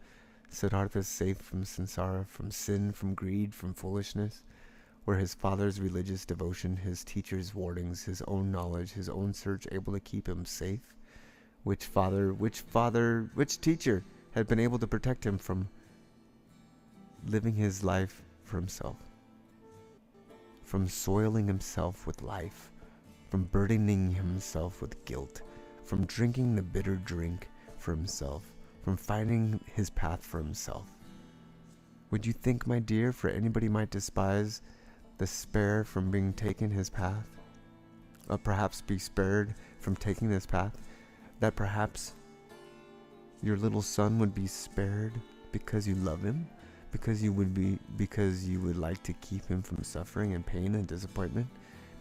Siddhartha, safe from samsara, from sin, from greed, from foolishness? Were his father's religious devotion, his teacher's warnings, his own knowledge, his own search able to keep him safe? Which teacher had been able to protect him from living his life for himself, from soiling himself with life, from burdening himself with guilt, from drinking the bitter drink for himself, from finding his path for himself? Would you think, my dear, for anybody might despise the spare from being taken his path, or perhaps be spared from taking this path, that perhaps your little son would be spared because you love him, because you would like to keep him from suffering and pain and disappointment?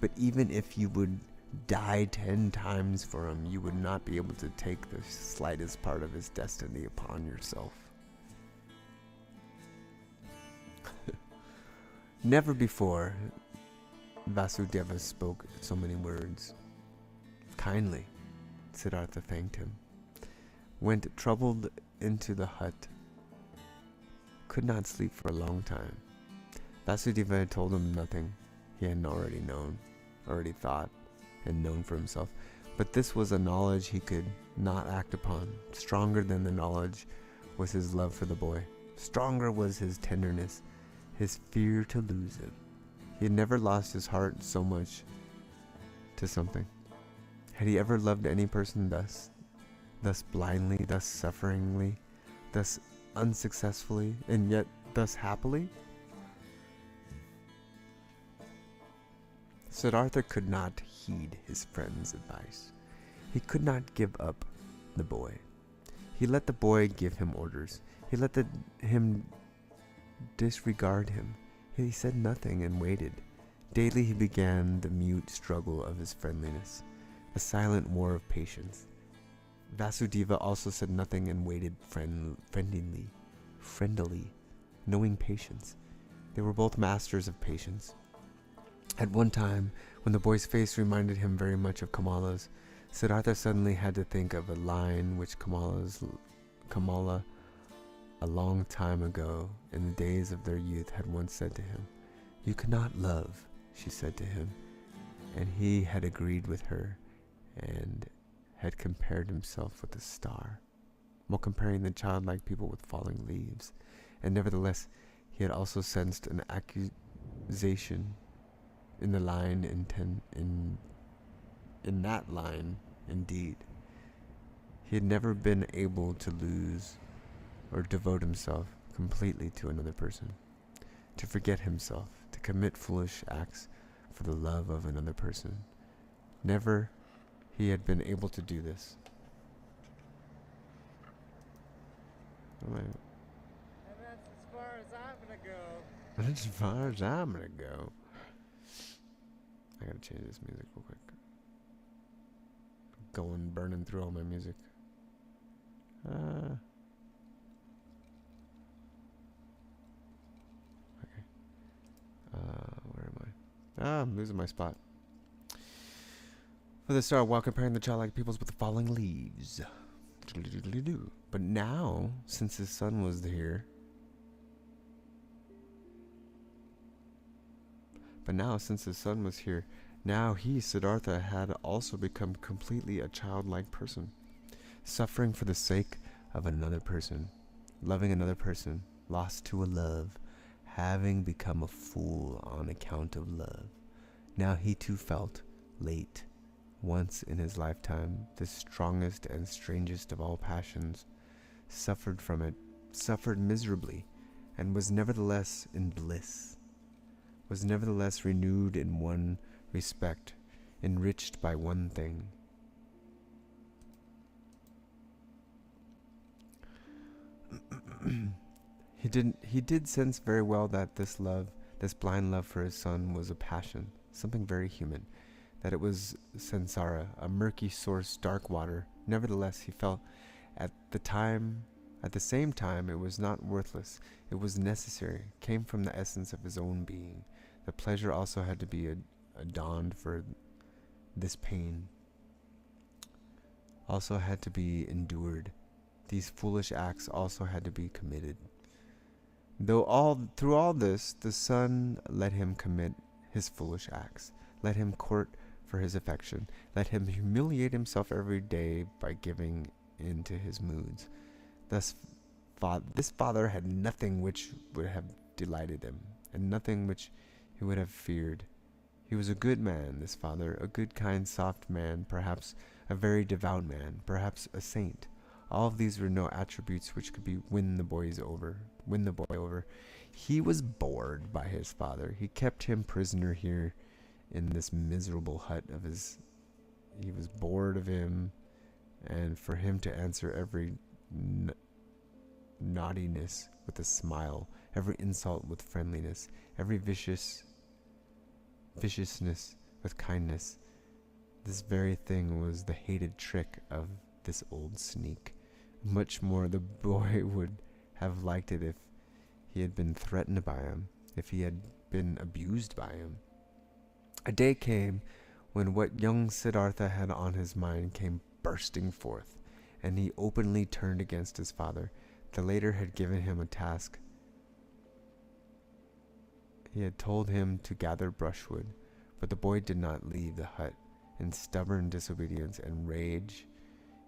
But even if you would die 10 times for him, you would not be able to take the slightest part of his destiny upon yourself. Never before Vasudeva spoke so many words. Kindly, Siddhartha thanked him, went troubled into the hut, could not sleep for a long time. Vasudeva had told him nothing he hadn't already thought, and known for himself. But this was a knowledge he could not act upon. Stronger than the knowledge was his love for the boy. Stronger was his tenderness, his fear to lose it. He had never lost his heart so much to something. Had he ever loved any person thus blindly, thus sufferingly, thus unsuccessfully, and yet thus happily? Siddhartha could not heed his friend's advice. He could not give up the boy. He let the boy give him orders. He let him disregard him. He said nothing and waited. Daily he began the mute struggle of his friendliness, a silent war of patience. Vasudeva also said nothing and waited friendlily, knowing patience. They were both masters of patience. At one time, when the boy's face reminded him very much of Kamala's, Siddhartha suddenly had to think of a line which Kamala, a long time ago, in the days of their youth, had once said to him. "You cannot love," she said to him, and he had agreed with her and had compared himself with a star, while comparing the childlike people with falling leaves. And nevertheless, he had also sensed an accusation in the line in that line, indeed. He had never been able to lose or devote himself completely to another person, to forget himself, to commit foolish acts for the love of another person. Never he had been able to do this. And that's as far as I'm gonna go. As far as I'm gonna go. I gotta change this music real quick. Burning through all my music. Okay. Where am I? I'm losing my spot. For the start, while comparing the childlike peoples with the falling leaves. But now, since his son was here, now he, Siddhartha, had also become completely a childlike person, suffering for the sake of another person, loving another person, lost to a love, having become a fool on account of love. Now he too felt, late, once in his lifetime, the strongest and strangest of all passions, suffered from it, suffered miserably, and was nevertheless in bliss, was nevertheless renewed in one respect, enriched by one thing. He did sense very well that this love, this blind love for his son, was a passion, something very human, that it was samsara, a murky source, dark water. Nevertheless, he felt at the same time, it was not worthless, it was necessary, came from the essence of his own being. The pleasure also had to be adorned for this pain, also had to be endured. These foolish acts also had to be committed. Through all this, the son let him commit his foolish acts, let him court for his affection, let him humiliate himself every day by giving in to his moods. Thus, this father had nothing which would have delighted him, and nothing which he would have feared. He was a good man, this father, a good, kind, soft man, perhaps a very devout man, perhaps a saint. All of these were no attributes which could win the boy over. He was bored by his father. He kept him prisoner here in this miserable hut of his. He was bored of him, and for him to answer every naughtiness with a smile, every insult with friendliness, every viciousness with kindness. This very thing was the hated trick of this old sneak. Much more the boy would have liked it if he had been threatened by him, if he had been abused by him. A day came when what young Siddhartha had on his mind came bursting forth, and he openly turned against his father. The latter had given him a task. He had told him to gather brushwood, but the boy did not leave the hut. In stubborn disobedience and rage,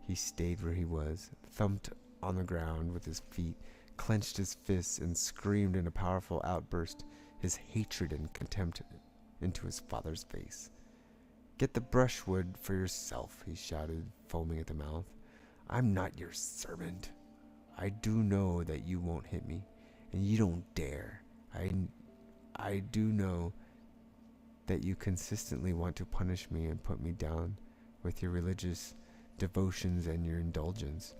he stayed where he was, thumped on the ground with his feet, clenched his fists, and screamed in a powerful outburst his hatred and contempt into his father's face. "Get the brushwood for yourself," he shouted, foaming at the mouth. "I'm not your servant. I do know that you won't hit me, and you don't dare. I do know that you consistently want to punish me and put me down with your religious devotions and your indulgence.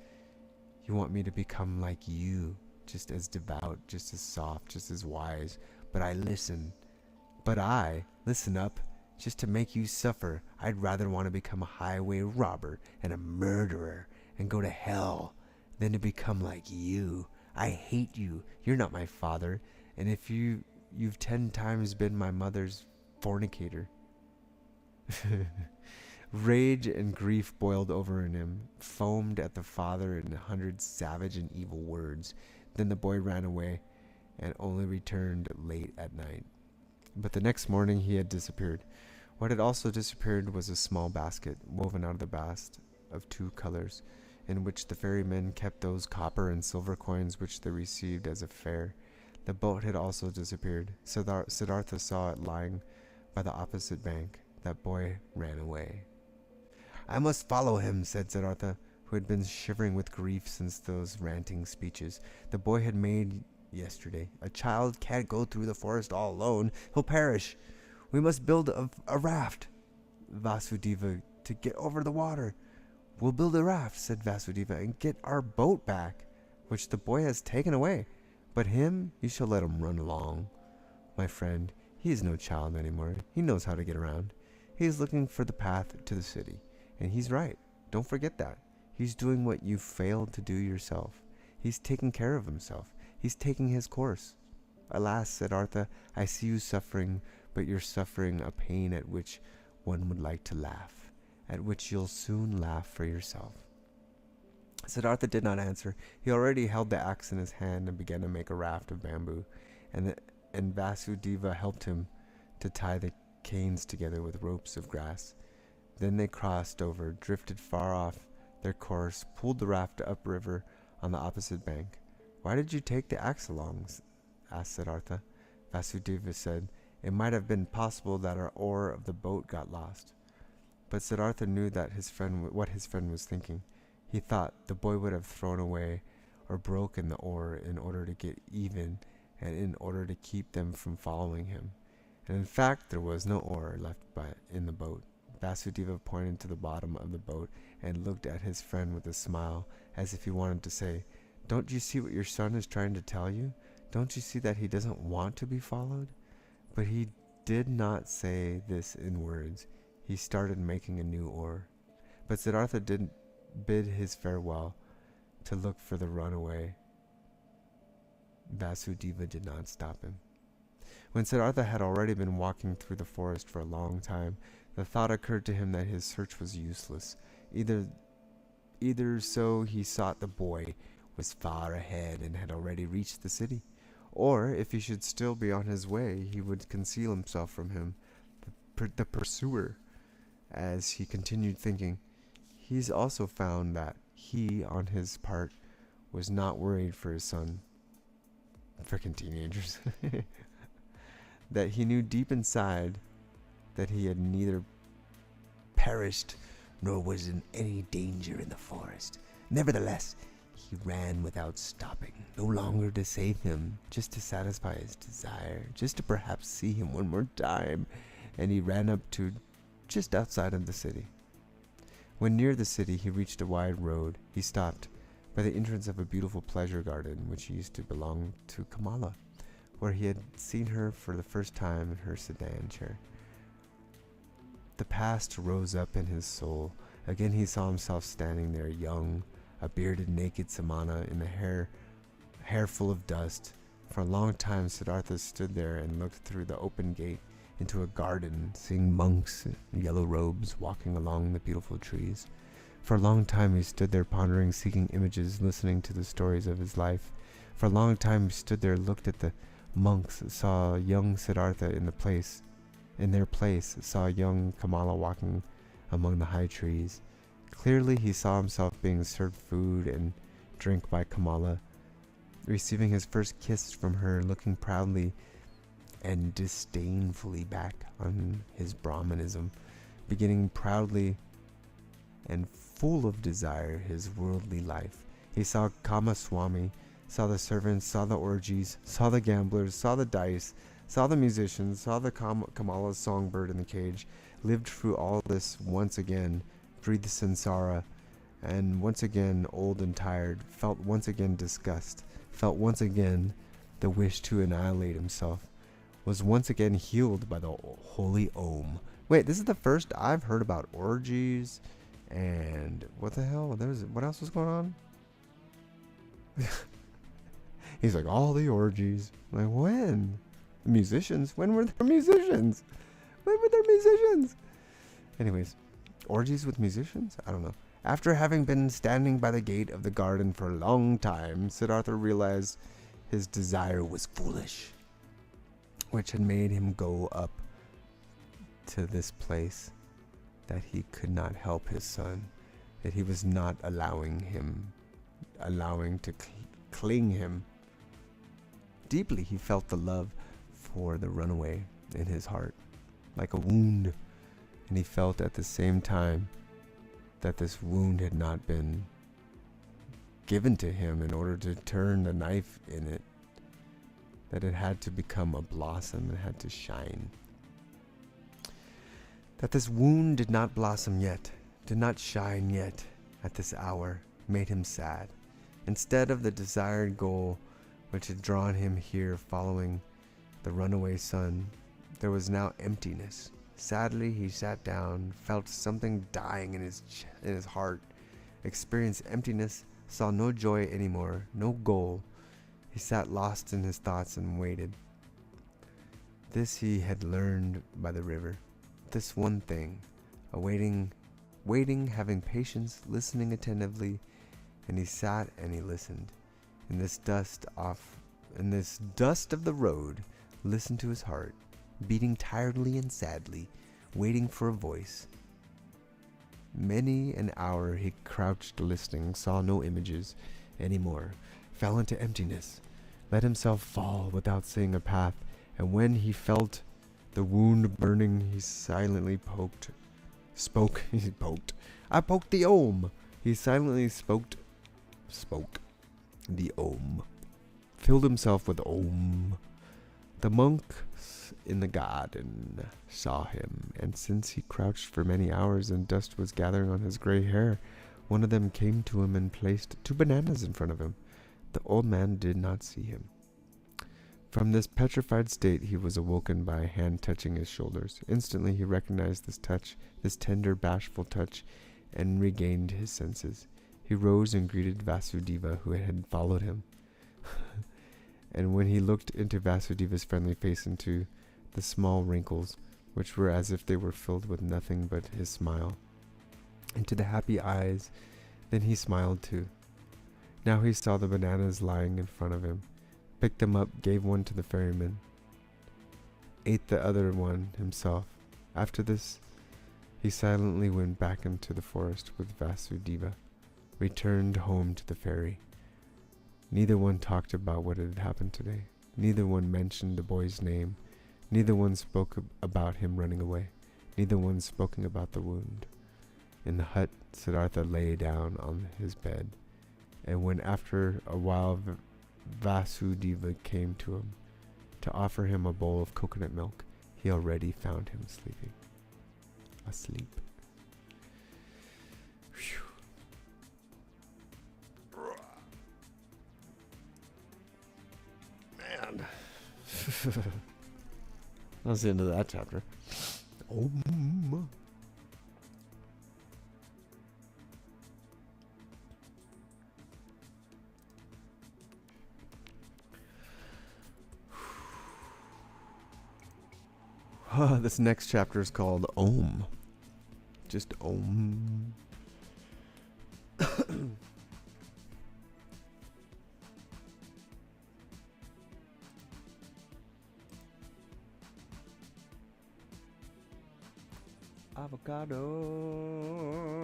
You want me to become like you, just as devout, just as soft, just as wise. But I listen up, just to make you suffer. I'd rather want to become a highway robber and a murderer and go to hell than to become like you. I hate you. You're not my father, and if you've 10 times been my mother's fornicator." Rage and grief boiled over in him, foamed at the father in 100 savage and evil words. Then the boy ran away and only returned late at night. But the next morning he had disappeared. What had also disappeared was a small basket woven out of the bast of 2 colors, in which the ferrymen kept those copper and silver coins which they received as a fare. The boat had also disappeared. Siddhartha saw it lying by the opposite bank. That boy ran away. "I must follow him," said Siddhartha, who had been shivering with grief since those ranting speeches the boy had made yesterday. "A child can't go through the forest all alone. He'll perish. We must build a raft, Vasudeva, to get over the water." "We'll build a raft," said Vasudeva, "and get our boat back, which the boy has taken away. But him, you shall let him run along. My friend, he is no child anymore. He knows how to get around. He is looking for the path to the city. And he's right. Don't forget that. He's doing what you failed to do yourself. He's taking care of himself. He's taking his course. Alas, Siddhartha, I see you suffering, but you're suffering a pain at which one would like to laugh, at which you'll soon laugh for yourself." Siddhartha did not answer. He already held the axe in his hand and began to make a raft of bamboo, and Vasudeva helped him to tie the canes together with ropes of grass. Then they crossed over, drifted far off their course, pulled the raft upriver on the opposite bank. "Why did you take the axe along?" asked Siddhartha. Vasudeva said, "It might have been possible that our oar of the boat got lost." But Siddhartha knew that what his friend was thinking. He thought the boy would have thrown away or broken the oar in order to get even and in order to keep them from following him. And in fact, there was no oar left in the boat. Vasudeva pointed to the bottom of the boat and looked at his friend with a smile, as if he wanted to say, "Don't you see what your son is trying to tell you? Don't you see that he doesn't want to be followed?" But he did not say this in words. He started making a new oar. But Siddhartha didn't bid his farewell to look for the runaway. Vasudeva did not stop him. When Siddhartha had already been walking through the forest for a long time, the thought occurred to him that his search was useless. Either so he sought the boy was far ahead and had already reached the city, or if he should still be on his way, he would conceal himself from him, the pursuer. As he continued thinking, he's also found that he, on his part, was not worried for his son. Frickin' teenagers. That he knew deep inside that he had neither perished nor was in any danger in the forest. Nevertheless, he ran without stopping, no longer to save him, just to satisfy his desire, just to perhaps see him one more time, and he ran up to just outside of the city. When near the city, he reached a wide road. He stopped by the entrance of a beautiful pleasure garden, which used to belong to Kamala, where he had seen her for the first time in her sedan chair. The past rose up in his soul. Again he saw himself standing there, young, a bearded, naked Samana in the hair full of dust. For a long time Siddhartha stood there and looked through the open gate into a garden, seeing monks in yellow robes walking along the beautiful trees. For a long time he stood there pondering, seeking images, listening to the stories of his life. For a long time he stood there, looked at the monks, saw young Siddhartha in their place, saw young Kamala walking among the high trees. Clearly he saw himself being served food and drink by Kamala, receiving his first kiss from her, looking proudly and disdainfully back on his Brahmanism, beginning proudly and full of desire his worldly life. He saw Kama Swami, saw the servants, saw the orgies, saw the gamblers, saw the dice, saw the musicians, saw the Kamala's songbird in the cage, lived through all this once again, breathed samsara, and once again old and tired, felt once again disgust, felt once again the wish to annihilate himself, was once again healed by the holy Om. Wait, this is the first I've heard about orgies, and what the hell? What else was going on? He's like, all the orgies. I'm like, when? The musicians? When were there musicians? When were there musicians? Anyways, orgies with musicians? I don't know. After having been standing by the gate of the garden for a long time, Siddhartha realized his desire was foolish, which had made him go up to this place, that he could not help his son, that he was not allowing to cling him. Deeply he felt the love for the runaway in his heart, like a wound, and he felt at the same time that this wound had not been given to him in order to turn the knife in it, that it had to become a blossom and had to shine. That this wound did not blossom yet, did not shine yet at this hour, made him sad. Instead of the desired goal which had drawn him here following the runaway son, there was now emptiness. Sadly, he sat down, felt something dying in his heart, experienced emptiness, saw no joy anymore, no goal. He sat lost in his thoughts and waited. This he had learned by the river. This one thing, waiting, having patience, listening attentively, and he sat and he listened. In this dust of the road, listened to his heart, beating tiredly and sadly, waiting for a voice. Many an hour he crouched listening, saw no images anymore, fell into emptiness, let himself fall without seeing a path, and when he felt the wound burning, he silently spoke the Om. He silently spoke the Om, filled himself with Om. The monks in the garden saw him, and since he crouched for many hours and dust was gathering on his gray hair, one of them came to him and placed 2 bananas in front of him. The old man did not see him. From this petrified state he was awoken by a hand touching his shoulders. Instantly he recognized this touch, this tender, bashful touch, and regained his senses. He rose and greeted Vasudeva, who had followed him. And when he looked into Vasudeva's friendly face, into the small wrinkles, which were as if they were filled with nothing but his smile, into the happy eyes, then he smiled too. Now he saw the bananas lying in front of him, picked them up, gave one to the ferryman, ate the other one himself. After this, he silently went back into the forest with Vasudeva, returned home to the ferry. Neither one talked about what had happened today. Neither one mentioned the boy's name. Neither one spoke about him running away. Neither one spoke about the wound. In the hut, Siddhartha lay down on his bed, and when after a while Vasudeva came to him to offer him a bowl of coconut milk, he already found him sleeping. Asleep. Whew. Man. That's the end of that chapter. Om. This next chapter is called Om. Just Om. Avocado,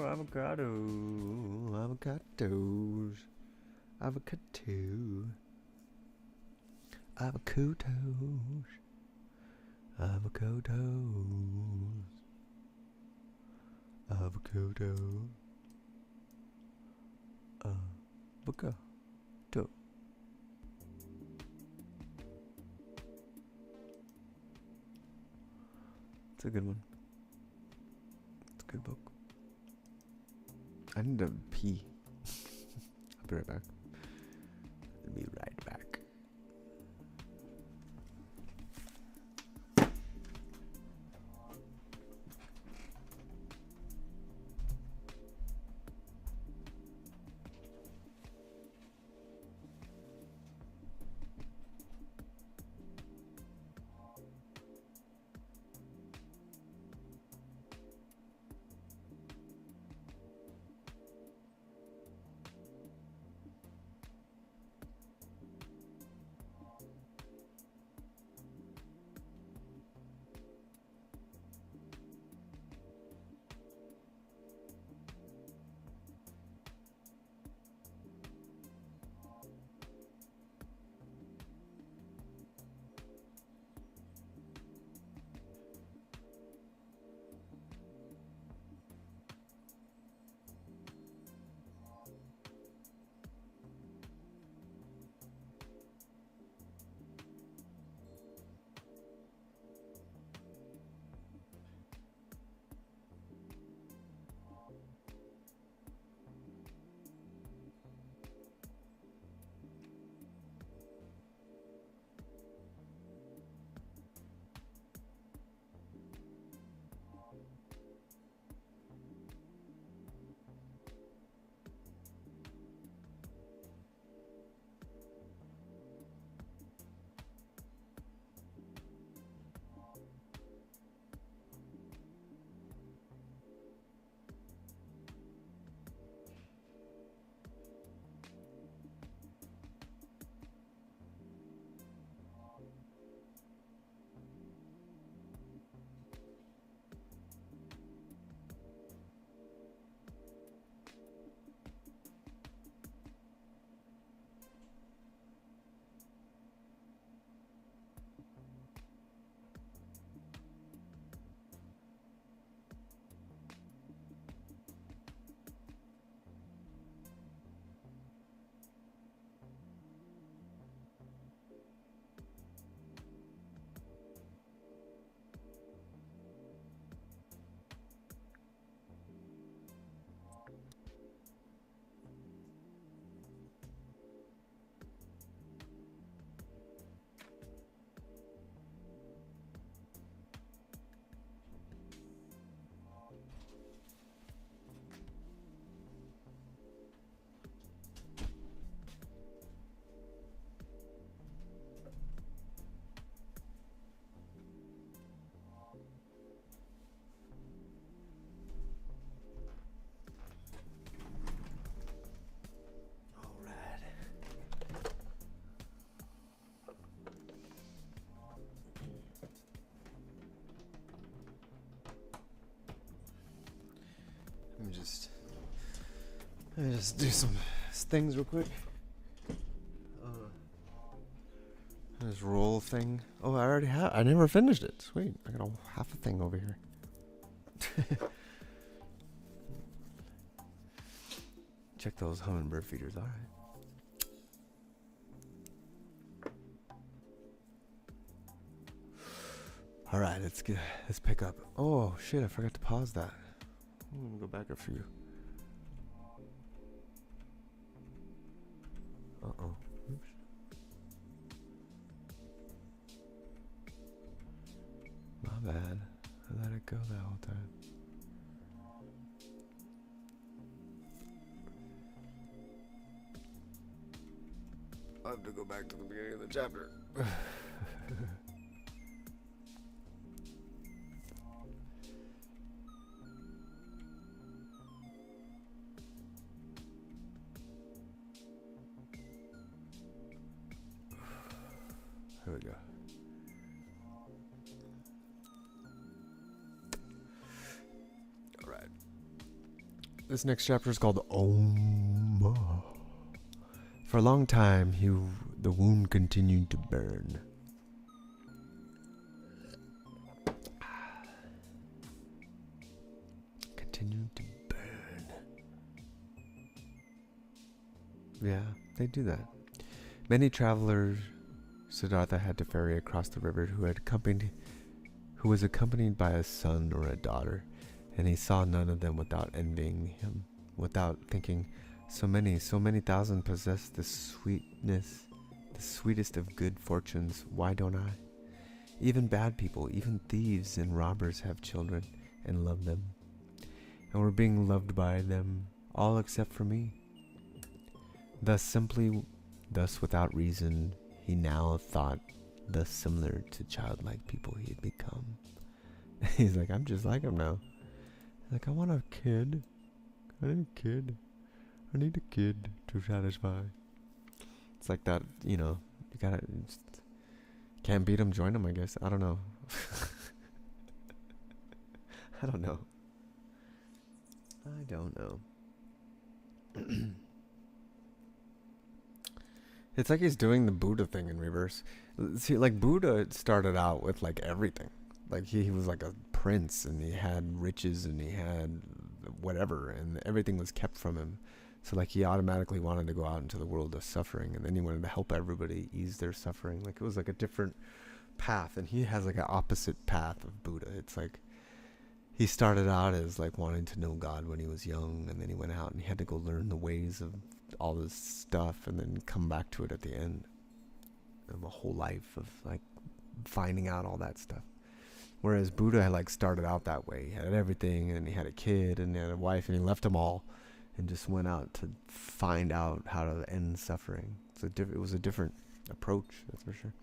avocado, avocados, avocado, avocados, avocados, avocado, avocado. It's a good one. Good book. I need to pee. I'll be right back. I'll be right back. Let me just do some things real quick. This roll thing. Oh, I already have. I never finished it. Sweet. I got half a thing over here. Check those hummingbird feeders. All right. All right. Let's pick up. Oh shit! I forgot to pause that. I'm gonna go back up for you. Uh-oh. Oops. My bad. I let it go that whole time. I have to go back to the beginning of the chapter. Here we go. All right. This next chapter is called Om. For a long time, the wound continued to burn. Continued to burn. Yeah, they do that. Many travelers Siddhartha had to ferry across the river who was accompanied by a son or a daughter, and he saw none of them without envying him, without thinking, so many thousand possess the sweetest of good fortunes, why don't I? Even bad people, even thieves and robbers have children and love them, and were being loved by them, all except for me. Thus without reason, he now thought thus similar to childlike people he had become. He's like, I'm just like him now. He's like, I want a kid. I need a kid. I need a kid to satisfy. It's like that, you gotta, can't beat him, join him, I guess. I don't know. I don't know. It's like he's doing the Buddha thing in reverse. See, like Buddha started out with like everything. Like he was like a prince and he had riches and he had whatever and everything was kept from him. So like he automatically wanted to go out into the world of suffering and then he wanted to help everybody ease their suffering. Like it was like a different path and he has like an opposite path of Buddha. It's like he started out as like wanting to know God when he was young and then he went out and he had to go learn the ways of all this stuff and then come back to it at the end of a whole life of like finding out all that stuff. Whereas Buddha had like started out that way. He had everything and he had a kid and he had a wife and he left them all and just went out to find out how to end suffering. So it was a different approach, that's for sure.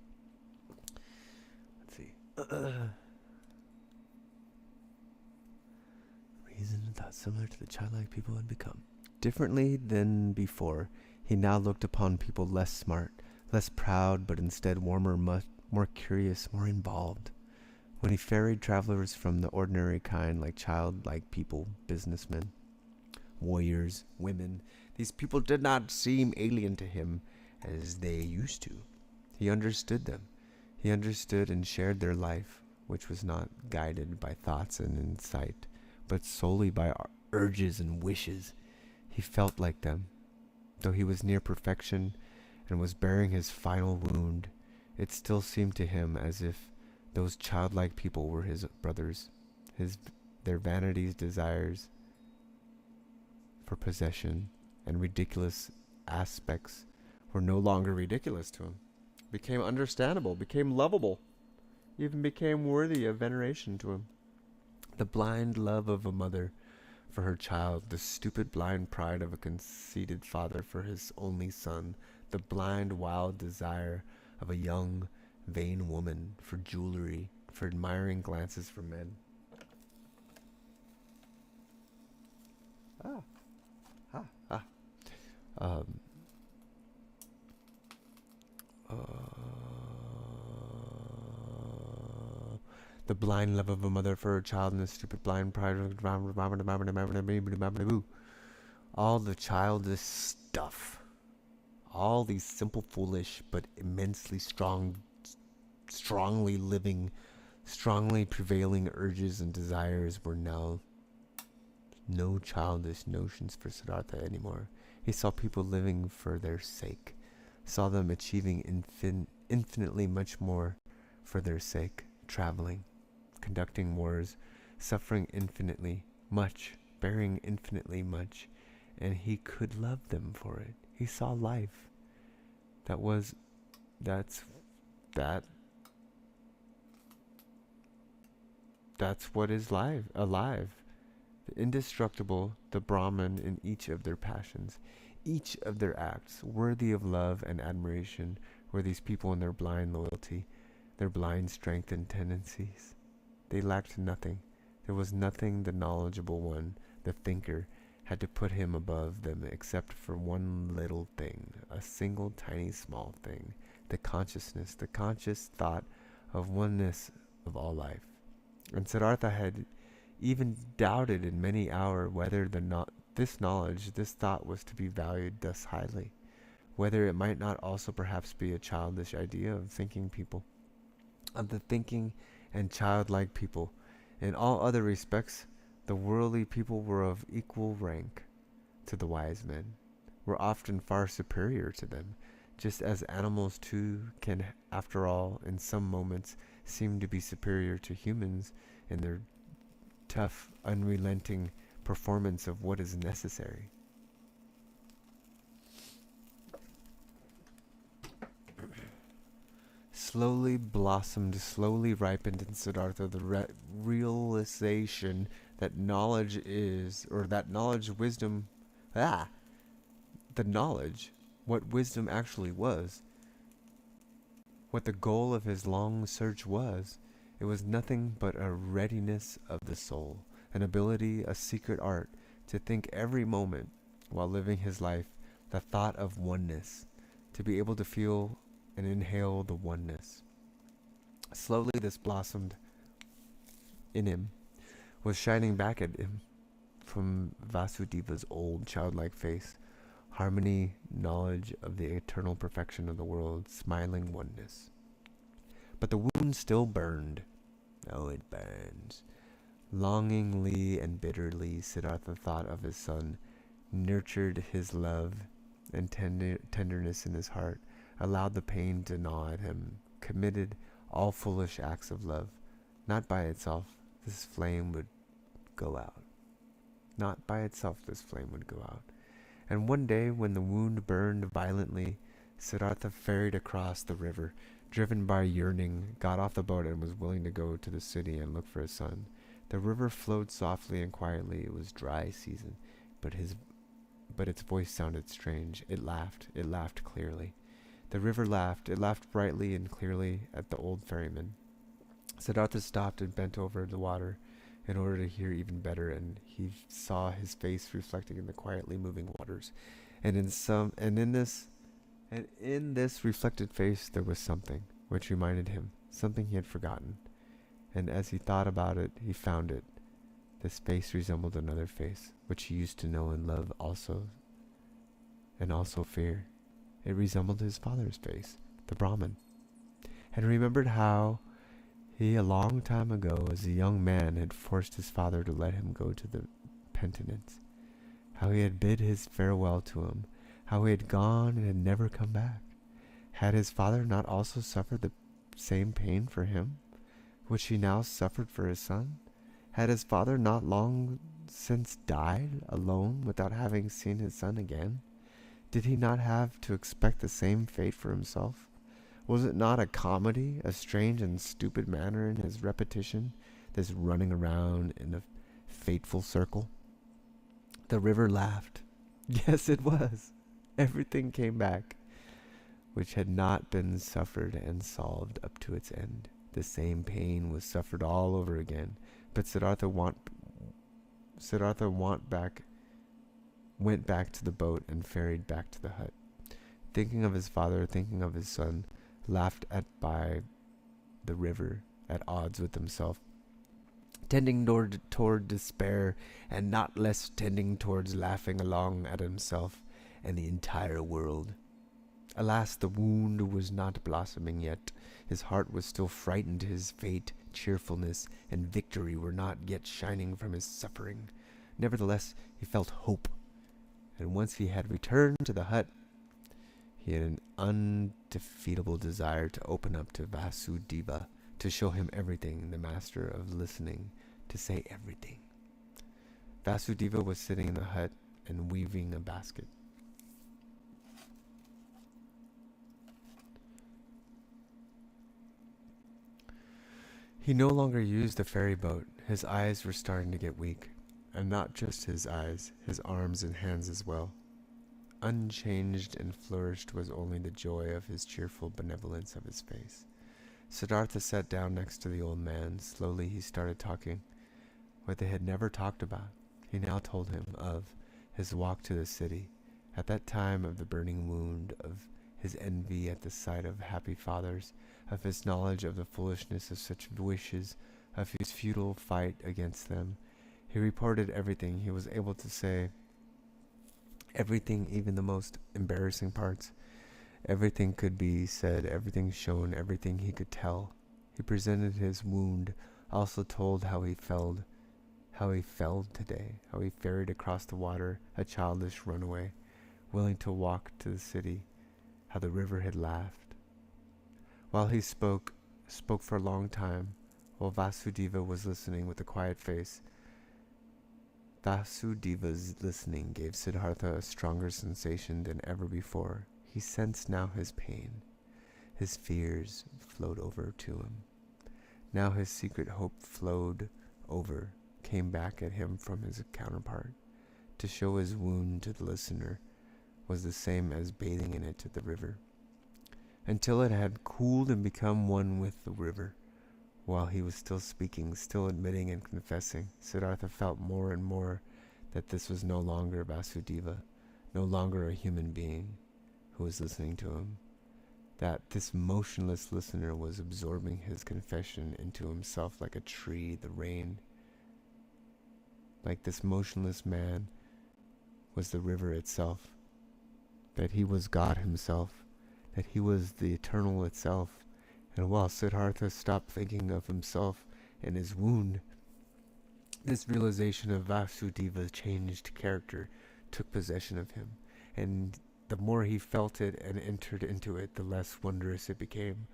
Let's see. Reason and thought similar to the childlike people had become. Differently than before, he now looked upon people less smart, less proud, but instead warmer, more curious, more involved. When he ferried travelers from the ordinary kind, like childlike people, businessmen, warriors, women, these people did not seem alien to him as they used to. He understood them. He understood and shared their life, which was not guided by thoughts and insight, but solely by urges and wishes. He felt like them. Though he was near perfection and was bearing his final wound, it still seemed to him as if those childlike people were his brothers. Their vanities, desires for possession, and ridiculous aspects were no longer ridiculous to him. Became understandable, became lovable, even became worthy of veneration to him. The blind love of a mother for her child, the stupid blind pride of a conceited father for his only son, the blind wild desire of a young vain woman for jewelry, for admiring glances from men. The The blind love of a mother for her child and the stupid blind pride of all the childish stuff. All these simple, foolish, but immensely strongly living, strongly prevailing urges and desires were now no childish notions for Siddhartha anymore. He saw people living for their sake, saw them achieving infinitely much more for their sake, traveling, conducting wars, suffering infinitely much, bearing infinitely much, and he could love them for it. He saw life. That's what is life, alive. The indestructible, the Brahman in each of their passions, each of their acts, worthy of love and admiration, were these people in their blind loyalty, their blind strength and tendencies. They lacked nothing. There was nothing the knowledgeable one, the thinker, had to put him above them except for one little thing, a single tiny small thing, the consciousness, the conscious thought of oneness of all life. And Siddhartha had even doubted in many hours whether this knowledge, this thought was to be valued thus highly, whether it might not also perhaps be a childish idea of thinking people, of the thinking and childlike people. In all other respects, the worldly people were of equal rank to the wise men, were often far superior to them, just as animals too can, after all, in some moments, seem to be superior to humans in their tough, unrelenting performance of what is necessary. Slowly blossomed, slowly ripened in Siddhartha the realization that knowledge is, or that knowledge, wisdom, the knowledge, what wisdom actually was, what the goal of his long search was. It was nothing but a readiness of the soul, an ability, a secret art, to think every moment, while living his life, the thought of oneness, to be able to feel and inhale the oneness. Slowly this blossomed in him, was shining back at him from Vasudeva's old childlike face, harmony, knowledge of the eternal perfection of the world, smiling oneness. But the wound still burned. Oh, it burns. Longingly and bitterly, Siddhartha thought of his son, nurtured his love and tenderness in his heart, allowed the pain to gnaw at him, committed all foolish acts of love. Not by itself, this flame would go out. Not by itself, this flame would go out. And one day, when the wound burned violently, Siddhartha ferried across the river, driven by yearning, got off the boat and was willing to go to the city and look for his son. The river flowed softly and quietly. It was dry season, but its voice sounded strange. It laughed clearly. The river laughed. It laughed brightly and clearly at the old ferryman. Siddhartha stopped and bent over the water in order to hear even better, and he saw his face reflecting in the quietly moving waters. And in this reflected face there was something which reminded him, something he had forgotten. And as he thought about it, he found it. This face resembled another face, which he used to know and love also, and also fear. It resembled his father's face, the Brahman. And remembered how he, a long time ago, as a young man, had forced his father to let him go to the penitence. How he had bid his farewell to him. How he had gone and had never come back. Had his father not also suffered the same pain for him, which he now suffered for his son? Had his father not long since died, alone, without having seen his son again? Did he not have to expect the same fate for himself? Was it not a comedy, a strange and stupid manner in his repetition, this running around in a fateful circle? The river laughed. Yes, it was. Everything came back, which had not been suffered and solved up to its end. The same pain was suffered all over again, but Siddhartha went back to the boat and ferried back to the hut. Thinking of his father, thinking of his son, laughed at by the river at odds with himself, tending toward despair, and not less tending towards laughing along at himself and the entire world. Alas, the wound was not blossoming yet. His heart was still frightened. His fate, cheerfulness, and victory were not yet shining from his suffering. Nevertheless, he felt hope, and once he had returned to the hut, he had an undefeatable desire to open up to Vasudeva, to show him everything, the master of listening, to say everything. Vasudeva was sitting in the hut and weaving a basket. He no longer used the ferry boat. His eyes were starting to get weak. And not just his eyes, his arms and hands as well. Unchanged and flourished was only the joy of his cheerful benevolence of his face. Siddhartha sat down next to the old man. Slowly he started talking what they had never talked about. He now told him of his walk to the city, at that time of the burning wound, of his envy at the sight of happy fathers, of his knowledge of the foolishness of such wishes, of his futile fight against them. He reported everything. He was able to say everything, even the most embarrassing parts. Everything could be said, everything shown, everything he could tell. He presented his wound, also told how he felled today, how he ferried across the water, a childish runaway, willing to walk to the city, how the river had laughed. While he spoke for a long time, while Vasudeva was listening with a quiet face. Vasudeva's listening gave Siddhartha a stronger sensation than ever before. He sensed now his pain. His fears flowed over to him. Now his secret hope flowed over, came back at him from his counterpart. To show his wound to the listener was the same as bathing in it to the river, until it had cooled and become one with the river. While he was still speaking, still admitting and confessing, Siddhartha felt more and more that this was no longer Vasudeva, no longer a human being who was listening to him, that this motionless listener was absorbing his confession into himself like a tree, the rain. Like this motionless man was the river itself, that he was God himself, that he was the eternal itself. And while Siddhartha stopped thinking of himself and his wound, this realization of Vasudeva's changed character took possession of him, and the more he felt it and entered into it, the less wondrous it became.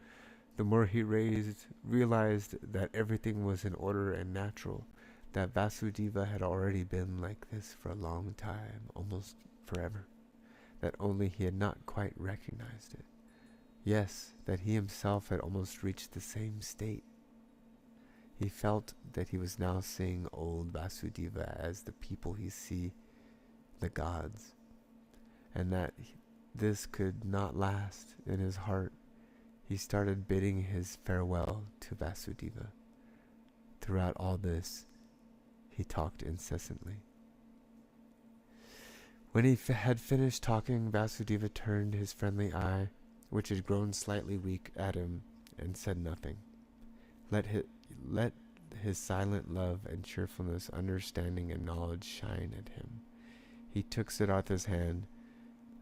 The more he realized that everything was in order and natural, that Vasudeva had already been like this for a long time, almost forever, that only he had not quite recognized it. Yes, that he himself had almost reached the same state. He felt that he was now seeing old Vasudeva as the people he see, the gods, and that this could not last. In his heart, he started bidding his farewell to Vasudeva. Throughout all this, he talked incessantly. When he had finished talking, Vasudeva turned his friendly eye, which had grown slightly weak, at him, and said nothing. Let his silent love and cheerfulness, understanding and knowledge shine at him. He took Siddhartha's hand,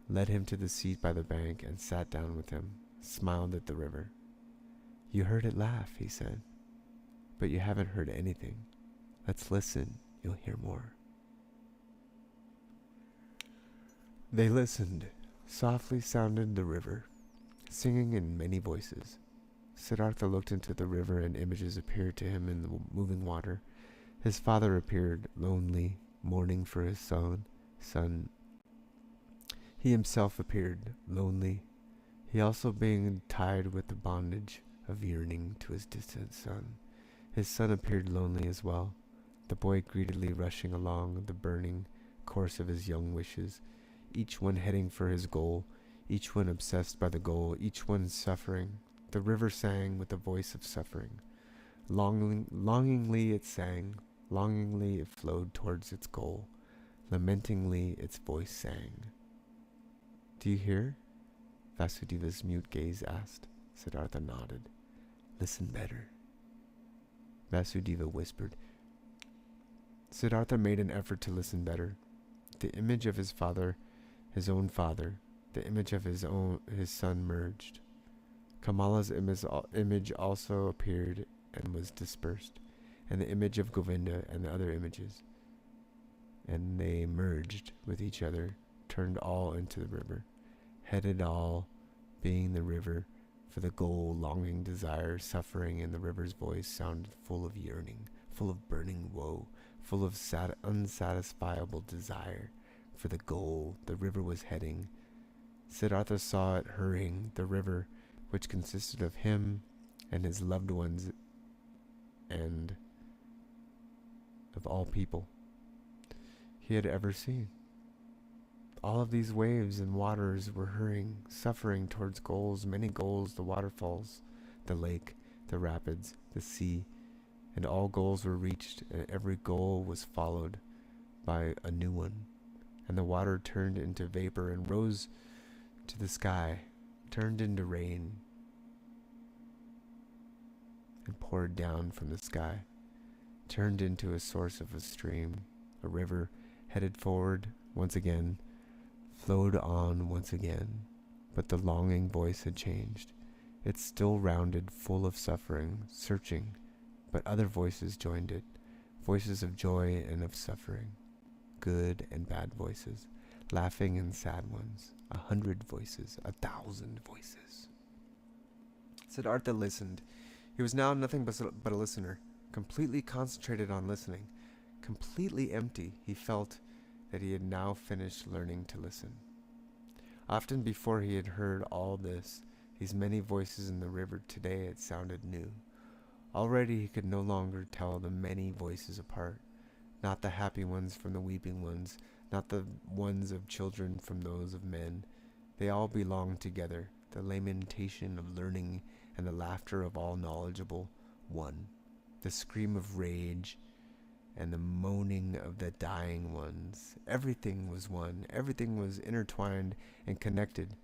led him to the seat by the bank, and sat down with him, smiled at the river. "You heard it laugh," he said, "but you haven't heard anything. Let's listen, you'll hear more." They listened. Softly sounded the river, singing in many voices. Siddhartha looked into the river, and images appeared to him in the moving water. His father appeared, lonely, mourning for his son. He himself appeared, lonely, he also being tied with the bondage of yearning to his distant son. His son appeared lonely as well, the boy greedily rushing along the burning course of his young wishes, each one heading for his goal, each one obsessed by the goal, each one suffering. The river sang with the voice of suffering. Longingly it sang, longingly it flowed towards its goal. Lamentingly its voice sang. "Do you hear?" Vasudeva's mute gaze asked. Siddhartha nodded. "Listen better." Vasudeva whispered. Siddhartha made an effort to listen better. The image of his father, his own father, the image of his son merged. Kamala's image also appeared and was dispersed, and the image of Govinda and the other images. And they merged with each other, turned all into the river, headed all, being the river, for the goal, longing, desire, suffering, and the river's voice sounded full of yearning, full of burning woe, full of unsatisfiable desire. For the goal, the river was heading. Siddhartha saw it hurrying, the river, which consisted of him and his loved ones and of all people he had ever seen. All of these waves and waters were hurrying, suffering towards goals, many goals, the waterfalls, the lake, the rapids, the sea, and all goals were reached, and every goal was followed by a new one. And the water turned into vapor and rose to the sky, turned into rain, and poured down from the sky, turned into a source of a stream, a river, headed forward once again, flowed on once again. But the longing voice had changed. It still rounded, full of suffering, searching, but other voices joined it, voices of joy and of suffering, good and bad voices, laughing and sad ones, 100 voices, 1,000 voices. Siddhartha listened. He was now nothing but a listener, completely concentrated on listening, completely empty. He felt that he had now finished learning to listen. Often before he had heard all this, these many voices in the river, today it sounded new. Already he could no longer tell the many voices apart, not the happy ones from the weeping ones, not the ones of children from those of men. They all belonged together, the lamentation of learning and the laughter of all knowledgeable, one, the scream of rage and the moaning of the dying ones. Everything was one, everything was intertwined and connected,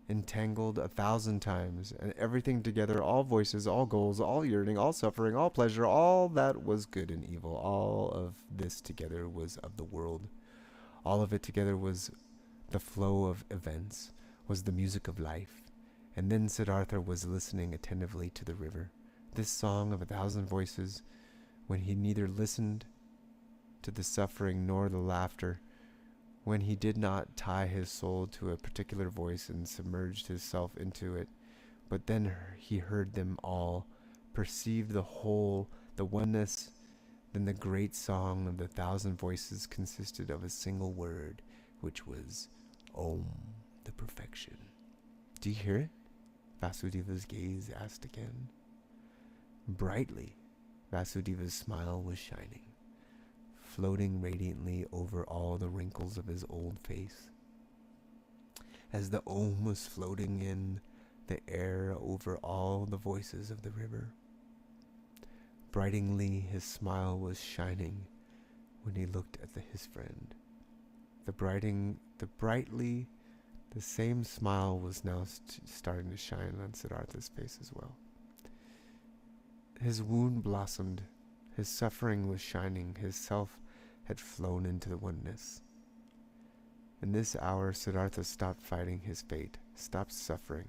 entangled 1,000 times, and everything together, all voices, all goals, all yearning, all suffering, all pleasure, all that was good and evil, all of this together was of the world. All of it together was the flow of events, was the music of life. And then Siddhartha was listening attentively to the river, this song of 1,000 voices, when he neither listened to the suffering nor the laughter, when he did not tie his soul to a particular voice and submerged himself into it, but then he heard them all, perceived the whole, the oneness. Then the great song of the 1,000 voices consisted of a single word, which was Om, the perfection. Do you hear it? Vasudeva's gaze asked again. Brightly, Vasudeva's smile was shining, floating radiantly over all the wrinkles of his old face. As the Om was floating in the air over all the voices of the river, brighteningly his smile was shining when he looked at his friend. The same smile was now starting to shine on Siddhartha's face as well. His wound blossomed, his suffering was shining, his self had flown into the oneness. In this hour, Siddhartha stopped fighting his fate, stopped suffering.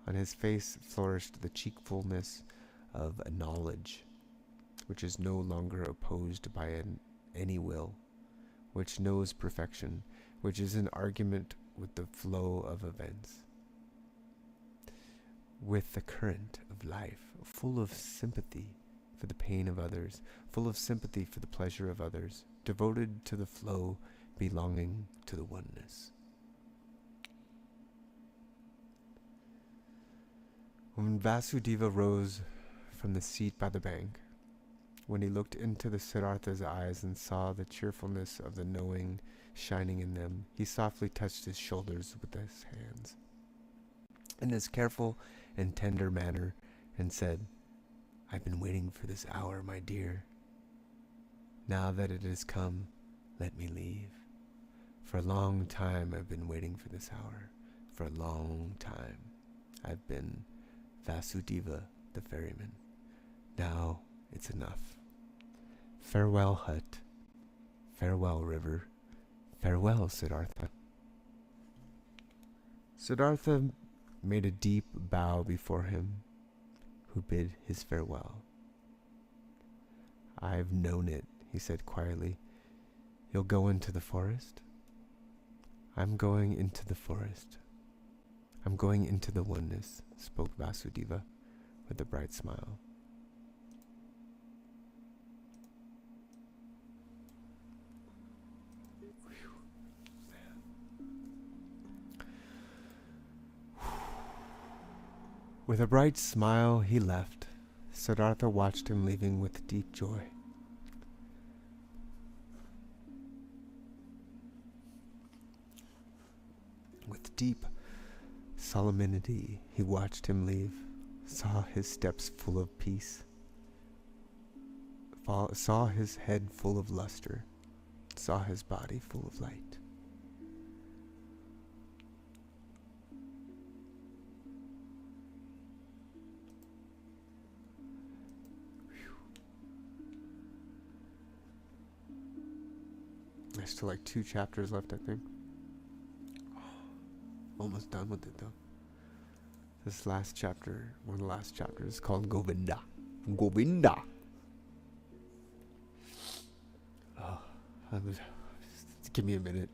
On his face flourished the cheekfulness of a knowledge, which is no longer opposed by any will, which knows perfection, which is in argument with the flow of events, with the current of life, full of sympathy for the pain of others, full of sympathy for the pleasure of others, devoted to the flow, belonging to the oneness. When Vasudeva rose from the seat by the bank, when he looked into the Siddhartha's eyes and saw the cheerfulness of the knowing shining in them, he softly touched his shoulders with his hands in his careful and tender manner and said, "I've been waiting for this hour, my dear. Now that it has come, let me leave. For a long time I've been waiting for this hour. For a long time I've been Vasudeva the ferryman. Now It's enough. Farewell, hut. Farewell, river. Farewell, Siddhartha. Siddhartha made a deep bow before him, who bid his farewell. I've known it, he said quietly. You'll go into the forest? I'm going into the forest. I'm going into the oneness, spoke Vasudeva with a bright smile. With a bright smile, he left. Siddhartha watched him leaving with deep joy. With deep solemnity, he watched him leave, saw his steps full of peace, saw his head full of luster, saw his body full of light. There's still like 2 chapters left, I think. Almost done with it though. This last chapter, one of the last chapters, is called Govinda. Govinda. Oh, just give me a minute.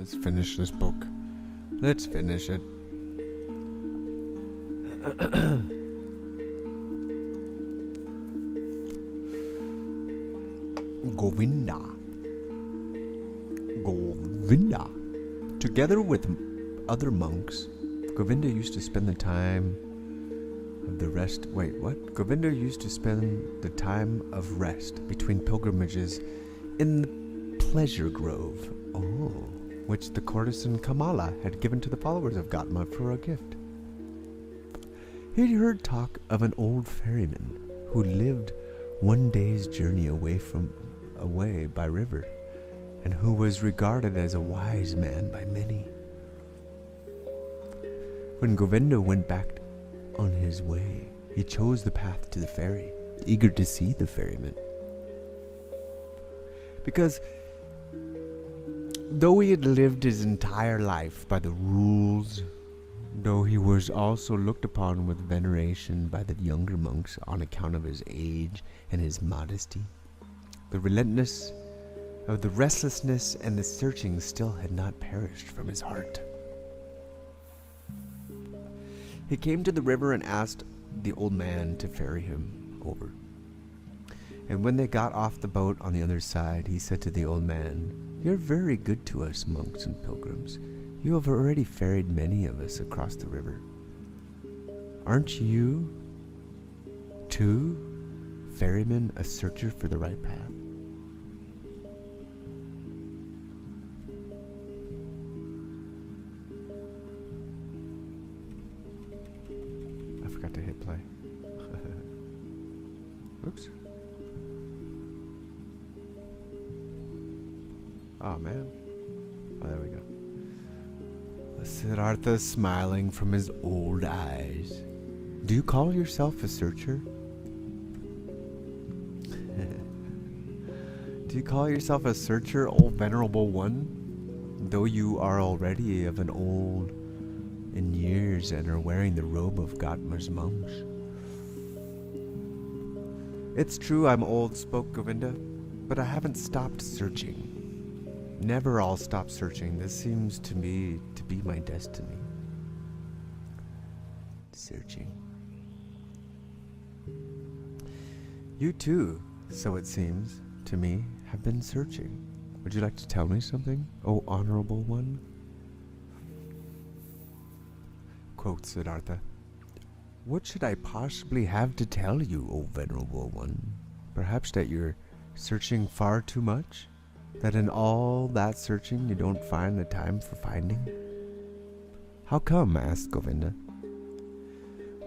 Let's finish this book. Let's finish it. Govinda. Together with other monks, Govinda used to spend the time of the rest. Wait, what? Govinda used to spend the time of rest between pilgrimages in the pleasure grove, which the courtesan Kamala had given to the followers of Gautama for a gift. He'd heard talk of an old ferryman who lived one day's journey away by river, and who was regarded as a wise man by many. When Govinda went back on his way, he chose the path to the ferry, eager to see the ferryman. Because though he had lived his entire life by the rules, though he was also looked upon with veneration by the younger monks on account of his age and his modesty, the restlessness and the searching still had not perished from his heart. He came to the river and asked the old man to ferry him over. And when they got off the boat on the other side, he said to the old man, "You're very good to us monks and pilgrims. You have already ferried many of us across the river. Aren't you, too, ferryman, a searcher for the right path?" I forgot to hit play. Oops. Oh, man. Oh, there we go. Siddhartha smiling from his old eyes. "Do you call yourself a searcher?" "Do you call yourself a searcher, O venerable one, though you are already of an old in years and are wearing the robe of Gautama's monks?" "It's true I'm old," spoke Govinda, "but I haven't stopped searching. Never I'll stop searching. This seems to me to be my destiny." Searching. "You too, so it seems to me, have been searching. Would you like to tell me something, O honorable one?" Quoth Siddhartha, "What should I possibly have to tell you, O venerable one? Perhaps that you're searching far too much? That in all that searching you don't find the time for finding?" "How come?" asked Govinda.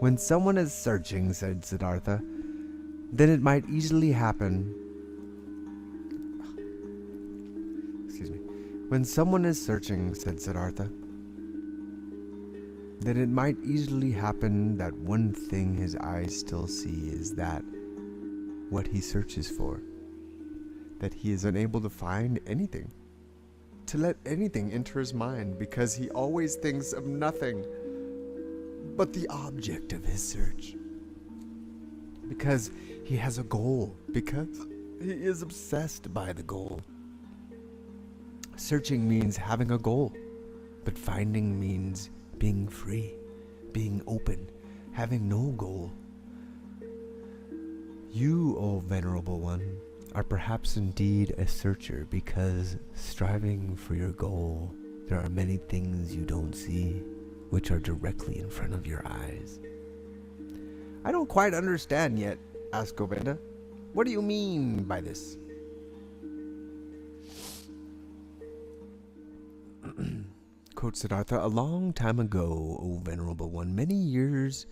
"When someone is searching," said Siddhartha, "then it might easily happen..." Excuse me. "When someone is searching," said Siddhartha, "then it might easily happen that one thing his eyes still see is that what he searches for. That he is unable to find anything, to let anything enter his mind, because he always thinks of nothing but the object of his search. Because he has a goal, because he is obsessed by the goal. Searching means having a goal, but finding means being free, being open, having no goal. You, O venerable one, are perhaps indeed a searcher, because striving for your goal, there are many things you don't see, which are directly in front of your eyes." "I don't quite understand yet," asked Govinda. "What do you mean by this?" Quoth Siddhartha, "A long time ago, O venerable one, many years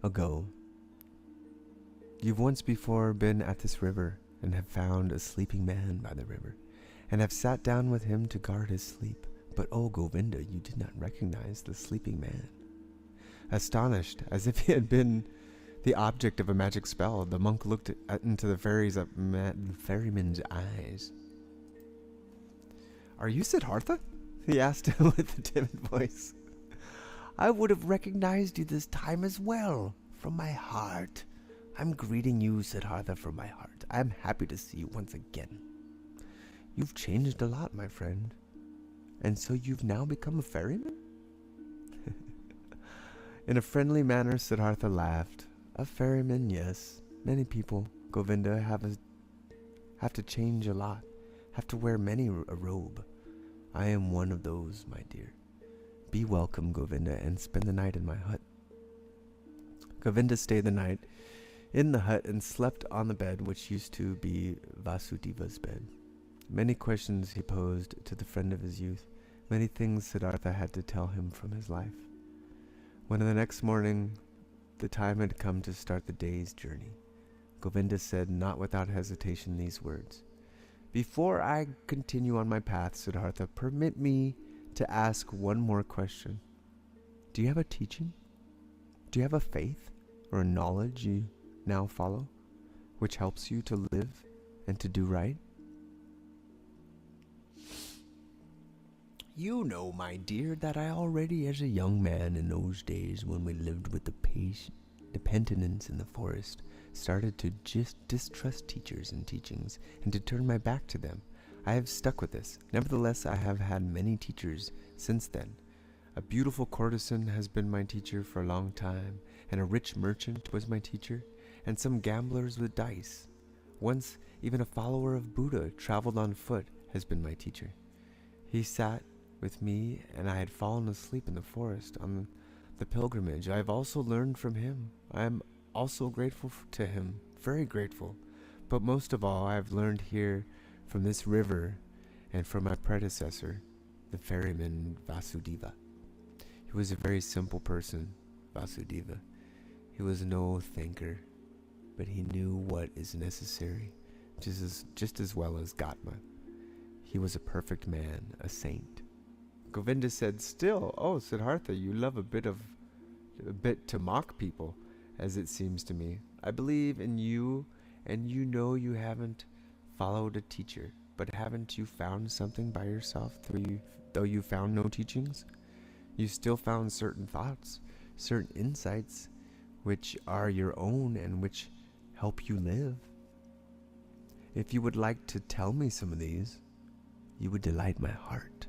ago, you've once before been at this river, and have found a sleeping man by the river, and have sat down with him to guard his sleep. But, O Govinda, you did not recognize the sleeping man." Astonished, as if he had been the object of a magic spell, the monk looked into the ferryman's eyes. "Are you Siddhartha?" he asked him with a timid voice. "I would have recognized you this time as well, from my heart. I'm greeting you, Siddhartha, from my heart. I'm happy to see you once again. You've changed a lot, my friend. And so you've now become a ferryman? In a friendly manner, Siddhartha laughed. A ferryman, yes. Many people, Govinda, have to change a lot, have to wear many a robe. I am one of those, my dear. Be welcome, Govinda, and spend the night in my hut. Govinda stayed the night in the hut and slept on the bed which used to be Vasudeva's bed. Many questions he posed to the friend of his youth. Many things Siddhartha had to tell him from his life. When the next morning the time had come to start the day's journey, Govinda said, not without hesitation, these words. Before I continue on my path, Siddhartha, permit me to ask one more question. Do you have a teaching? Do you have a faith or a knowledge you now follow, which helps you to live and to do right? You know, my dear, that I already, as a young man in those days when we lived with the penitents in the forest, started to just distrust teachers and teachings and to turn my back to them. I have stuck with this. Nevertheless, I have had many teachers since then. A beautiful courtesan has been my teacher for a long time, and a rich merchant was my teacher, and some gamblers with dice. Once, even a follower of Buddha, traveled on foot, has been my teacher. He sat with me, and I had fallen asleep in the forest on the pilgrimage. I have also learned from him. I am also grateful to him, very grateful. But most of all, I have learned here from this river and from my predecessor, the ferryman Vasudeva. He was a very simple person, Vasudeva. He was no thinker, but he knew what is necessary, just as well as Gatma. He was a perfect man, a saint. Govinda said, still, oh, Siddhartha, you love a bit to mock people, as it seems to me. I believe in you, and you know you haven't followed a teacher, but haven't you found something by yourself though you found no teachings? You still found certain thoughts, certain insights, which are your own and which help you live. If you would like to tell me some of these, you would delight my heart.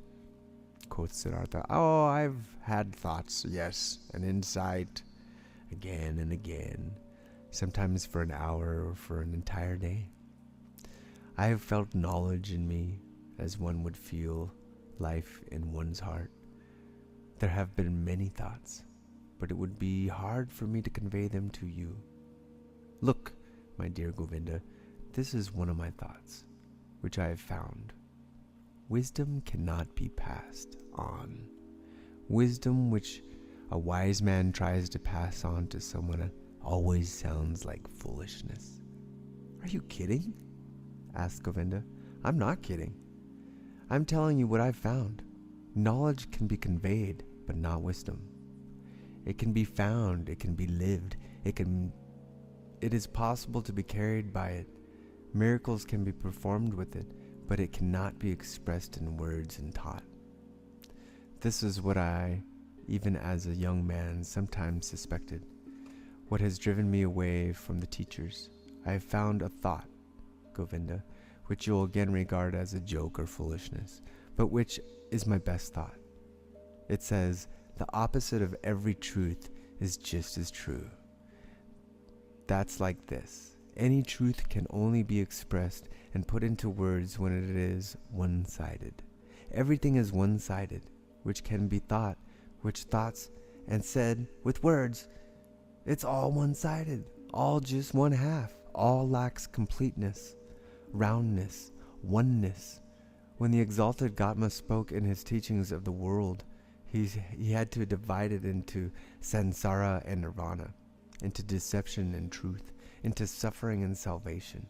Quoth Siddhartha, oh, I've had thoughts, yes, an insight, again and again, sometimes for an hour or for an entire day. I have felt knowledge in me, as one would feel life in one's heart. There have been many thoughts, but it would be hard for me to convey them to you. Look, my dear Govinda, this is one of my thoughts, which I have found. Wisdom cannot be passed on. Wisdom which a wise man tries to pass on to someone always sounds like foolishness. Are you kidding? Asked Govinda. I'm not kidding. I'm telling you what I've found. Knowledge can be conveyed, but not wisdom. It can be found, it can be lived, it is possible to be carried by it. Miracles can be performed with it, but it cannot be expressed in words and taught. This is what I, even as a young man, sometimes suspected. What has driven me away from the teachers. I have found a thought, Govinda, which you'll again regard as a joke or foolishness, but which is my best thought. It says, the opposite of every truth is just as true. That's like this. Any truth can only be expressed and put into words when it is one-sided. Everything is one-sided, which can be thought, which thoughts and said with words. It's all one-sided, all just one half, all lacks completeness, roundness, oneness. When the exalted Gautama spoke in his teachings of the world, he had to divide it into samsara and nirvana, into deception and truth, into suffering and salvation.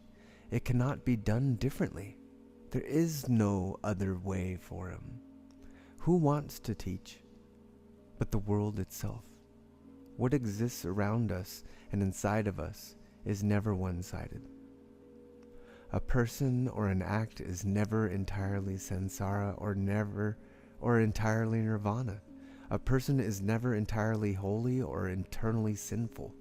It cannot be done differently. There is no other way for him. Who wants to teach but the world itself? What exists around us and inside of us is never one-sided. A person or an act is never entirely samsara or entirely nirvana. A person is never entirely holy or eternally sinful.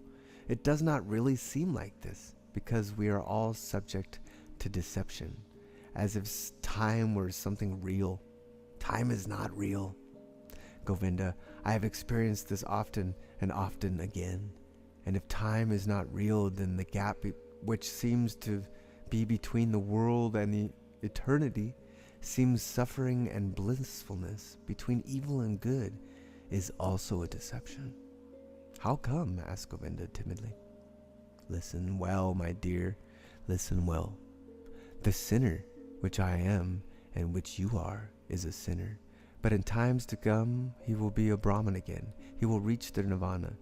It does not really seem like this, because we are all subject to deception, as if time were something real. Time is not real. Govinda, I have experienced this often and often again. And if time is not real, then the gap which seems to be between the world and the eternity seems suffering and blissfulness, between evil and good, is also a deception. How come? Asked Govinda timidly. Listen well, my dear, listen well. The sinner, which I am and which you are, is a sinner. But in times to come, he will be a Brahman again. He will reach the nirvana,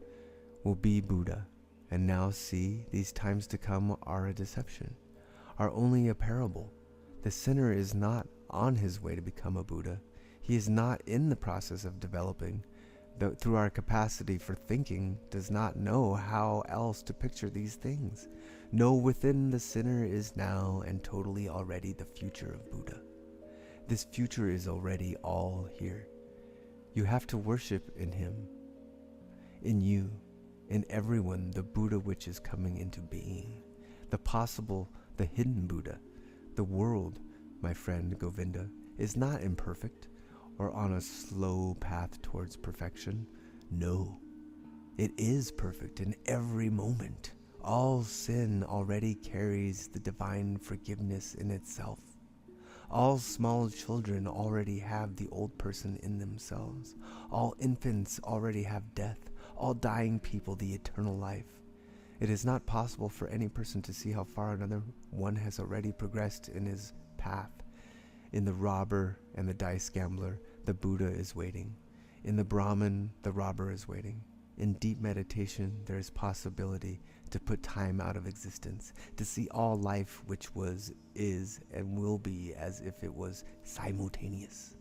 will be Buddha. And now see, these times to come are a deception, are only a parable. The sinner is not on his way to become a Buddha. He is not in the process of developing, though through our capacity for thinking does not know how else to picture these things. No, within the sinner is now and totally already the future of Buddha. This future is already all here. You have to worship in him, in you, in everyone, the Buddha which is coming into being, the possible, the hidden Buddha. The world, my friend Govinda, is not imperfect or on a slow path towards perfection. No, it is perfect in every moment. All sin already carries the divine forgiveness in itself. All small children already have the old person in themselves. All infants already have death. All dying people the eternal life. It is not possible for any person to see how far another one has already progressed in his path. In the robber and the dice gambler, the Buddha is waiting. In the Brahmin, the robber is waiting. In deep meditation, there is possibility to put time out of existence, to see all life which was, is, and will be as if it was simultaneous.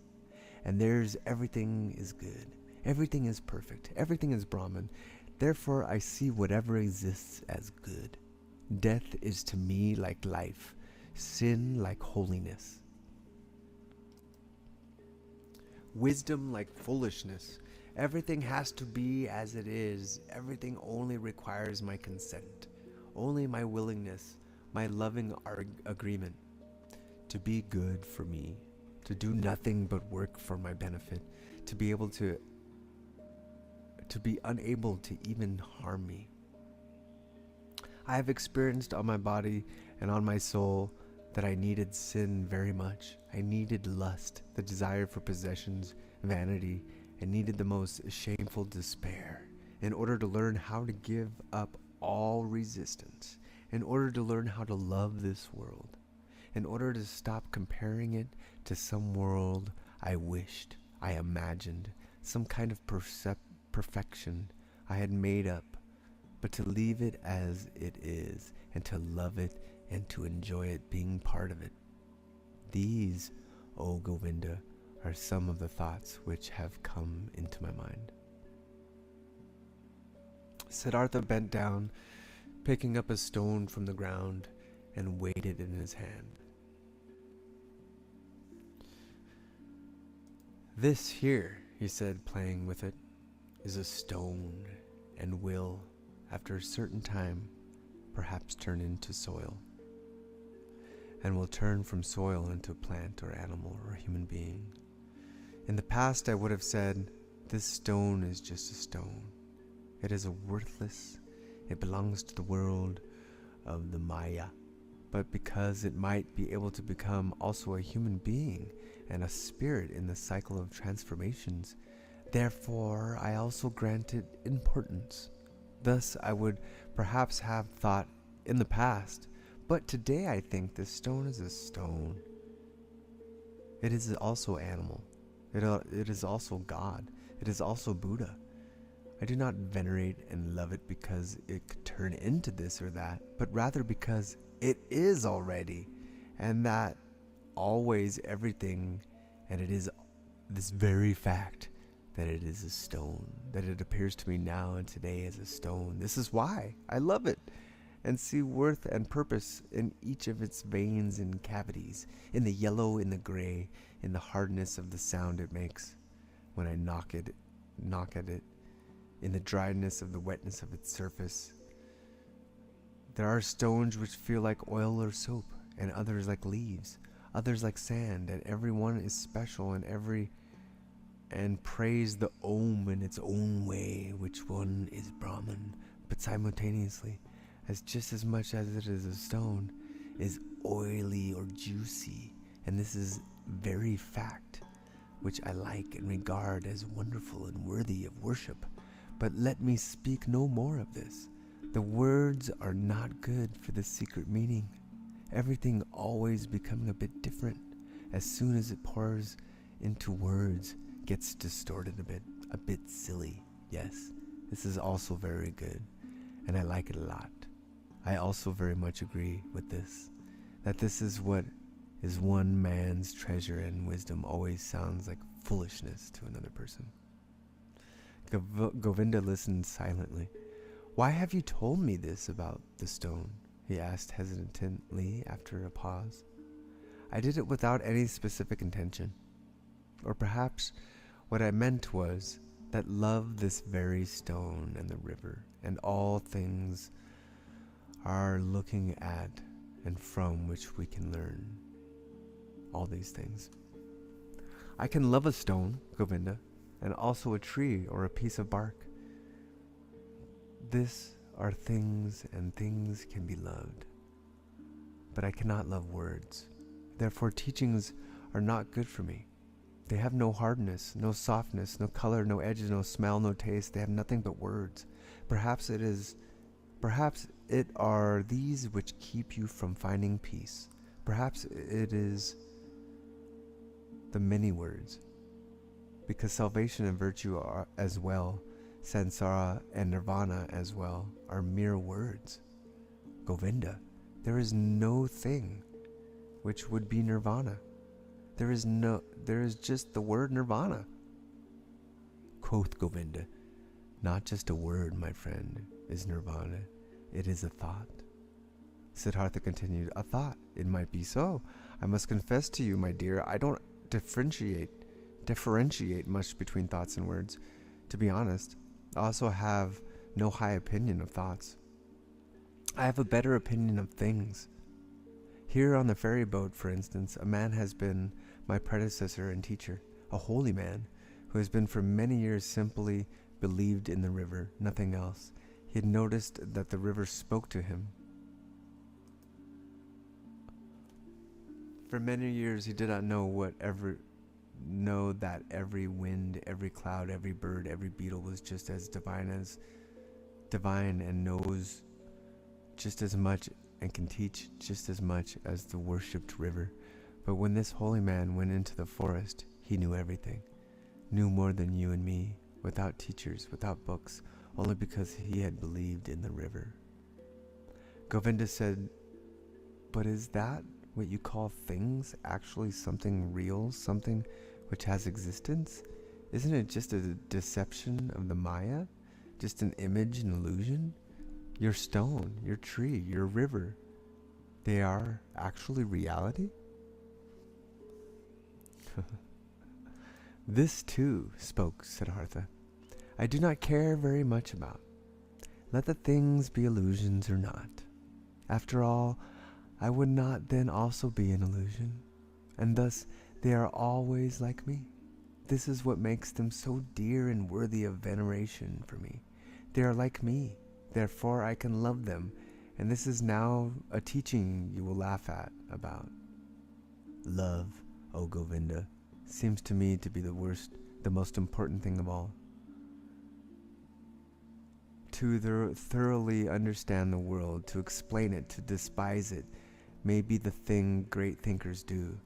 And there's everything is good. Everything is perfect. Everything is Brahman. Therefore, I see whatever exists as good. Death is to me like life, sin like holiness, wisdom like foolishness. Everything has to be as it is. Everything only requires my consent, only my willingness, my loving agreement to be good for me, to do nothing but work for my benefit, to be unable to even harm me. I have experienced on my body and on my soul that I needed sin very much. I needed lust, the desire for possessions, vanity, and needed the most shameful despair in order to learn how to give up all resistance, in order to learn how to love this world, in order to stop comparing it to some world I wished, I imagined, some kind of perfection I had made up, but to leave it as it is and to love it and to enjoy it being part of it. These, O Govinda, are some of the thoughts which have come into my mind. Siddhartha bent down, picking up a stone from the ground, and weighed it in his hand. This here, he said, playing with it, is a stone and will, after a certain time, perhaps turn into soil, and will turn from soil into a plant or animal or human being. In the past, I would have said, this stone is just a stone. It is worthless. It belongs to the world of the Maya. But because it might be able to become also a human being and a spirit in the cycle of transformations, therefore I also grant it importance. Thus I would perhaps have thought in the past, but today I think this stone is a stone. It is also animal. It is also God. It is also Buddha. I do not venerate and love it because it could turn into this or that, but rather because it is already, and that always everything, and it is this very fact that it is a stone, that it appears to me now and today as a stone. This is why I love it and see worth and purpose in each of its veins and cavities, in the yellow, in the gray, in the hardness of the sound it makes when I knock at it, in the dryness of the wetness of its surface. There are stones which feel like oil or soap, and others like leaves. others like sand, and every one is special, and praise the Om in its own way, which one is Brahman, but simultaneously, as just as much as it is a stone, is oily or juicy, and this is very fact, which I like and regard as wonderful and worthy of worship. But let me speak no more of this. The words are not good for the secret meaning. Everything always becoming a bit different. As soon as it pours into words, gets distorted a bit silly. Yes, this is also very good, and I like it a lot. I also very much agree with this, that this is what is one man's treasure, and wisdom always sounds like foolishness to another person. Govinda listened silently. Why have you told me this about the stone? He asked hesitantly after a pause. I did it without any specific intention. Or perhaps what I meant was that love this very stone and the river and all things are looking at and from which we can learn all these things. I can love a stone, Govinda, and also a tree or a piece of bark. This are things, and things can be loved. But I cannot love words. Therefore, teachings are not good for me. They have no hardness, no softness, no color, no edges, no smell, no taste. They have nothing but words. Perhaps it are these which keep you from finding peace. Perhaps it is the many words. Because salvation and virtue are as well, samsara and nirvana as well, are mere words. Govinda, there is no thing which would be nirvana. There is just the word nirvana. Quoth Govinda, not just a word, my friend, is nirvana. It is a thought. Siddhartha continued, a thought. It might be so. I must confess to you, my dear, I don't differentiate much between thoughts and words. To be honest, I also have no high opinion of thoughts. I have a better opinion of things. Here on the ferry boat, for instance, a man has been my predecessor and teacher, a holy man, who has been for many years simply believed in the river, nothing else. He had noticed that the river spoke to him. For many years he did not know that every wind, every cloud, every bird, every beetle was just as divine and knows just as much and can teach just as much as the worshipped river. But when this holy man went into the forest, he knew everything, knew more than you and me, without teachers, without books, only because he had believed in the river. Govinda said, but is that what you call things actually something real, something which has existence? Isn't it just a deception of the Maya? Just an image, an illusion? Your stone, your tree, your river, they are actually reality? This too, spoke Siddhartha, I do not care very much about. Let the things be illusions or not. After all, I would not then also be an illusion, and thus they are always like me. This is what makes them so dear and worthy of veneration for me. They are like me, therefore I can love them, and this is now a teaching you will laugh at about. Love, O Govinda, seems to me to be the most important thing of all. To thoroughly understand the world, to explain it, to despise it, may be the thing great thinkers do,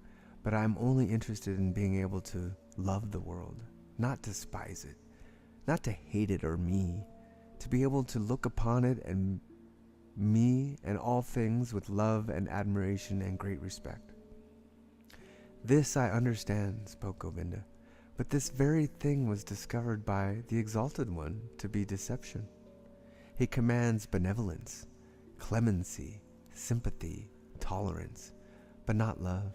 but I am only interested in being able to love the world, not despise it, not to hate it or me, to be able to look upon it and me and all things with love and admiration and great respect. This I understand, spoke Govinda, but this very thing was discovered by the Exalted One to be deception. He commands benevolence, clemency, sympathy, tolerance, but not love.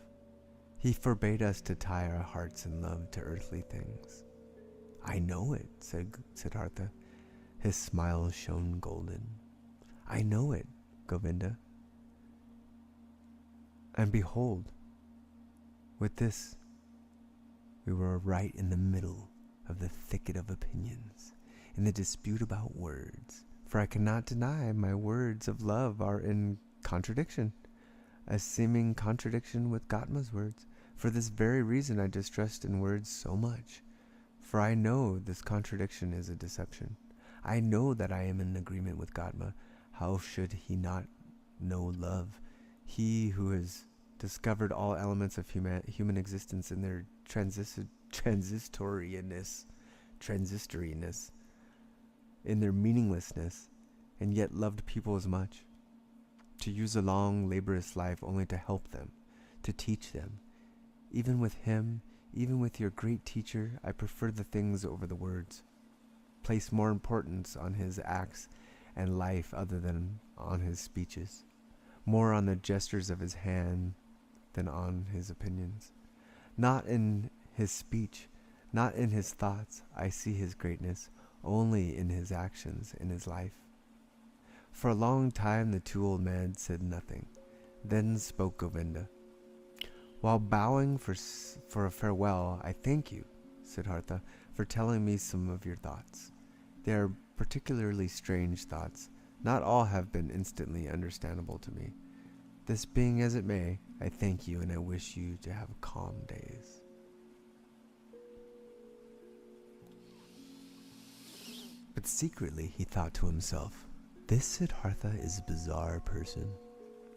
He forbade us to tie our hearts in love to earthly things. I know it, said Siddhartha. His smile shone golden. I know it, Govinda. And behold, With this, we were right in the middle of the thicket of opinions, in the dispute about words. For I cannot deny my words of love are in contradiction, a seeming contradiction with Gotama's words. For this very reason I distrust in words so much. For I know this contradiction is a deception. I know that I am in agreement with Gotama. How should he not know love? He who has discovered all elements of human existence in their transistoriness, in their meaninglessness, and yet loved people as much. To use a long, laborious life only to help them, to teach them. Even with him, even with your great teacher, I prefer the things over the words. Place more importance on his acts and life other than on his speeches. More on the gestures of his hand than on his opinions. Not in his speech, not in his thoughts, I see his greatness, only in his actions, in his life. For a long time the two old men said nothing. Then spoke Govinda. While bowing for a farewell, I thank you, Siddhartha, for telling me some of your thoughts. They are particularly strange thoughts. Not all have been instantly understandable to me. This being as it may, I thank you and I wish you to have calm days. But secretly he thought to himself, this Siddhartha is a bizarre person.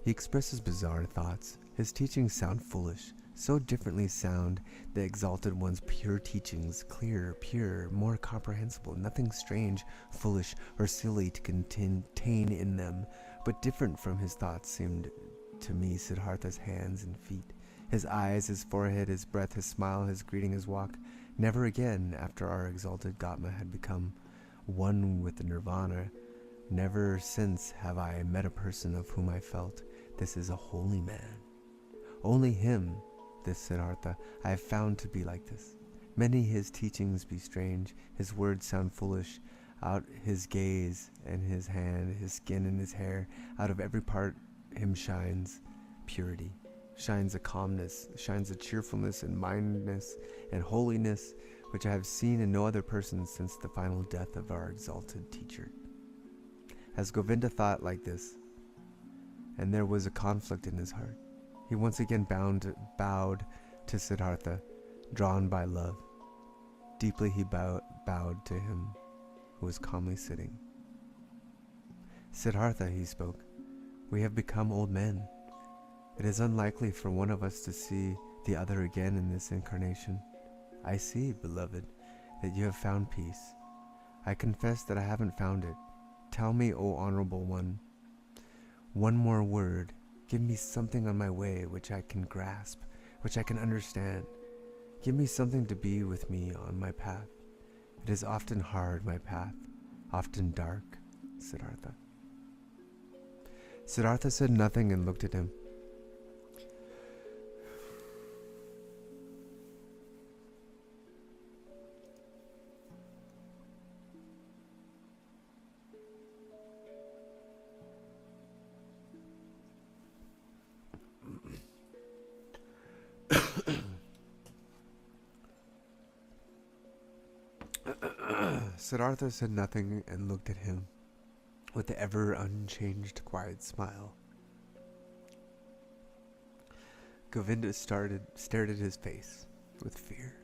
He expresses bizarre thoughts. His teachings sound foolish, so differently sound the exalted one's pure teachings, clear, pure, more comprehensible, nothing strange, foolish, or silly to contain in them, but different from his thoughts seemed to me Siddhartha's hands and feet, his eyes, his forehead, his breath, his smile, his greeting, his walk. Never again, after our exalted Gotama had become one with the nirvana, never since have I met a person of whom I felt, this is a holy man. Only him, this Siddhartha, I have found to be like this. Many his teachings be strange, his words sound foolish, out his gaze and his hand, his skin and his hair, out of every part him shines purity, shines a calmness, shines a cheerfulness and mindness and holiness, which I have seen in no other person since the final death of our exalted teacher. As Govinda thought like this, and there was a conflict in his heart, he once again bowed to Siddhartha, drawn by love. Deeply he bowed to him who was calmly sitting. Siddhartha, he spoke, we have become old men. It is unlikely for one of us to see the other again in this incarnation. I see, beloved, that you have found peace. I confess that I haven't found it. Tell me, O honorable one more word. Give me something on my way which I can grasp, which I can understand. Give me something to be with me on my path. It is often hard, my path, often dark, Siddhartha. Siddhartha said nothing and looked at him. Siddhartha said nothing and looked at him with the ever unchanged quiet smile. Govinda stared at his face with fear,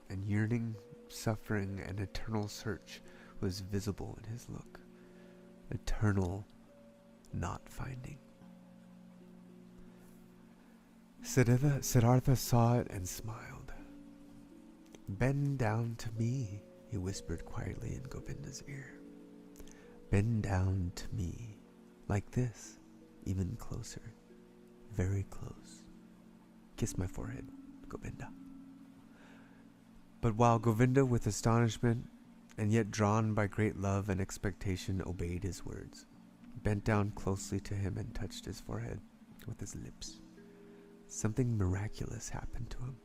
and yearning, suffering, and eternal search was visible in his look. Eternal not finding. Siddhartha saw it and smiled. Bend down to me, he whispered quietly in Govinda's ear. Bend down to me, like this, even closer, very close. Kiss my forehead, Govinda. But while Govinda, with astonishment, and yet drawn by great love and expectation, obeyed his words, bent down closely to him and touched his forehead with his lips, something miraculous happened to him.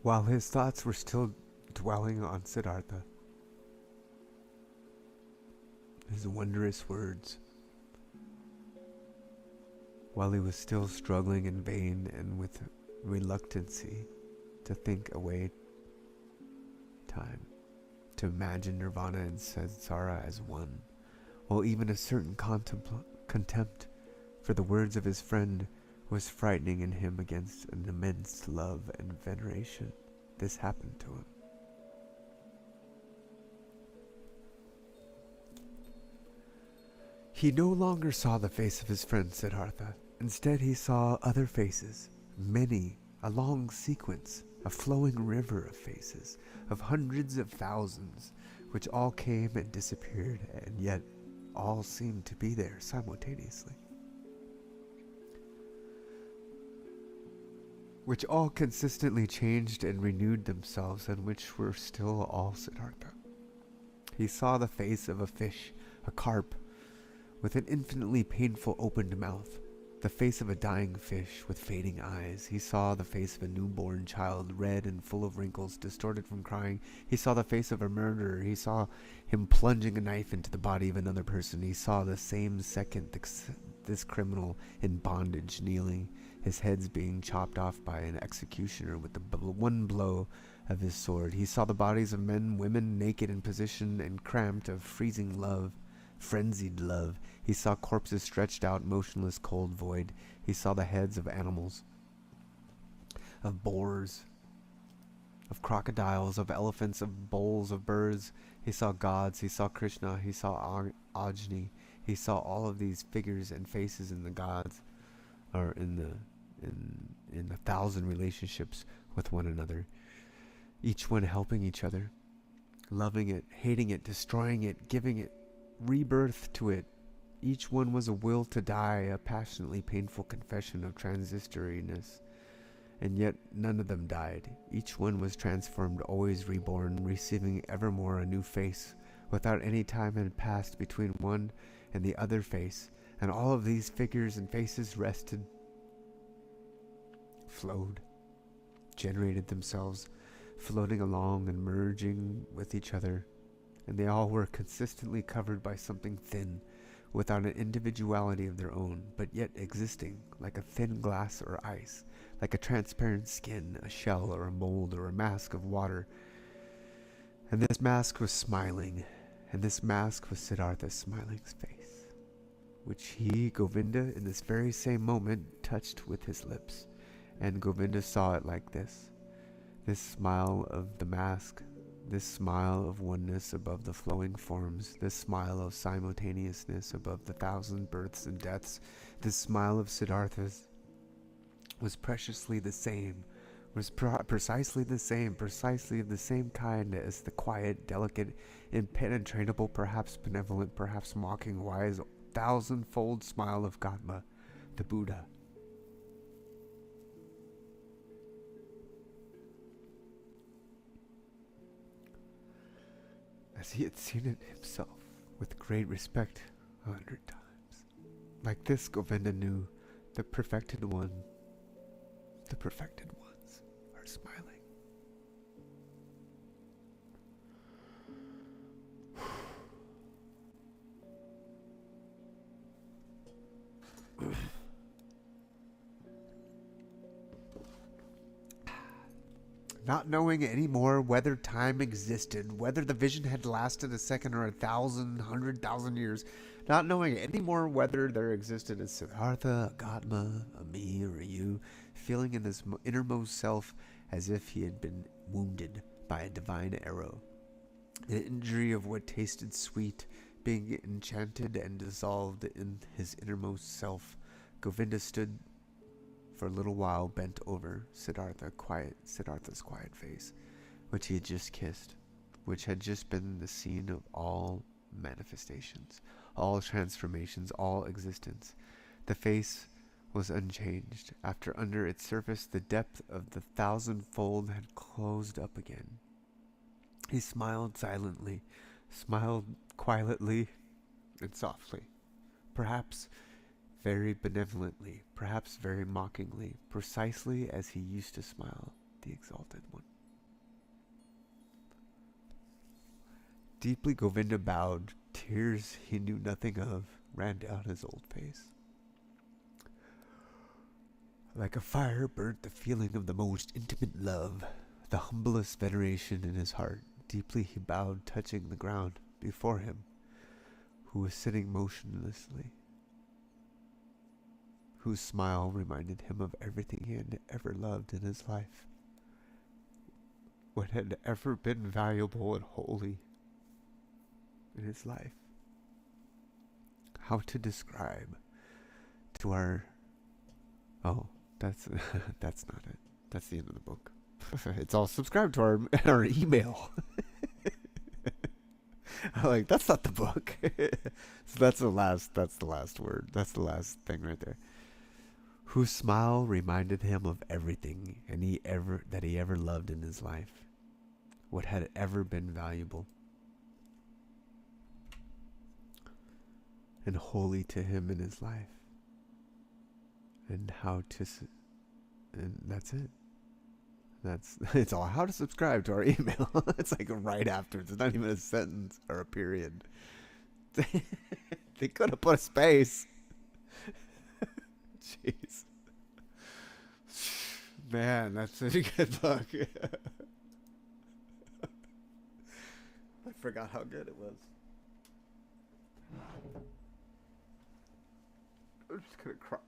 While his thoughts were still dwelling on Siddhartha, his wondrous words, while he was still struggling in vain and with reluctancy to think away time, to imagine Nirvana and Samsara as one, while even a certain contempt for the words of his friend was frightening in him against an immense love and veneration. This happened to him. He no longer saw the face of his friend Siddhartha. Instead, he saw other faces, many, a long sequence, a flowing river of faces, of hundreds of thousands, which all came and disappeared, and yet all seemed to be there simultaneously. Which all consistently changed and renewed themselves, and which were still all Siddhartha. He saw the face of a fish, a carp, with an infinitely painful opened mouth, the face of a dying fish with fading eyes. He saw the face of a newborn child, red and full of wrinkles, distorted from crying. He saw the face of a murderer. He saw him plunging a knife into the body of another person. He saw the same second this criminal in bondage, kneeling, his heads being chopped off by an executioner with the one blow of his sword. He saw the bodies of men, women, naked in position and cramped of freezing love, frenzied love. He saw corpses stretched out, motionless, cold, void. He saw the heads of animals, of boars, of crocodiles, of elephants, of bulls, of birds. He saw gods. He saw Krishna. He saw Ajni. He saw all of these figures and faces in the gods, or in the thousand relationships with one another, each one helping each other, loving it, hating it, destroying it, giving it rebirth to it. Each one was a will to die, a passionately painful confession of transitoriness, and yet none of them died. Each one was transformed, always reborn, receiving evermore a new face, without any time had passed between one and the other face, and all of these figures and faces rested, flowed, generated themselves, floating along and merging with each other, and they all were consistently covered by something thin, without an individuality of their own, but yet existing like a thin glass or ice, like a transparent skin, a shell or a mold or a mask of water. And this mask was smiling, and this mask was Siddhartha's smiling face, which he, Govinda, in this very same moment touched with his lips. And Govinda saw it like this smile of the mask, this smile of oneness above the flowing forms, this smile of simultaneousness above the thousand births and deaths, this smile of Siddhartha's was preciously the same, was precisely the same, precisely of the same kind as the quiet, delicate, impenetrable, perhaps benevolent, perhaps mocking, wise, thousand-fold smile of Gautama, the Buddha. As he had seen it himself, with great respect 100 times. Like this, Govinda knew the perfected one, the perfected ones are smiling. Not knowing any more whether time existed, whether the vision had lasted a second or 1,000, 100,000 years, not knowing any more whether there existed a Siddhartha, a Gautama, a me, or a you, feeling in his innermost self as if he had been wounded by a divine arrow, the injury of what tasted sweet, being enchanted and dissolved in his innermost self, Govinda stood for a little while bent over Siddhartha's quiet face, which he had just kissed, which had just been the scene of all manifestations, all transformations, all existence. The face was unchanged. After under its surface the depth of the thousandfold had closed up again. He smiled silently, smiled quietly and softly, perhaps very benevolently, perhaps very mockingly, precisely as he used to smile, the exalted one. Deeply Govinda bowed. Tears he knew nothing of ran down his old face. Like a fire burnt the feeling of the most intimate love, the humblest veneration in his heart. Deeply he bowed, touching the ground before him, who was sitting motionlessly, whose smile reminded him of everything he had ever loved in his life, what had ever been valuable and holy in his life. How to describe to our... Oh, that's that's not it. That's the end of the book. It's all subscribed to our email. I'm like, that's not the book. So that's the last word. That's the last thing right there. Whose smile reminded him of everything that he ever loved in his life. What had ever been valuable and holy to him in his life. And and that's it. It's all how to subscribe to our email. It's like right after. It's not even a sentence or a period. They could have put a space. Jeez. Man, that's such a good book. I forgot how good it was. I'm just gonna cry.